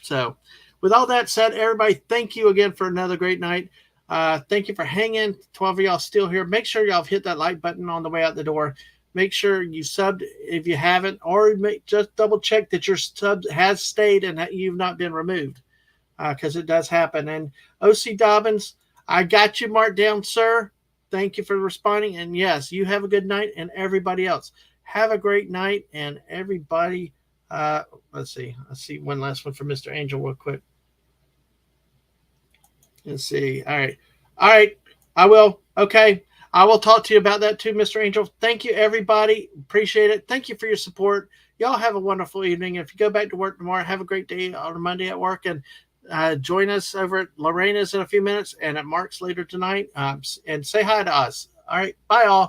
Speaker 1: So with all that said, everybody, thank you again for another great night. Thank you for hanging. 12 of y'all still here. Make sure y'all hit that like button on the way out the door. Make sure you subbed if you haven't, or just double check that your sub has stayed and that you've not been removed, because it does happen. And OC Dobbins, I got you marked down, sir. Thank you for responding. And yes, you have a good night, and everybody else. Have a great night, and everybody, let's see one last one from Mr. Angel real quick. Let's see. All right. I will. Okay. I will talk to you about that too, Mr. Angel. Thank you, everybody. Appreciate it. Thank you for your support. Y'all have a wonderful evening. If you go back to work tomorrow, have a great day on Monday at work, and join us over at Lorena's in a few minutes and at Mark's later tonight. And say hi to us. All right. Bye, all.